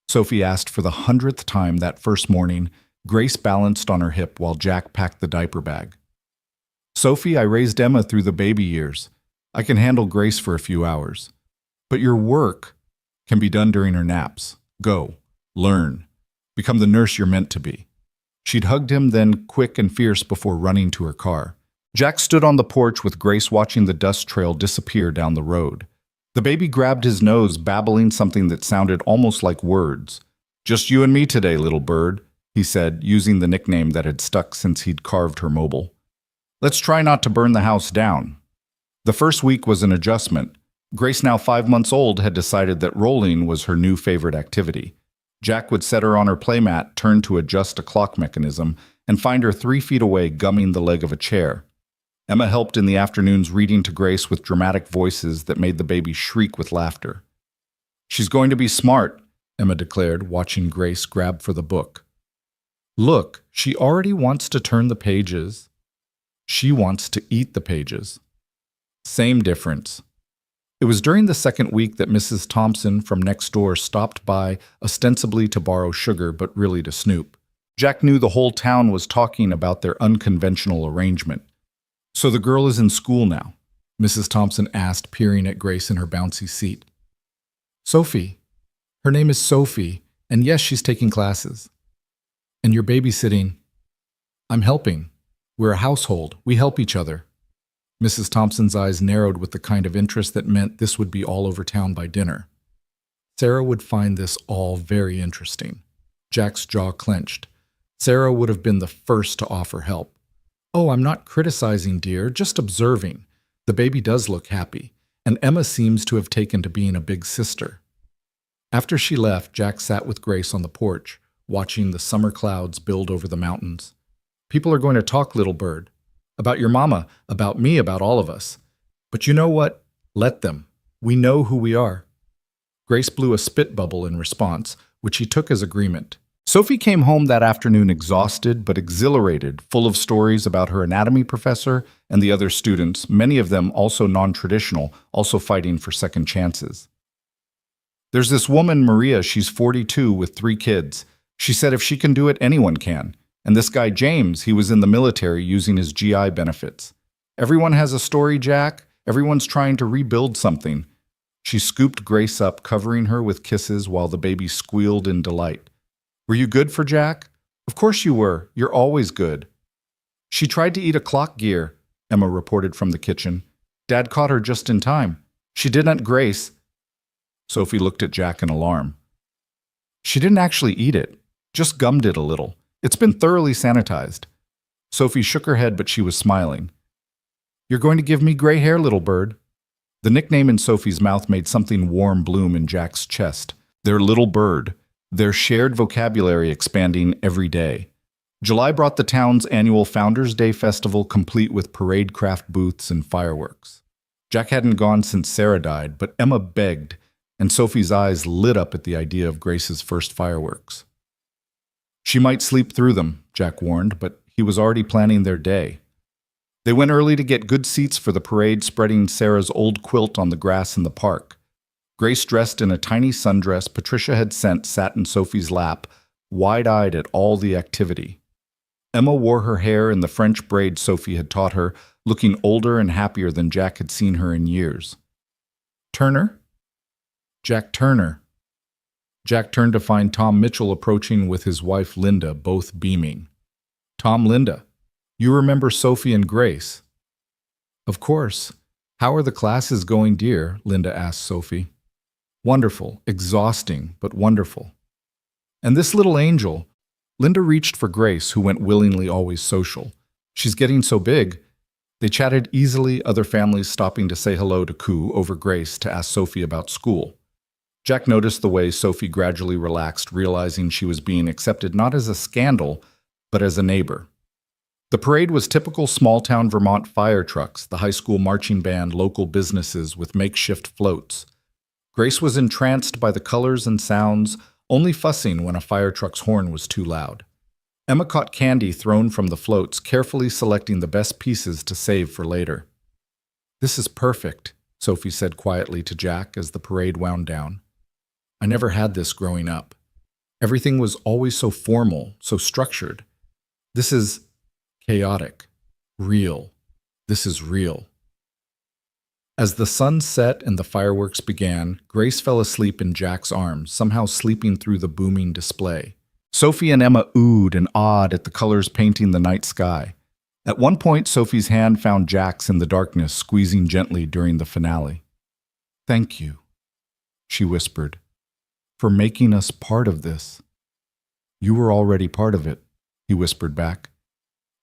Sophie asked for the 100th time that first morning. Grace balanced on her hip while Jack packed the diaper bag. "Sophie, I raised Emma through the baby years. I can handle Grace for a few hours. But your work can be done during her naps. Go. Learn. Become the nurse you're meant to be." She'd hugged him then, quick and fierce, before running to her car. Jack stood on the porch with Grace watching the dust trail disappear down the road. The baby grabbed his nose, babbling something that sounded almost like words. "Just you and me today, little bird," he said, using the nickname that had stuck since he'd carved her mobile. "Let's try not to burn the house down." The first week was an adjustment. Grace, now 5 months old, had decided that rolling was her new favorite activity. Jack would set her on her playmat, turn to adjust a clock mechanism, and find her 3 feet away gumming the leg of a chair. Emma helped in the afternoons, reading to Grace with dramatic voices that made the baby shriek with laughter. "She's going to be smart," Emma declared, watching Grace grab for the book. "Look, she already wants to turn the pages. She wants to eat the pages." Same difference. It was during the second week that Mrs. Thompson from next door stopped by, ostensibly to borrow sugar, but really to snoop. Jack knew the whole town was talking about their unconventional arrangement. "So the girl is in school now?" Mrs. Thompson asked, peering at Grace in her bouncy seat. "Sophie. Her name is Sophie, and yes, she's taking classes. And you're babysitting." "I'm helping. We're a household. We help each other." Mrs. Thompson's eyes narrowed with the kind of interest that meant this would be all over town by dinner. Sarah would find this all very interesting. Jack's jaw clenched. Sarah would have been the first to offer help. "Oh, I'm not criticizing, dear, just observing. The baby does look happy, and Emma seems to have taken to being a big sister." After she left, Jack sat with Grace on the porch, watching the summer clouds build over the mountains. "People are going to talk, little bird. About your mama, about me, about all of us. But you know what? Let them. We know who we are." Grace blew a spit bubble in response, which he took as agreement. Sophie came home that afternoon exhausted but exhilarated, full of stories about her anatomy professor and the other students, many of them also non-traditional, also fighting for second chances. "There's this woman, Maria, she's 42 with 3 kids. She said if she can do it, anyone can. And this guy, James, he was in the military using his GI benefits. Everyone has a story, Jack. Everyone's trying to rebuild something." She scooped Grace up, covering her with kisses while the baby squealed in delight. "Were you good for Jack?" "Of course you were. You're always good." "She tried to eat a clock gear," Emma reported from the kitchen. "Dad caught her just in time. She didn't, Grace." Sophie looked at Jack in alarm. "She didn't actually eat it, just gummed it a little. It's been thoroughly sanitized." Sophie shook her head, but she was smiling. "You're going to give me gray hair, little bird." The nickname in Sophie's mouth made something warm bloom in Jack's chest. Their little bird, their shared vocabulary expanding every day. July brought the town's annual Founders' Day festival, complete with parade craft booths and fireworks. Jack hadn't gone since Sarah died, but Emma begged, and Sophie's eyes lit up at the idea of Grace's first fireworks. She might sleep through them, Jack warned, but he was already planning their day. They went early to get good seats for the parade, spreading Sarah's old quilt on the grass in the park. Grace, dressed in a tiny sundress Patricia had sent, sat in Sophie's lap, wide-eyed at all the activity. Emma wore her hair in the French braid Sophie had taught her, looking older and happier than Jack had seen her in years. "Turner?" "Jack Turner." Jack turned to find Tom Mitchell approaching with his wife Linda, both beaming. "Tom, Linda, you remember Sophie and Grace?" "Of course. How are the classes going, dear?" Linda asked Sophie. "Wonderful, exhausting, but wonderful." "And this little angel?" Linda reached for Grace, who went willingly, always social. "She's getting so big." They chatted easily, other families stopping to say hello to coo over Grace to ask Sophie about school. Jack noticed the way Sophie gradually relaxed, realizing she was being accepted not as a scandal, but as a neighbor. The parade was typical small-town Vermont fire trucks, the high school marching band, local businesses with makeshift floats. Grace was entranced by the colors and sounds, only fussing when a fire truck's horn was too loud. Emma caught candy thrown from the floats, carefully selecting the best pieces to save for later. "This is perfect," Sophie said quietly to Jack as the parade wound down. "I never had this growing up. Everything was always so formal, so structured. This is chaotic. Real. This is real." As the sun set and the fireworks began, Grace fell asleep in Jack's arms, somehow sleeping through the booming display. Sophie and Emma oohed and awed at the colors painting the night sky. At one point, Sophie's hand found Jack's in the darkness, squeezing gently during the finale. "Thank you," she whispered, "for making us part of this." "You were already part of it," he whispered back.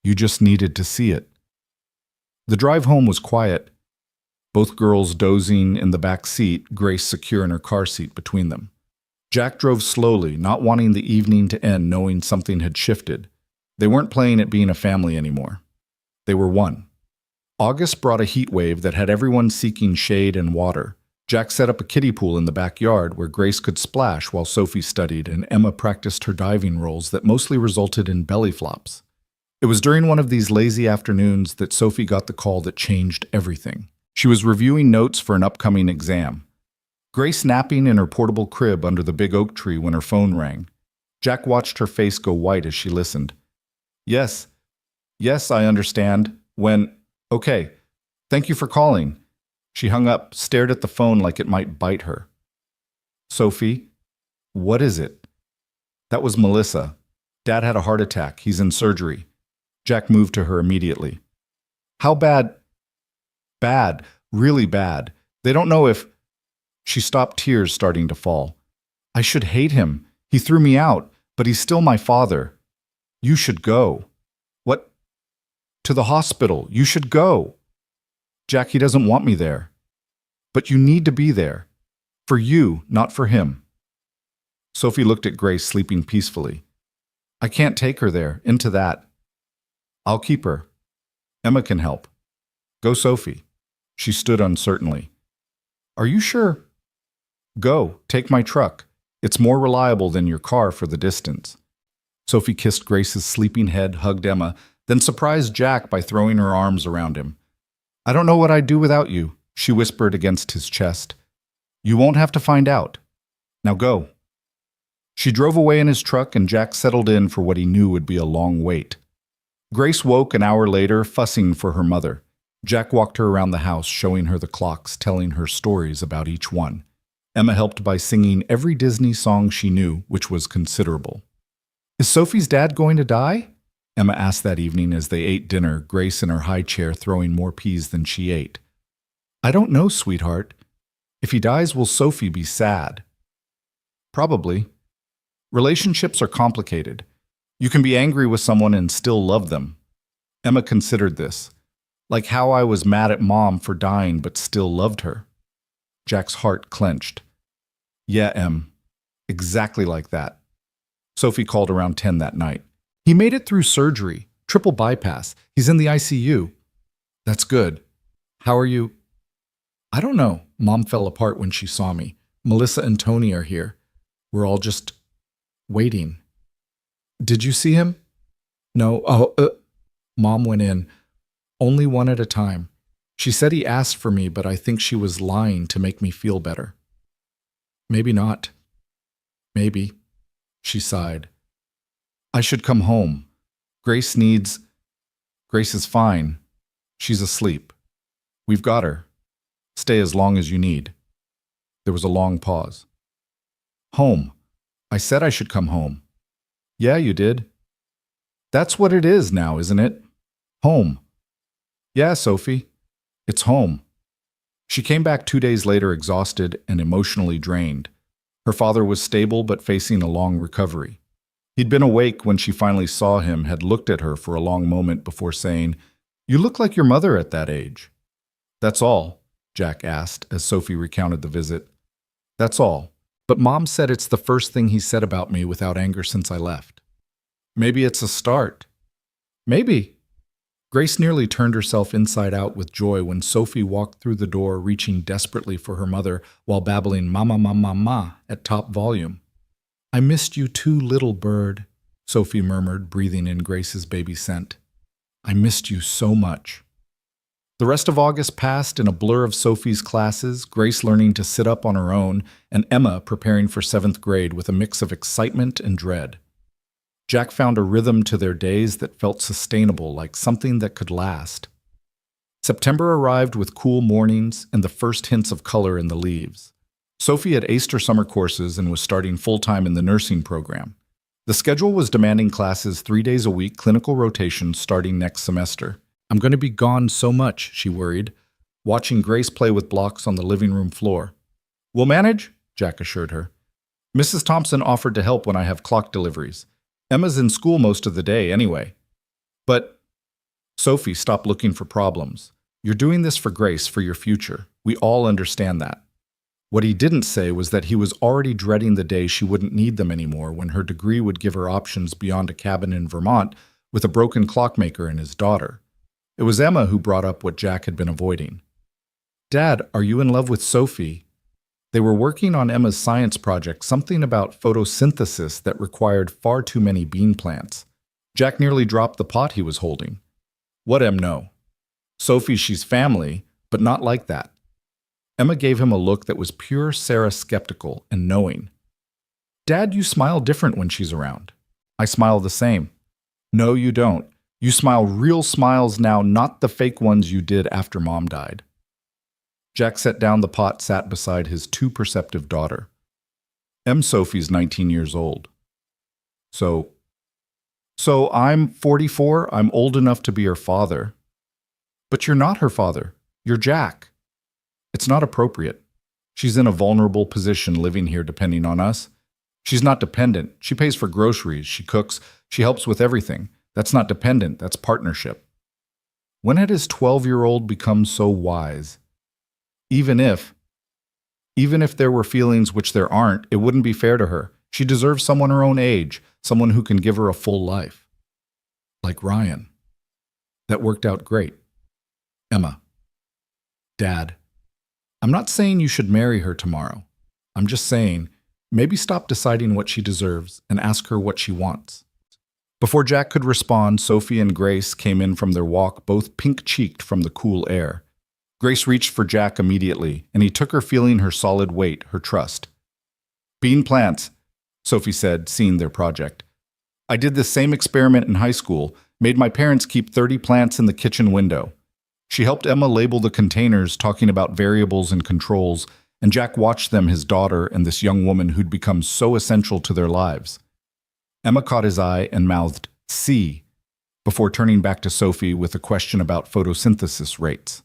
"You just needed to see it." The drive home was quiet, both girls dozing in the back seat, Grace secure in her car seat between them. Jack drove slowly, not wanting the evening to end, knowing something had shifted. They weren't playing at being a family anymore. They were one. August brought a heat wave that had everyone seeking shade and water. Jack set up a kiddie pool in the backyard where Grace could splash while Sophie studied and Emma practiced her diving rolls that mostly resulted in belly flops. It was during one of these lazy afternoons that Sophie got the call that changed everything. She was reviewing notes for an upcoming exam. Grace napping in her portable crib under the big oak tree when her phone rang. Jack watched her face go white as she listened. Yes, I understand. Okay, thank you for calling." She hung up, stared at the phone like it might bite her. "Sophie, what is it?" "That was Melissa. Dad had a heart attack. He's in surgery." Jack moved to her immediately. "How bad?" "Bad, really bad. They don't know if—" She stopped, tears starting to fall. "I should hate him. He threw me out, but he's still my father. You should go." "What?" "To the hospital. You should go." "Jack, he doesn't want me there." "But you need to be there. For you, not for him." Sophie looked at Grace sleeping peacefully. "I can't take her there, into that." "I'll keep her. Emma can help." "Go, Sophie." She stood uncertainly. "Are you sure?" "Go, take my truck. It's more reliable than your car for the distance." Sophie kissed Grace's sleeping head, hugged Emma, then surprised Jack by throwing her arms around him. "I don't know what I'd do without you," she whispered against his chest. "You won't have to find out. Now go." She drove away in his truck and Jack settled in for what he knew would be a long wait. Grace woke an hour later, fussing for her mother. Jack walked her around the house, showing her the clocks, telling her stories about each one. Emma helped by singing every Disney song she knew, which was considerable. "Is Sophie's dad going to die?" Emma asked that evening as they ate dinner, Grace in her high chair throwing more peas than she ate. "I don't know, sweetheart. If he dies, will Sophie be sad?" "Probably. Relationships are complicated. You can be angry with someone and still love them." Emma considered this. "Like how I was mad at Mom for dying but still loved her." Jack's heart clenched. "Yeah, Em. Exactly like that." Sophie called around 10 that night. "He made it through surgery. Triple bypass. He's in the ICU." "That's good. How are you?" "I don't know. Mom fell apart when she saw me. Melissa and Tony are here. We're all just waiting." "Did you see him?" "No. Mom went in. Only one at a time. She said he asked for me, but I think she was lying to make me feel better." "Maybe not. Maybe." She sighed. "I should come home. Grace is fine. She's asleep. We've got her. Stay as long as you need." There was a long pause. "Home. I said I should come home." "Yeah, you did." "That's what it is now, isn't it? Home." "Yeah, Sophie. It's home." She came back 2 days later exhausted and emotionally drained. Her father was stable but facing a long recovery. He'd been awake when she finally saw him, had looked at her for a long moment before saying, "You look like your mother at that age." "That's all?" Jack asked as Sophie recounted the visit. "That's all. But Mom said it's the first thing he said about me without anger since I left." "Maybe it's a start." "Maybe." Grace nearly turned herself inside out with joy when Sophie walked through the door, reaching desperately for her mother while babbling "Mama, mama, ma" at top volume. "I missed you too, little bird," Sophie murmured, breathing in Grace's baby scent. "I missed you so much." The rest of August passed in a blur of Sophie's classes, Grace learning to sit up on her own, and Emma preparing for 7th grade with a mix of excitement and dread. Jack found a rhythm to their days that felt sustainable, like something that could last. September arrived with cool mornings and the first hints of color in the leaves. Sophie had aced her summer courses and was starting full-time in the nursing program. The schedule was demanding classes 3 days a week, clinical rotations starting next semester. "I'm going to be gone so much," she worried, watching Grace play with blocks on the living room floor. "We'll manage," Jack assured her. "Mrs. Thompson offered to help when I have clock deliveries. Emma's in school most of the day anyway." "But," Sophie, stop looking for problems. "You're doing this for Grace, for your future. We all understand that." What he didn't say was that he was already dreading the day she wouldn't need them anymore, when her degree would give her options beyond a cabin in Vermont with a broken clockmaker and his daughter. It was Emma who brought up what Jack had been avoiding. "Dad, are you in love with Sophie?" They were working on Emma's science project, something about photosynthesis that required far too many bean plants. Jack nearly dropped the pot he was holding. "What, Em, no. Sophie, she's family, but not like that." Emma gave him a look that was pure Sarah skeptical and knowing. "Dad, you smile different when she's around." "I smile the same." "No, you don't. You smile real smiles now, not the fake ones you did after Mom died." Jack set down the pot, sat beside his too perceptive daughter. Sophie's 19 years old. So I'm 44, I'm old enough to be her father." "But you're not her father. You're Jack." "It's not appropriate. She's in a vulnerable position living here depending on us. She's not dependent. She pays for groceries, she cooks, she helps with everything. That's not dependent, that's partnership." When had his 12-year-old become so wise? Even if there were feelings, which there aren't, it wouldn't be fair to her. She deserves someone her own age, someone who can give her a full life. Like Ryan. That worked out great. Emma. "Dad, I'm not saying you should marry her tomorrow. I'm just saying, maybe stop deciding what she deserves and ask her what she wants." Before Jack could respond, Sophie and Grace came in from their walk, both pink-cheeked from the cool air. Grace reached for Jack immediately, and he took her, feeling her solid weight, her trust. "Bean plants," Sophie said, seeing their project. "I did this same experiment in high school, made my parents keep 30 plants in the kitchen window." She helped Emma label the containers, talking about variables and controls, and Jack watched them, his daughter and this young woman who'd become so essential to their lives. Emma caught his eye and mouthed, "See," before turning back to Sophie with a question about photosynthesis rates.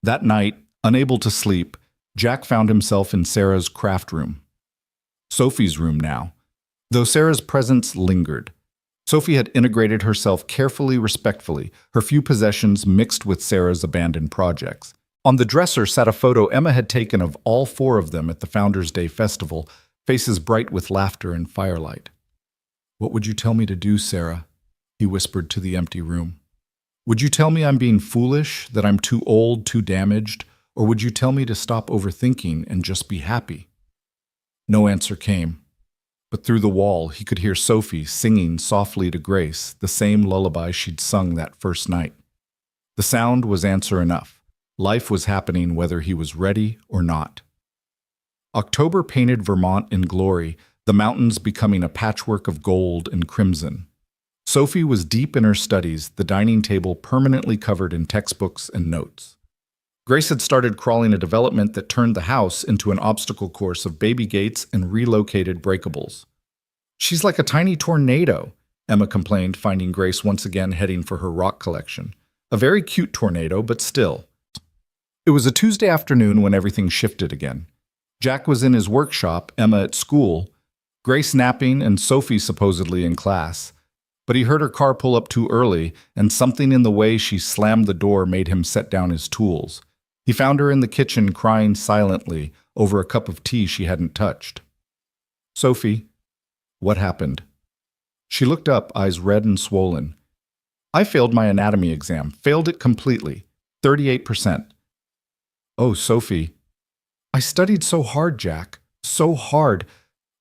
That night, unable to sleep, Jack found himself in Sarah's craft room. Sophie's room now, though Sarah's presence lingered. Sophie had integrated herself carefully, respectfully, her few possessions mixed with Sarah's abandoned projects. On the dresser sat a photo Emma had taken of all 4 of them at the Founders' Day festival, faces bright with laughter and firelight. "What would you tell me to do, Sarah?" he whispered to the empty room. "Would you tell me I'm being foolish, that I'm too old, too damaged, or would you tell me to stop overthinking and just be happy?" No answer came, but through the wall he could hear Sophie singing softly to Grace the same lullaby she'd sung that first night. The sound was answer enough. Life was happening whether he was ready or not. October painted Vermont in glory, the mountains becoming a patchwork of gold and crimson. Sophie was deep in her studies, the dining table permanently covered in textbooks and notes. Grace had started crawling a development that turned the house into an obstacle course of baby gates and relocated breakables. "She's like a tiny tornado," Emma complained, finding Grace once again heading for her rock collection. A very cute tornado, but still. It was a Tuesday afternoon when everything shifted again. Jack was in his workshop, Emma at school, Grace napping, and Sophie supposedly in class. But he heard her car pull up too early, and something in the way she slammed the door made him set down his tools. He found her in the kitchen crying silently over a cup of tea she hadn't touched. "Sophie, what happened?" She looked up, eyes red and swollen. I failed my anatomy exam, failed it completely. 38%. Oh, Sophie. I studied so hard, Jack. So hard.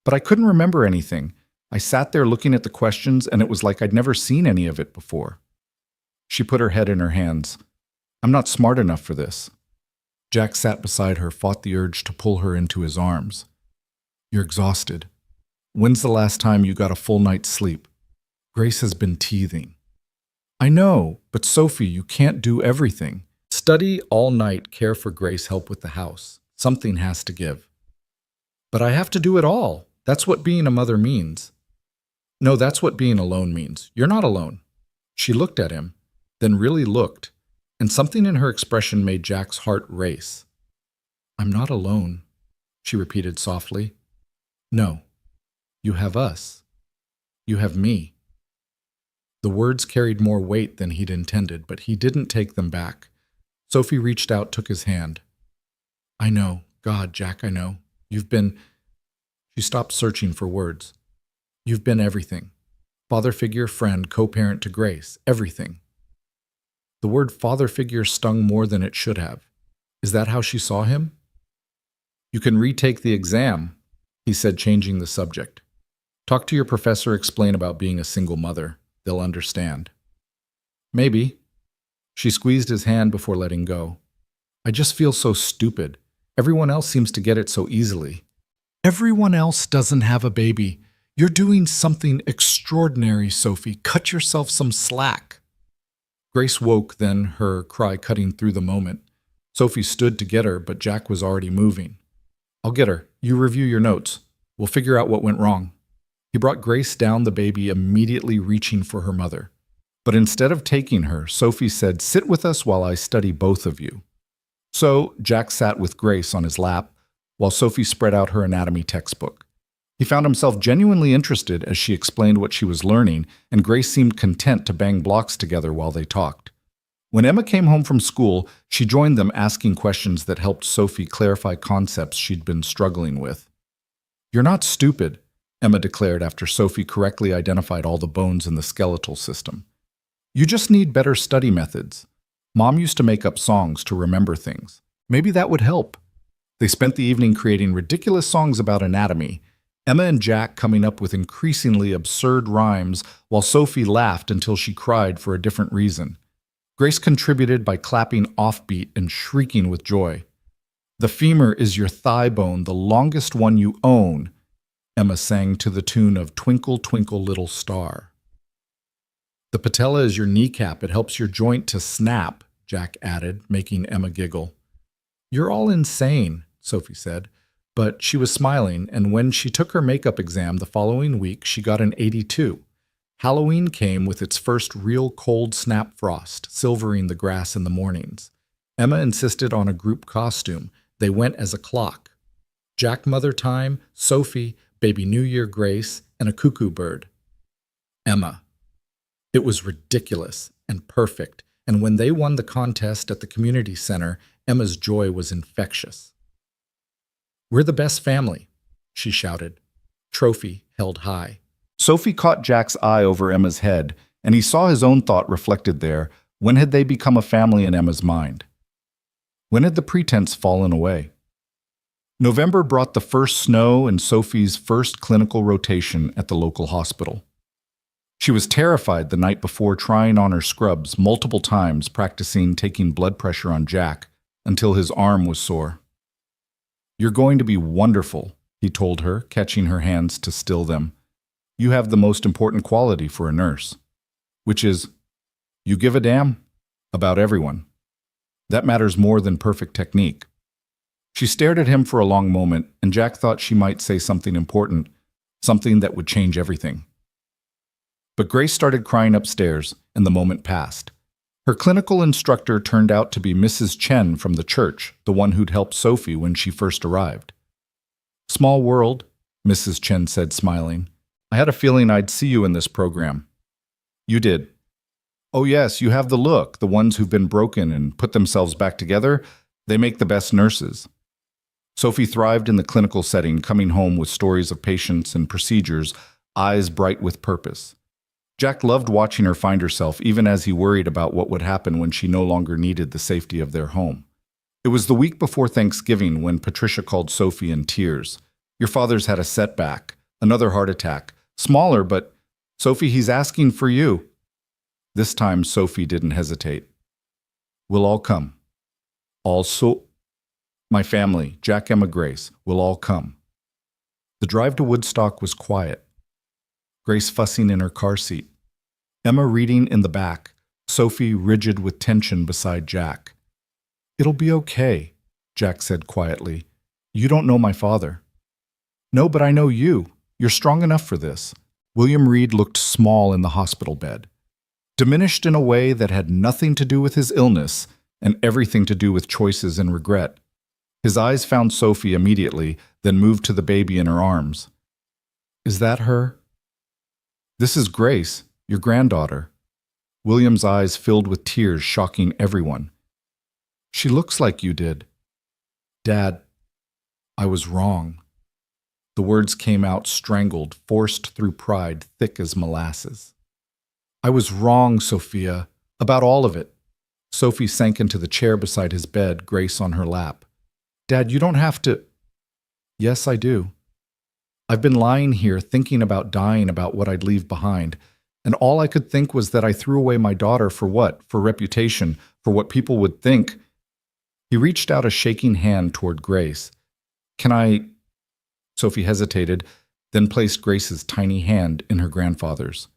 But I couldn't remember anything. I sat there looking at the questions, and it was like I'd never seen any of it before. She put her head in her hands. I'm not smart enough for this. Jack sat beside her, fought the urge to pull her into his arms. You're exhausted. When's the last time you got a full night's sleep? Grace has been teething. I know, but Sophie, you can't do everything. Study all night, care for Grace, help with the house. Something has to give. But I have to do it all. That's what being a mother means. No, that's what being alone means. You're not alone. She looked at him, then really looked, and something in her expression made Jack's heart race. I'm not alone, she repeated softly. No, you have us. You have me. The words carried more weight than he'd intended, but he didn't take them back. Sophie reached out, took his hand. I know. God, Jack, I know. You've been... She stopped searching for words. You've been everything. Father figure, friend, co-parent to Grace. Everything. The word father figure stung more than it should have. Is that how she saw him? You can retake the exam, he said, changing the subject. Talk to your professor, explain about being a single mother. They'll understand. Maybe. She squeezed his hand before letting go. I just feel so stupid. Everyone else seems to get it so easily. Everyone else doesn't have a baby. You're doing something extraordinary, Sophie. Cut yourself some slack. Grace woke, then, her cry cutting through the moment. Sophie stood to get her, but Jack was already moving. I'll get her. You review your notes. We'll figure out what went wrong. He brought Grace down, the baby immediately reaching for her mother. But instead of taking her, Sophie said, sit with us while I study both of you. So Jack sat with Grace on his lap, while Sophie spread out her anatomy textbook. He found himself genuinely interested as she explained what she was learning, and Grace seemed content to bang blocks together while they talked. When Emma came home from school, she joined them, asking questions that helped Sophie clarify concepts she'd been struggling with. You're not stupid, Emma declared after Sophie correctly identified all the bones in the skeletal system. You just need better study methods. Mom used to make up songs to remember things. Maybe that would help. They spent the evening creating ridiculous songs about anatomy, Emma and Jack coming up with increasingly absurd rhymes, while Sophie laughed until she cried for a different reason. Grace contributed by clapping offbeat and shrieking with joy. The femur is your thigh bone, the longest one you own, Emma sang to the tune of Twinkle, Twinkle, Little Star. The patella is your kneecap. It helps your joint to snap, Jack added, making Emma giggle. You're all insane, Sophie said, but she was smiling, and when she took her makeup exam the following week, she got an 82. Halloween came with its first real cold snap frost, silvering the grass in the mornings. Emma insisted on a group costume. They went as a clock. Jack Mother Time, Sophie, Baby New Year Grace, and a cuckoo bird. Emma. It was ridiculous and perfect, and when they won the contest at the community center, Emma's joy was infectious. We're the best family, she shouted, trophy held high. Sophie caught Jack's eye over Emma's head, and he saw his own thought reflected there. When had they become a family in Emma's mind? When had the pretense fallen away? November brought the first snow and Sophie's first clinical rotation at the local hospital. She was terrified the night before, trying on her scrubs multiple times, practicing taking blood pressure on Jack until his arm was sore. You're going to be wonderful, he told her, catching her hands to still them. You have the most important quality for a nurse, which is, you give a damn about everyone. That matters more than perfect technique. She stared at him for a long moment, and Jack thought she might say something important, something that would change everything. But Grace started crying upstairs, and the moment passed. Her clinical instructor turned out to be Mrs. Chen from the church, the one who'd helped Sophie when she first arrived. Small world, Mrs. Chen said, smiling. I had a feeling I'd see you in this program. You did. Oh yes, you have the look. The ones who've been broken and put themselves back together, they make the best nurses. Sophie thrived in the clinical setting, coming home with stories of patients and procedures, eyes bright with purpose. Jack loved watching her find herself, even as he worried about what would happen when she no longer needed the safety of their home. It was the week before Thanksgiving when Patricia called Sophie in tears. Your father's had a setback, another heart attack. Smaller, but Sophie, he's asking for you. This time, Sophie didn't hesitate. We'll all come. Also, my family, Jack, Emma, Grace, will all come. The drive to Woodstock was quiet. Grace fussing in her car seat. Emma reading in the back, Sophie rigid with tension beside Jack. It'll be okay, Jack said quietly. You don't know my father. No, but I know you. You're strong enough for this. William Reed looked small in the hospital bed, diminished in a way that had nothing to do with his illness and everything to do with choices and regret. His eyes found Sophie immediately, then moved to the baby in her arms. Is that her? This is Grace, your granddaughter. William's eyes filled with tears, shocking everyone. She looks like you did. Dad, I was wrong. The words came out strangled, forced through pride, thick as molasses. I was wrong, Sophia, about all of it. Sophie sank into the chair beside his bed, Grace on her lap. Dad, you don't have to. Yes, I do. I've been lying here thinking about dying, about what I'd leave behind, and all I could think was that I threw away my daughter for what? For reputation, for what people would think. He reached out a shaking hand toward Grace. Can I? Sophie hesitated, then placed Grace's tiny hand in her grandfather's.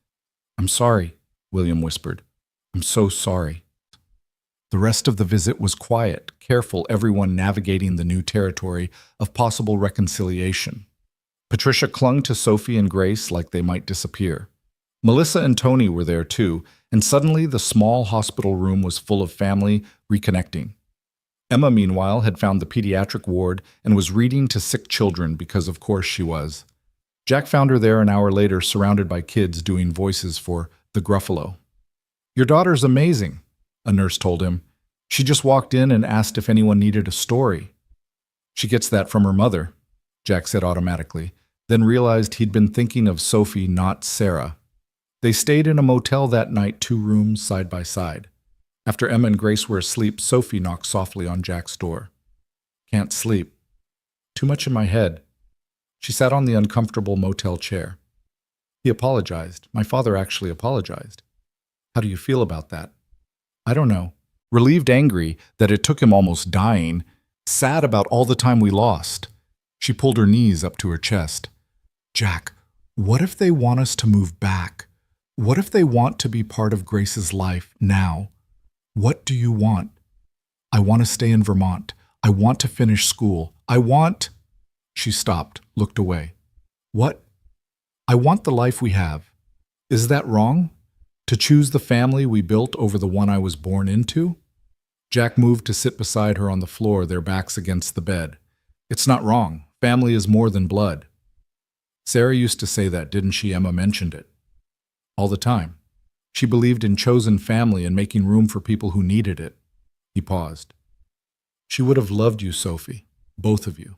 I'm sorry, William whispered. I'm so sorry. The rest of the visit was quiet, careful, everyone navigating the new territory of possible reconciliation. Patricia clung to Sophie and Grace like they might disappear. Melissa and Tony were there too, and suddenly the small hospital room was full of family reconnecting. Emma, meanwhile, had found the pediatric ward and was reading to sick children because of course she was. Jack found her there an hour later, surrounded by kids doing voices for the Gruffalo. Your daughter's amazing, a nurse told him. She just walked in and asked if anyone needed a story. She gets that from her mother, Jack said automatically, then realized he'd been thinking of Sophie, not Sarah. They stayed in a motel that night, 2 rooms side by side. After Emma and Grace were asleep, Sophie knocked softly on Jack's door. Can't sleep. Too much in my head. She sat on the uncomfortable motel chair. He apologized. My father actually apologized. How do you feel about that? I don't know. Relieved, angry that it took him almost dying, sad about all the time we lost. She pulled her knees up to her chest. Jack, what if they want us to move back? What if they want to be part of Grace's life now? What do you want? I want to stay in Vermont. I want to finish school. I want... She stopped, looked away. What? I want the life we have. Is that wrong? To choose the family we built over the one I was born into? Jack moved to sit beside her on the floor, their backs against the bed. It's not wrong. Family is more than blood. Sarah used to say that, didn't she? Emma mentioned it. All the time. She believed in chosen family and making room for people who needed it. He paused. She would have loved you, Sophie. Both of you.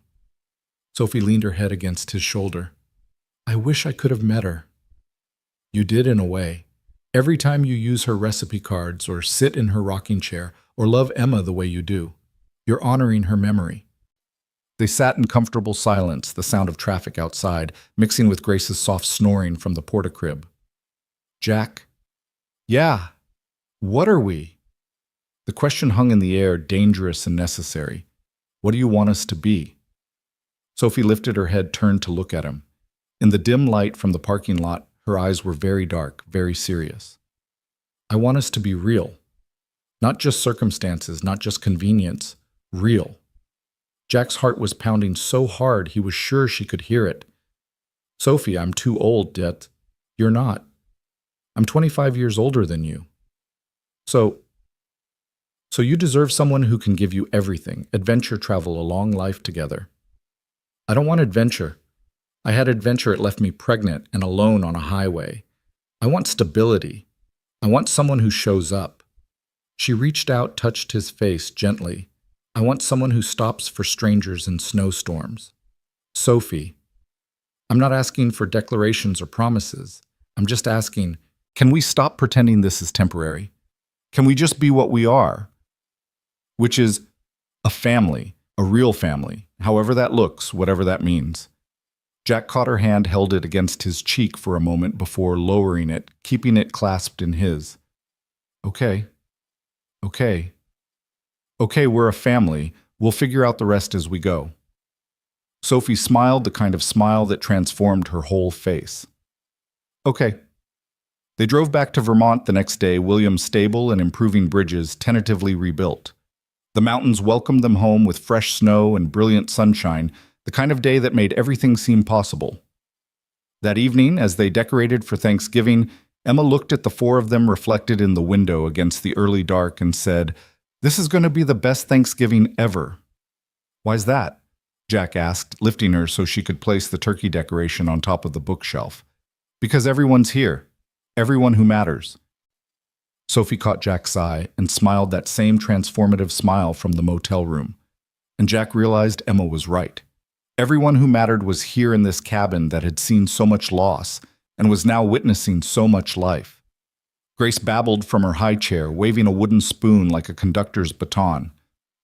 Sophie leaned her head against his shoulder. I wish I could have met her. You did in a way. Every time you use her recipe cards or sit in her rocking chair or love Emma the way you do, you're honoring her memory. They sat in comfortable silence, the sound of traffic outside, mixing with Grace's soft snoring from the porta-crib. Jack? Yeah. What are we? The question hung in the air, dangerous and necessary. What do you want us to be? Sophie lifted her head, turned to look at him. In the dim light from the parking lot, her eyes were very dark, very serious. I want us to be real. Not just circumstances, not just convenience. Real. Jack's heart was pounding so hard he was sure she could hear it. Sophie, I'm too old, yet you're not. I'm 25 years older than you. So you deserve someone who can give you everything, adventure, travel, a long life together. I don't want adventure. I had adventure, it left me pregnant and alone on a highway. I want stability. I want someone who shows up. She reached out, touched his face gently. I want someone who stops for strangers in snowstorms. Sophie, I'm not asking for declarations or promises. I'm just asking, Can we stop pretending this is temporary? Can we just be what we are? Which is a family, a real family, however that looks, whatever that means. Jack caught her hand, held it against his cheek for a moment before lowering it, keeping it clasped in his. Okay. Okay. Okay, we're a family. We'll figure out the rest as we go. Sophie smiled, the kind of smile that transformed her whole face. Okay. They drove back to Vermont the next day, William's stable and improving bridges tentatively rebuilt. The mountains welcomed them home with fresh snow and brilliant sunshine, the kind of day that made everything seem possible. That evening, as they decorated for Thanksgiving, Emma looked at the four of them reflected in the window against the early dark and said, "This is going to be the best Thanksgiving ever." "Why's that?" Jack asked, lifting her so she could place the turkey decoration on top of the bookshelf. "Because everyone's here. Everyone who matters." Sophie caught Jack's eye and smiled that same transformative smile from the motel room. And Jack realized Emma was right. Everyone who mattered was here in this cabin that had seen so much loss and was now witnessing so much life. Grace babbled from her high chair, waving a wooden spoon like a conductor's baton.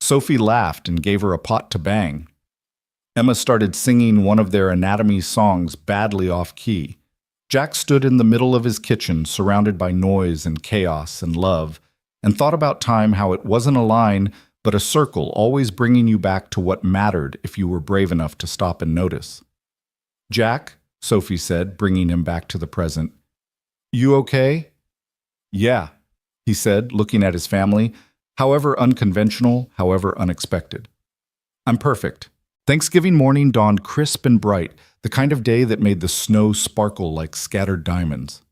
Sophie laughed and gave her a pot to bang. Emma started singing one of their anatomy songs badly off-key. Jack stood in the middle of his kitchen, surrounded by noise and chaos and love, and thought about time, how it wasn't a line, but a circle, always bringing you back to what mattered if you were brave enough to stop and notice. "Jack," Sophie said, bringing him back to the present. "You okay?" "Yeah," he said, looking at his family, however unconventional, however unexpected. "I'm perfect." Thanksgiving morning dawned crisp and bright, the kind of day that made the snow sparkle like scattered diamonds.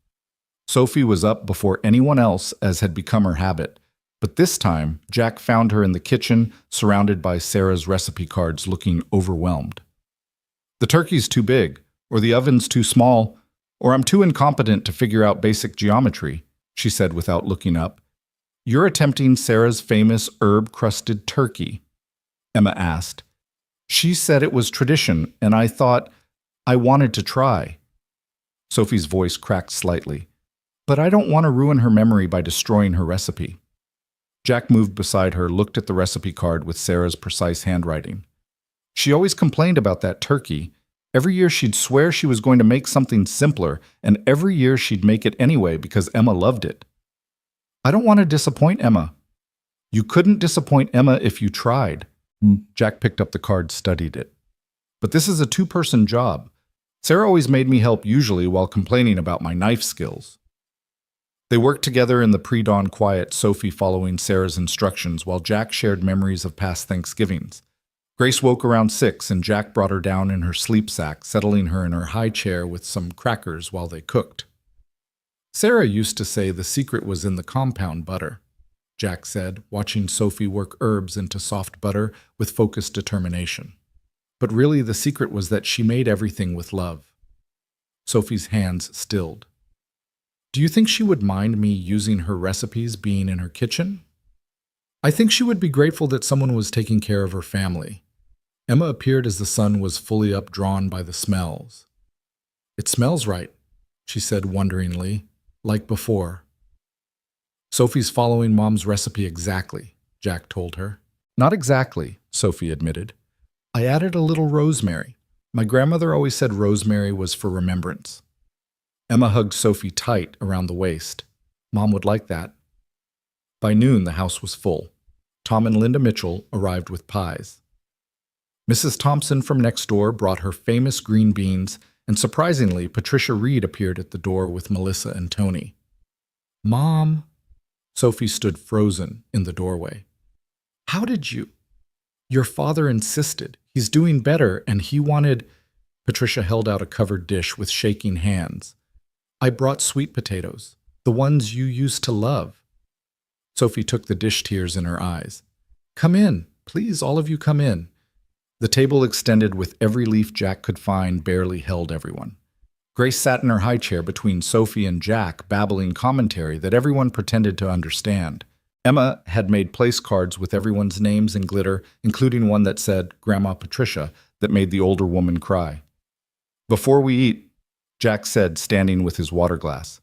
Sophie was up before anyone else, as had become her habit, but this time Jack found her in the kitchen, surrounded by Sarah's recipe cards, looking overwhelmed. "The turkey's too big, or the oven's too small, or I'm too incompetent to figure out basic geometry," she said without looking up. "You're attempting Sarah's famous herb-crusted turkey?" Emma asked. "She said it was tradition, and I thought I wanted to try." Sophie's voice cracked slightly. "But I don't want to ruin her memory by destroying her recipe." Jack moved beside her, looked at the recipe card with Sarah's precise handwriting. She always complained about that turkey. Every year she'd swear she was going to make something simpler, and every year she'd make it anyway because Emma loved it. "I don't want to disappoint Emma." "You couldn't disappoint Emma if you tried." Jack picked up the card, studied it. "But this is a two-person job. Sarah always made me help, usually while complaining about my knife skills." They worked together in the pre-dawn quiet, Sophie following Sarah's instructions while Jack shared memories of past Thanksgivings. Grace woke around 6 and Jack brought her down in her sleep sack, settling her in her high chair with some crackers while they cooked. "Sarah used to say the secret was in the compound butter," Jack said, watching Sophie work herbs into soft butter with focused determination. "But really the secret was that she made everything with love." Sophie's hands stilled. "Do you think she would mind me using her recipes being in her kitchen?" "I think she would be grateful that someone was taking care of her family." Emma appeared as the sun was fully up, drawn by the smells. "It smells right," she said wonderingly, "like before." "Sophie's following Mom's recipe exactly," Jack told her. "Not exactly," Sophie admitted. "I added a little rosemary. My grandmother always said rosemary was for remembrance." Emma hugged Sophie tight around the waist. "Mom would like that." By noon, the house was full. Tom and Linda Mitchell arrived with pies. Mrs. Thompson from next door brought her famous green beans, and surprisingly, Patricia Reed appeared at the door with Melissa and Tony. "Mom," Sophie stood frozen in the doorway. "How did you?" "Your father insisted. He's doing better, and he wanted—" Patricia held out a covered dish with shaking hands. "I brought sweet potatoes, the ones you used to love." Sophie took the dish, tears in her eyes. "Come in. Please, all of you come in." The table extended with every leaf Jack could find barely held everyone. Grace sat in her high chair between Sophie and Jack, babbling commentary that everyone pretended to understand. Emma had made place cards with everyone's names in glitter, including one that said Grandma Patricia, that made the older woman cry. "Before we eat," Jack said, standing with his water glass,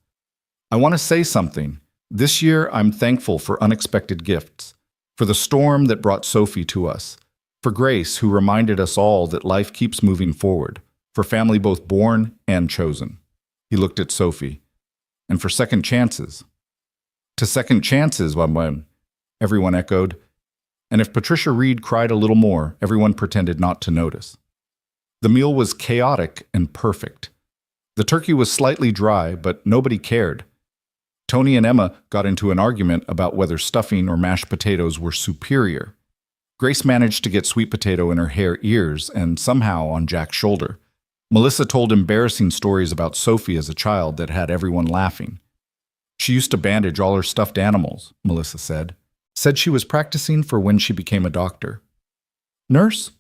I want to say something. This year, I'm thankful for unexpected gifts, for the storm that brought Sophie to us, for Grace, who reminded us all that life keeps moving forward, for family both born and chosen. He looked at Sophie. And for second chances. To second chances, everyone echoed. And if Patricia Reed cried a little more, everyone pretended not to notice. The meal was chaotic and perfect. The turkey was slightly dry, but nobody cared. Tony and Emma got into an argument about whether stuffing or mashed potatoes were superior. Grace managed to get sweet potato in her hair ears and somehow on Jack's shoulder. Melissa told embarrassing stories about Sophie as a child that had everyone laughing. She used to bandage all her stuffed animals, Melissa said. Said she was practicing for when she became a doctor. Nurse?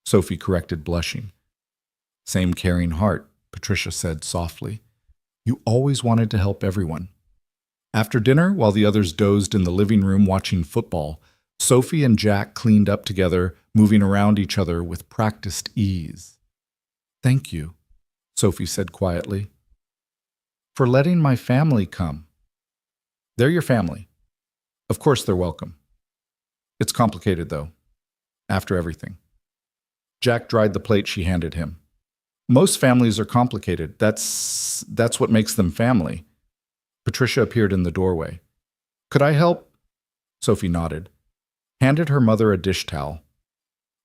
Sophie corrected, blushing. Same caring heart, Patricia said softly. You always wanted to help everyone. After dinner, while the others dozed in the living room watching football, Sophie and Jack cleaned up together, moving around each other with practiced ease. Thank you, Sophie said quietly, for letting my family come. They're your family. Of course they're welcome. It's complicated, though, after everything. Jack dried the plate she handed him. Most families are complicated. That's what makes them family. Patricia appeared in the doorway. Could I help? Sophie nodded, handed her mother a dish towel.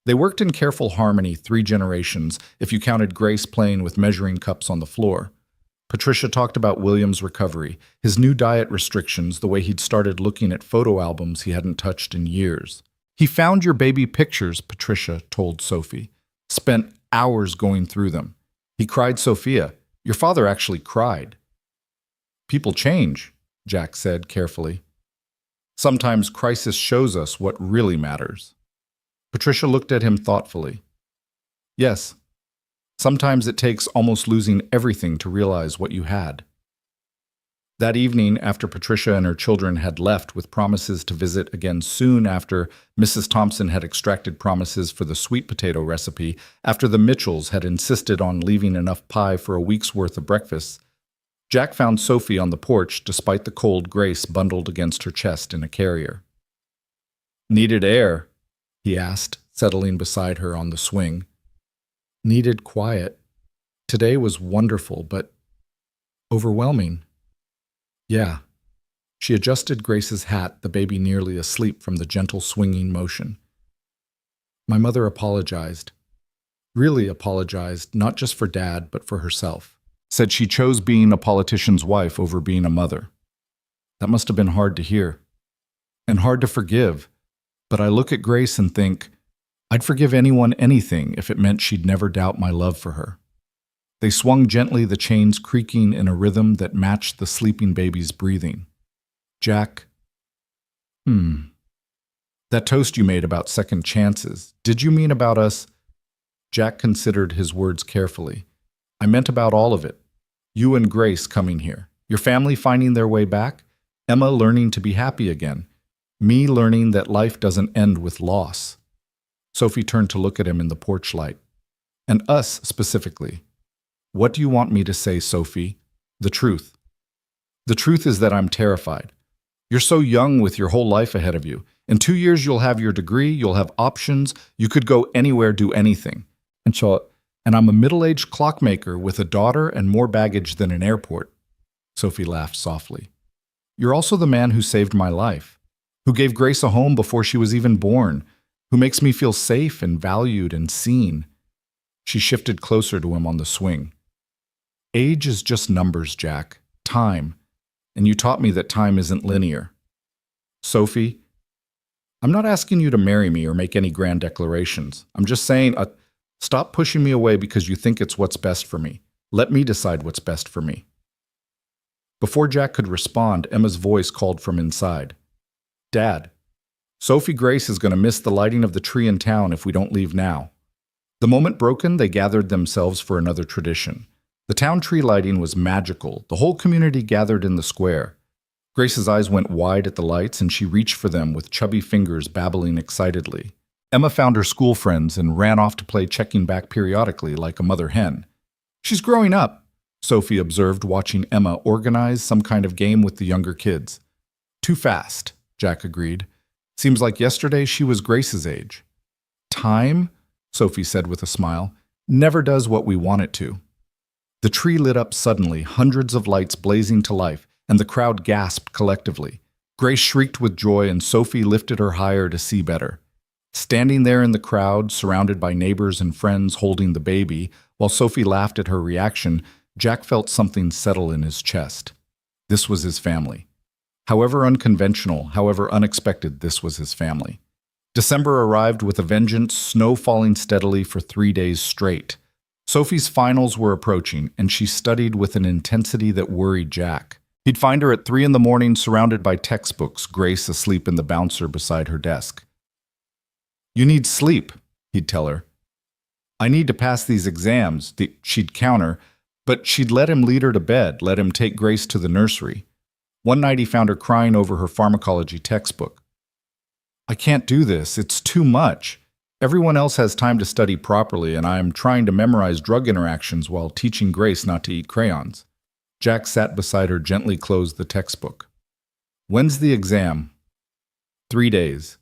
They worked in careful harmony 3 generations, if you counted Grace playing with measuring cups on the floor. Patricia talked about William's recovery, his new diet restrictions, the way he'd started looking at photo albums he hadn't touched in years. He found your baby pictures, Patricia told Sophie. Spent hours going through them. He cried Sophia. Your father actually cried. People change, Jack said carefully. Sometimes crisis shows us what really matters. Patricia looked at him thoughtfully. Yes, sometimes it takes almost losing everything to realize what you had. That evening, after Patricia and her children had left with promises to visit again soon after Mrs. Thompson had extracted promises for the sweet potato recipe, after the Mitchells had insisted on leaving enough pie for a week's worth of breakfast, Jack found Sophie on the porch despite the cold Grace bundled against her chest in a carrier. Needed air? He asked, settling beside her on the swing. Needed quiet. Today was wonderful, but overwhelming. Yeah. She adjusted Grace's hat, the baby nearly asleep from the gentle swinging motion. My mother apologized. Really apologized, not just for Dad, but for herself. Said she chose being a politician's wife over being a mother. That must have been hard to hear. And hard to forgive. But I look at Grace and think, I'd forgive anyone anything if it meant she'd never doubt my love for her. They swung gently, the chains creaking in a rhythm that matched the sleeping baby's breathing. Jack, that toast you made about second chances, did you mean about us? Jack considered his words carefully. I meant about all of it. You and Grace coming here. Your family finding their way back. Emma learning to be happy again. Me learning that life doesn't end with loss. Sophie turned to look at him in the porch light. And us specifically. What do you want me to say, Sophie? The truth. The truth is that I'm terrified. You're so young with your whole life ahead of you. In 2 years, you'll have your degree, you'll have options, you could go anywhere, do anything. And I'm a middle-aged clockmaker with a daughter and more baggage than an airport. Sophie laughed softly. You're also the man who saved my life, who gave Grace a home before she was even born, who makes me feel safe and valued and seen. She shifted closer to him on the swing. Age is just numbers, Jack. Time. And you taught me that time isn't linear. Sophie, I'm not asking you to marry me or make any grand declarations. I'm just saying, stop pushing me away because you think it's what's best for me. Let me decide what's best for me. Before Jack could respond, Emma's voice called from inside. Dad, Sophie Grace is going to miss the lighting of the tree in town if we don't leave now. The moment broken, they gathered themselves for another tradition. The town tree lighting was magical. The whole community gathered in the square. Grace's eyes went wide at the lights, and she reached for them with chubby fingers babbling excitedly. Emma found her school friends and ran off to play checking back periodically like a mother hen. She's growing up. Sophie observed, watching Emma organize some kind of game with the younger kids. Too fast, Jack agreed. Seems like yesterday she was Grace's age. Time, Sophie said with a smile, never does what we want it to. The tree lit up suddenly, hundreds of lights blazing to life, and the crowd gasped collectively. Grace shrieked with joy, and Sophie lifted her higher to see better. Standing there in the crowd, surrounded by neighbors and friends holding the baby, while Sophie laughed at her reaction, Jack felt something settle in his chest. This was his family. However unconventional, however unexpected, this was his family. December arrived with a vengeance, snow falling steadily for 3 days straight. Sophie's finals were approaching, and she studied with an intensity that worried Jack. He'd find her at 3 in the morning surrounded by textbooks, Grace asleep in the bouncer beside her desk. "You need sleep," he'd tell her. "I need to pass these exams," she'd counter, but she'd let him lead her to bed, let him take Grace to the nursery. One night he found her crying over her pharmacology textbook. "I can't do this. It's too much. Everyone else has time to study properly, and I am trying to memorize drug interactions while teaching Grace not to eat crayons." Jack sat beside her, gently closed the textbook. "When's the exam?" 3 days.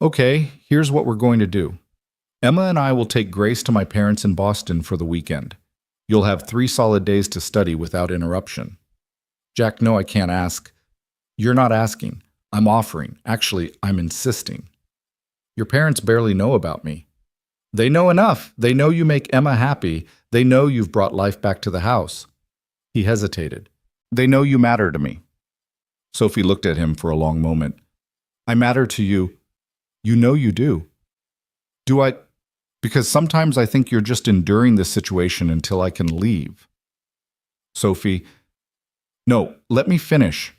"Okay, here's what we're going to do. Emma and I will take Grace to my parents in Boston for the weekend. You'll have 3 solid days to study without interruption." "Jack, no, I can't ask." "You're not asking. I'm offering. Actually, I'm insisting. Your parents barely know about me." "They know enough. They know you make Emma happy. They know you've brought life back to the house." He hesitated. "They know you matter to me." Sophie looked at him for a long moment. "I matter to you. You know you do." "Do I? Because sometimes I think you're just enduring this situation until I can leave." "Sophie, no, let me finish.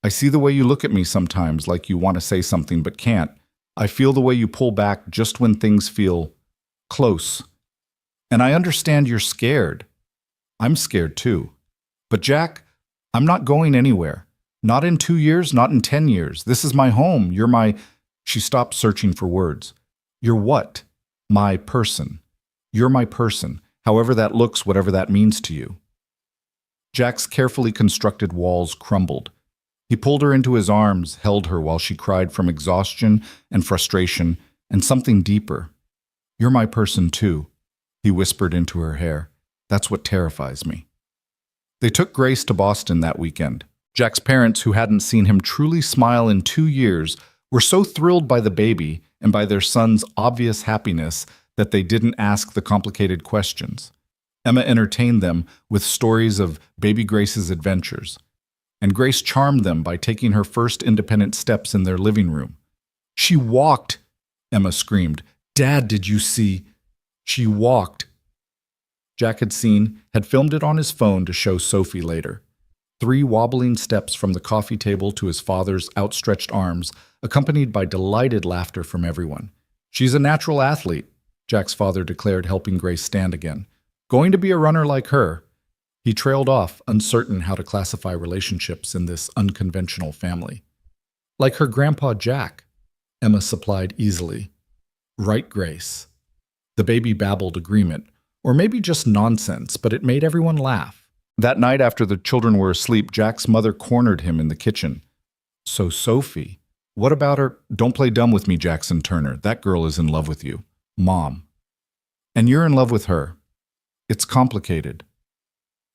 I see the way you look at me sometimes, like you want to say something but can't. I feel the way you pull back just when things feel close. And I understand you're scared. I'm scared too. But Jack, I'm not going anywhere. Not in 2 years, not in 10 years. This is my home. You're my—" She stopped searching for words. "You're what?" "My person. You're my person, however that looks, whatever that means to you." Jack's carefully constructed walls crumbled. He pulled her into his arms, held her while she cried from exhaustion and frustration and something deeper. "You're my person too," he whispered into her hair. "That's what terrifies me." They took Grace to Boston that weekend. Jack's parents, who hadn't seen him truly smile in 2 years, were so thrilled by the baby and by their son's obvious happiness that they didn't ask the complicated questions. Emma entertained them with stories of baby Grace's adventures, and Grace charmed them by taking her first independent steps in their living room. "She walked," Emma screamed. "Dad, did you see? She walked." Jack had filmed it on his phone to show Sophie later. 3 wobbling steps from the coffee table to his father's outstretched arms, accompanied by delighted laughter from everyone. "She's a natural athlete," Jack's father declared, helping Grace stand again. "Going to be a runner like her." He trailed off, uncertain how to classify relationships in this unconventional family. "Like her grandpa Jack," Emma supplied easily. "Right, Grace." The baby babbled agreement, or maybe just nonsense, but it made everyone laugh. That night after the children were asleep, Jack's mother cornered him in the kitchen. "So Sophie, what about her?" "Don't play dumb with me, Jackson Turner. That girl is in love with you." "Mom." "And you're in love with her." "It's complicated."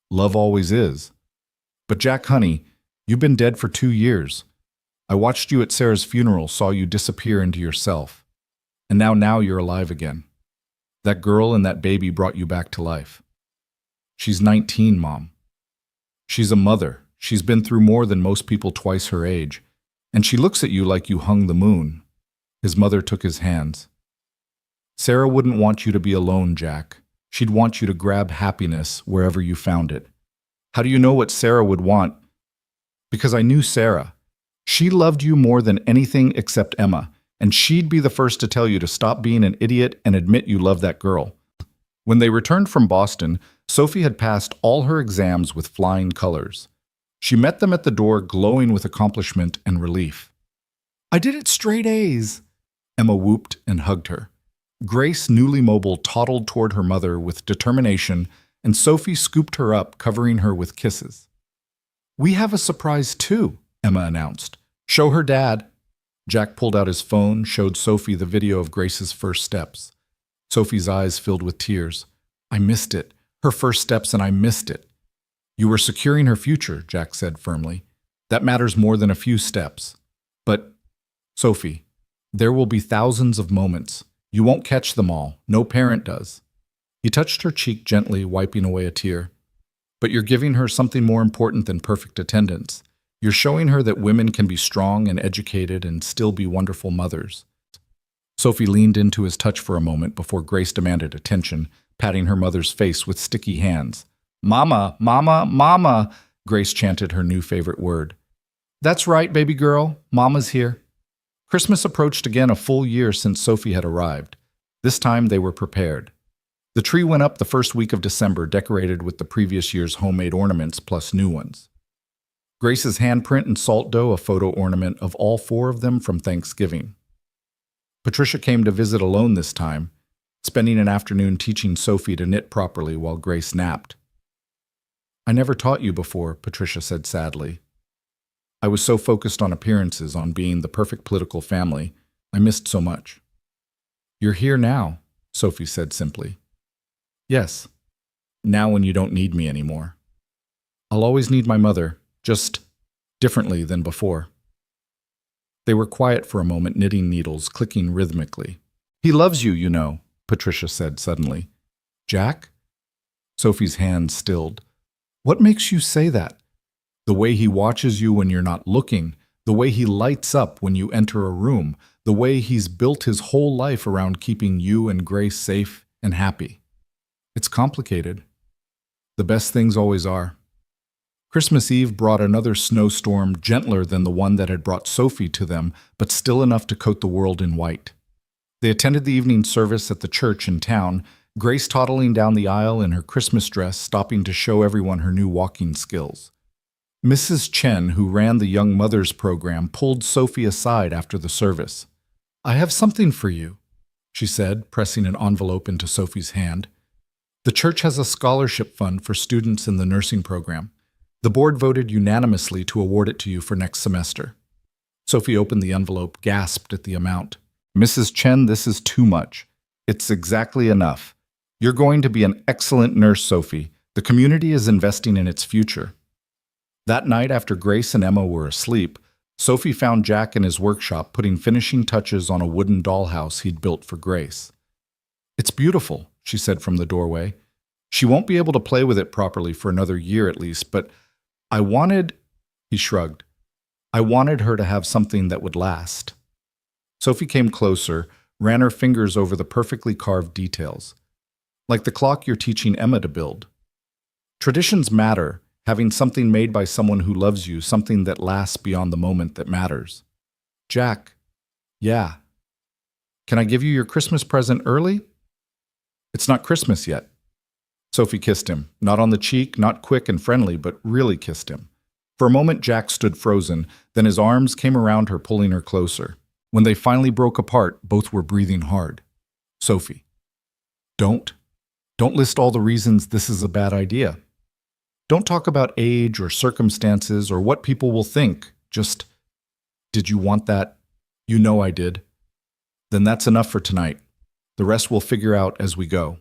"Love always is." "But Jack, honey, you've been dead for 2 years. I watched you at Sarah's funeral, saw you disappear into yourself. And now you're alive again. That girl and that baby brought you back to life." "She's 19, Mom." "She's a mother. She's been through more than most people twice her age. And she looks at you like you hung the moon." His mother took his hands. "Sarah wouldn't want you to be alone, Jack. She'd want you to grab happiness wherever you found it." "How do you know what Sarah would want?" "Because I knew Sarah. She loved you more than anything except Emma, and she'd be the first to tell you to stop being an idiot and admit you love that girl." When they returned from Boston, Sophie had passed all her exams with flying colors. She met them at the door, glowing with accomplishment and relief. "I did it straight A's," Emma whooped and hugged her. Grace, newly mobile, toddled toward her mother with determination and Sophie scooped her up, covering her with kisses. "We have a surprise too," Emma announced. "Show her Dad." Jack pulled out his phone, showed Sophie the video of Grace's first steps. Sophie's eyes filled with tears. "I missed it. Her first steps, and I missed it." "You were securing her future," Jack said firmly. "That matters more than a few steps." "But, Sophie, there will be thousands of moments. You won't catch them all. No parent does." He touched her cheek gently, wiping away a tear. "But you're giving her something more important than perfect attendance. You're showing her that women can be strong and educated and still be wonderful mothers." Sophie leaned into his touch for a moment before Grace demanded attention, patting her mother's face with sticky hands. "Mama, Mama, Mama," Grace chanted her new favorite word. "That's right, baby girl. Mama's here." Christmas approached again, a full year since Sophie had arrived. This time they were prepared. The tree went up the first week of December, decorated with the previous year's homemade ornaments plus new ones. Grace's handprint and salt dough, a photo ornament of all four of them from Thanksgiving. Patricia came to visit alone this time, spending an afternoon teaching Sophie to knit properly while Grace napped. "I never taught you before," Patricia said sadly. "I was so focused on appearances, on being the perfect political family, I missed so much." "You're here now," Sophie said simply. "Yes, now when you don't need me anymore. I'll always need my mother, just differently than before." They were quiet for a moment, knitting needles, clicking rhythmically. "He loves you, you know," Patricia said suddenly. "Jack?" Sophie's hand stilled. "What makes you say that?" "The way he watches you when you're not looking, the way he lights up when you enter a room, the way he's built his whole life around keeping you and Grace safe and happy. It's complicated. The best things always are." Christmas Eve brought another snowstorm, gentler than the one that had brought Sophie to them, but still enough to coat the world in white. They attended the evening service at the church in town, Grace toddling down the aisle in her Christmas dress, stopping to show everyone her new walking skills. Mrs. Chen, who ran the Young Mothers program, pulled Sophie aside after the service. "I have something for you," she said, pressing an envelope into Sophie's hand. "The church has a scholarship fund for students in the nursing program. The board voted unanimously to award it to you for next semester." Sophie opened the envelope, gasped at the amount. "Mrs. Chen, this is too much. It's exactly enough. You're going to be an excellent nurse, Sophie. The community is investing in its future." That night, after Grace and Emma were asleep, Sophie found Jack in his workshop putting finishing touches on a wooden dollhouse he'd built for Grace. "It's beautiful," she said from the doorway. "She won't be able to play with it properly for another year at least, but I wanted," he shrugged, "I wanted her to have something that would last." Sophie came closer, ran her fingers over the perfectly carved details. "Like the clock you're teaching Emma to build. Traditions matter, having something made by someone who loves you, something that lasts beyond the moment that matters." "Jack." "Yeah." "Can I give you your Christmas present early?" "It's not Christmas yet." Sophie kissed him, not on the cheek, not quick and friendly, but really kissed him. For a moment, Jack stood frozen, then his arms came around her, pulling her closer. When they finally broke apart, both were breathing hard. "Sophie, don't list all the reasons this is a bad idea. Don't talk about age or circumstances or what people will think. Just, did you want that? You know I did. Then that's enough for tonight. The rest we'll figure out as we go."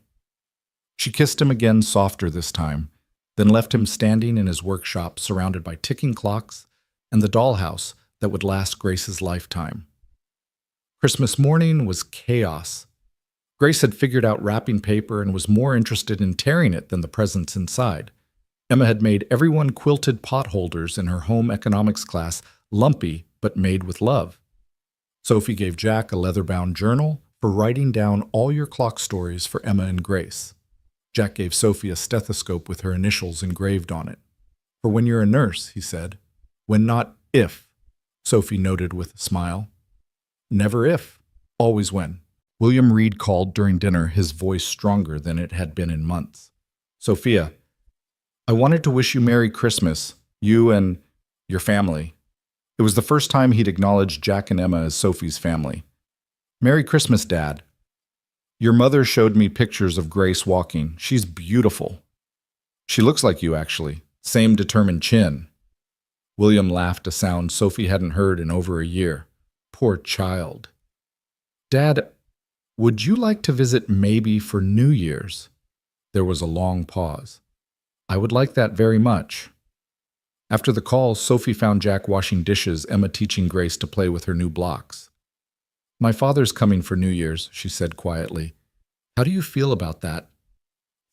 She kissed him again, softer this time, then left him standing in his workshop surrounded by ticking clocks and the dollhouse that would last Grace's lifetime. Christmas morning was chaos. Grace had figured out wrapping paper and was more interested in tearing it than the presents inside. Emma had made everyone quilted potholders in her home economics class, lumpy but made with love. Sophie gave Jack a leather-bound journal for writing down all your clock stories for Emma and Grace. Jack gave Sophie a stethoscope with her initials engraved on it. "For when you're a nurse," he said. "When not if," Sophie noted with a smile. "Never if, always when." William Reed called during dinner, his voice stronger than it had been in months. "Sophia, I wanted to wish you Merry Christmas, you and your family." It was the first time he'd acknowledged Jack and Emma as Sophie's family. "Merry Christmas, Dad. Your mother showed me pictures of Grace walking. She's beautiful. She looks like you, actually. Same determined chin. William laughed, a sound Sophie hadn't heard in over a year. Poor child. Dad, would you like to visit maybe for New Year's? There was a long pause. I would like that very much. After the call, Sophie found Jack washing dishes, Emma teaching Grace to play with her new blocks. My father's coming for New Year's, she said quietly. How do you feel about that?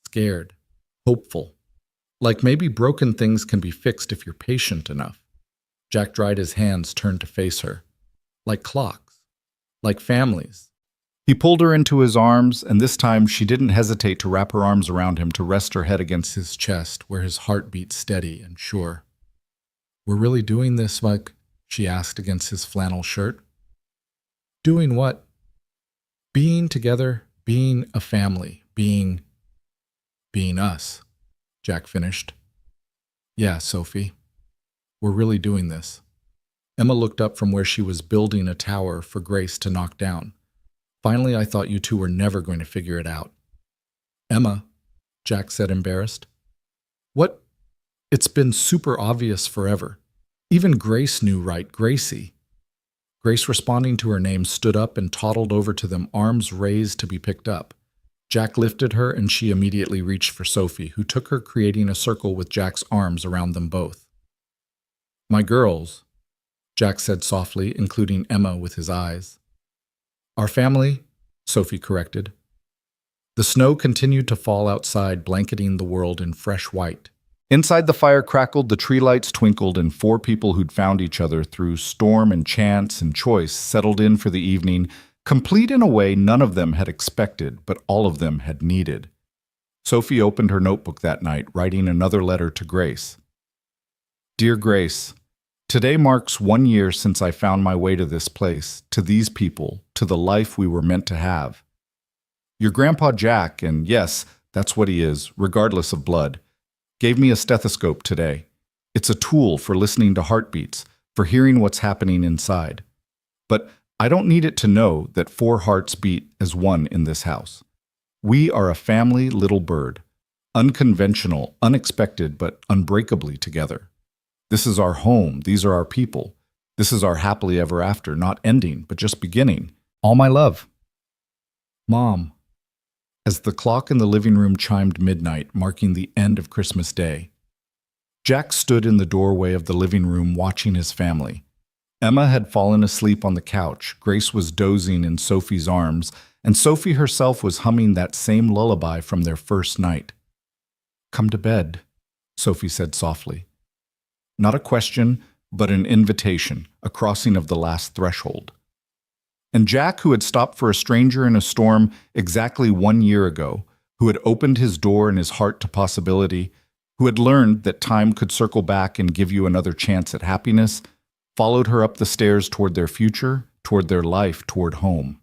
Scared. Hopeful. Like maybe broken things can be fixed if you're patient enough. Jack dried his hands, turned to face her. Like clocks. Like families. He pulled her into his arms, and this time she didn't hesitate to wrap her arms around him to rest her head against his chest, where his heart beat steady and sure. We're really doing this, Mike? She asked against his flannel shirt. Doing what? Being together, being a family, being us, Jack finished. Yeah, Sophie. We're really doing this. Emma looked up from where she was building a tower for Grace to knock down. Finally, I thought you two were never going to figure it out. Emma, Jack said, embarrassed. What? It's been super obvious forever. Even Grace knew, right, Gracie. Grace, responding to her name, stood up and toddled over to them, arms raised to be picked up. Jack lifted her, and she immediately reached for Sophie, who took her, creating a circle with Jack's arms around them both. My girls, Jack said softly, including Emma with his eyes. Our family, Sophie corrected. The snow continued to fall outside, blanketing the world in fresh white. Inside the fire crackled, the tree lights twinkled, and four people who'd found each other through storm and chance and choice settled in for the evening, complete in a way none of them had expected, but all of them had needed. Sophie opened her notebook that night, writing another letter to Grace. Dear Grace, today marks 1 year since I found my way to this place, to these people, to the life we were meant to have. Your grandpa Jack, and yes, that's what he is, regardless of blood, gave me a stethoscope today. It's a tool for listening to heartbeats, for hearing what's happening inside. But I don't need it to know that 4 hearts beat as one in this house. We are a family little bird, unconventional, unexpected, but unbreakably together. This is our home. These are our people. This is our happily ever after, not ending, but just beginning. All my love. Mom. As the clock in the living room chimed midnight, marking the end of Christmas Day, Jack stood in the doorway of the living room watching his family. Emma had fallen asleep on the couch, Grace was dozing in Sophie's arms, and Sophie herself was humming that same lullaby from their first night. Come to bed, Sophie said softly. Not a question, but an invitation, a crossing of the last threshold. And Jack, who had stopped for a stranger in a storm exactly 1 year ago, who had opened his door and his heart to possibility, who had learned that time could circle back and give you another chance at happiness, followed her up the stairs toward their future, toward their life, toward home.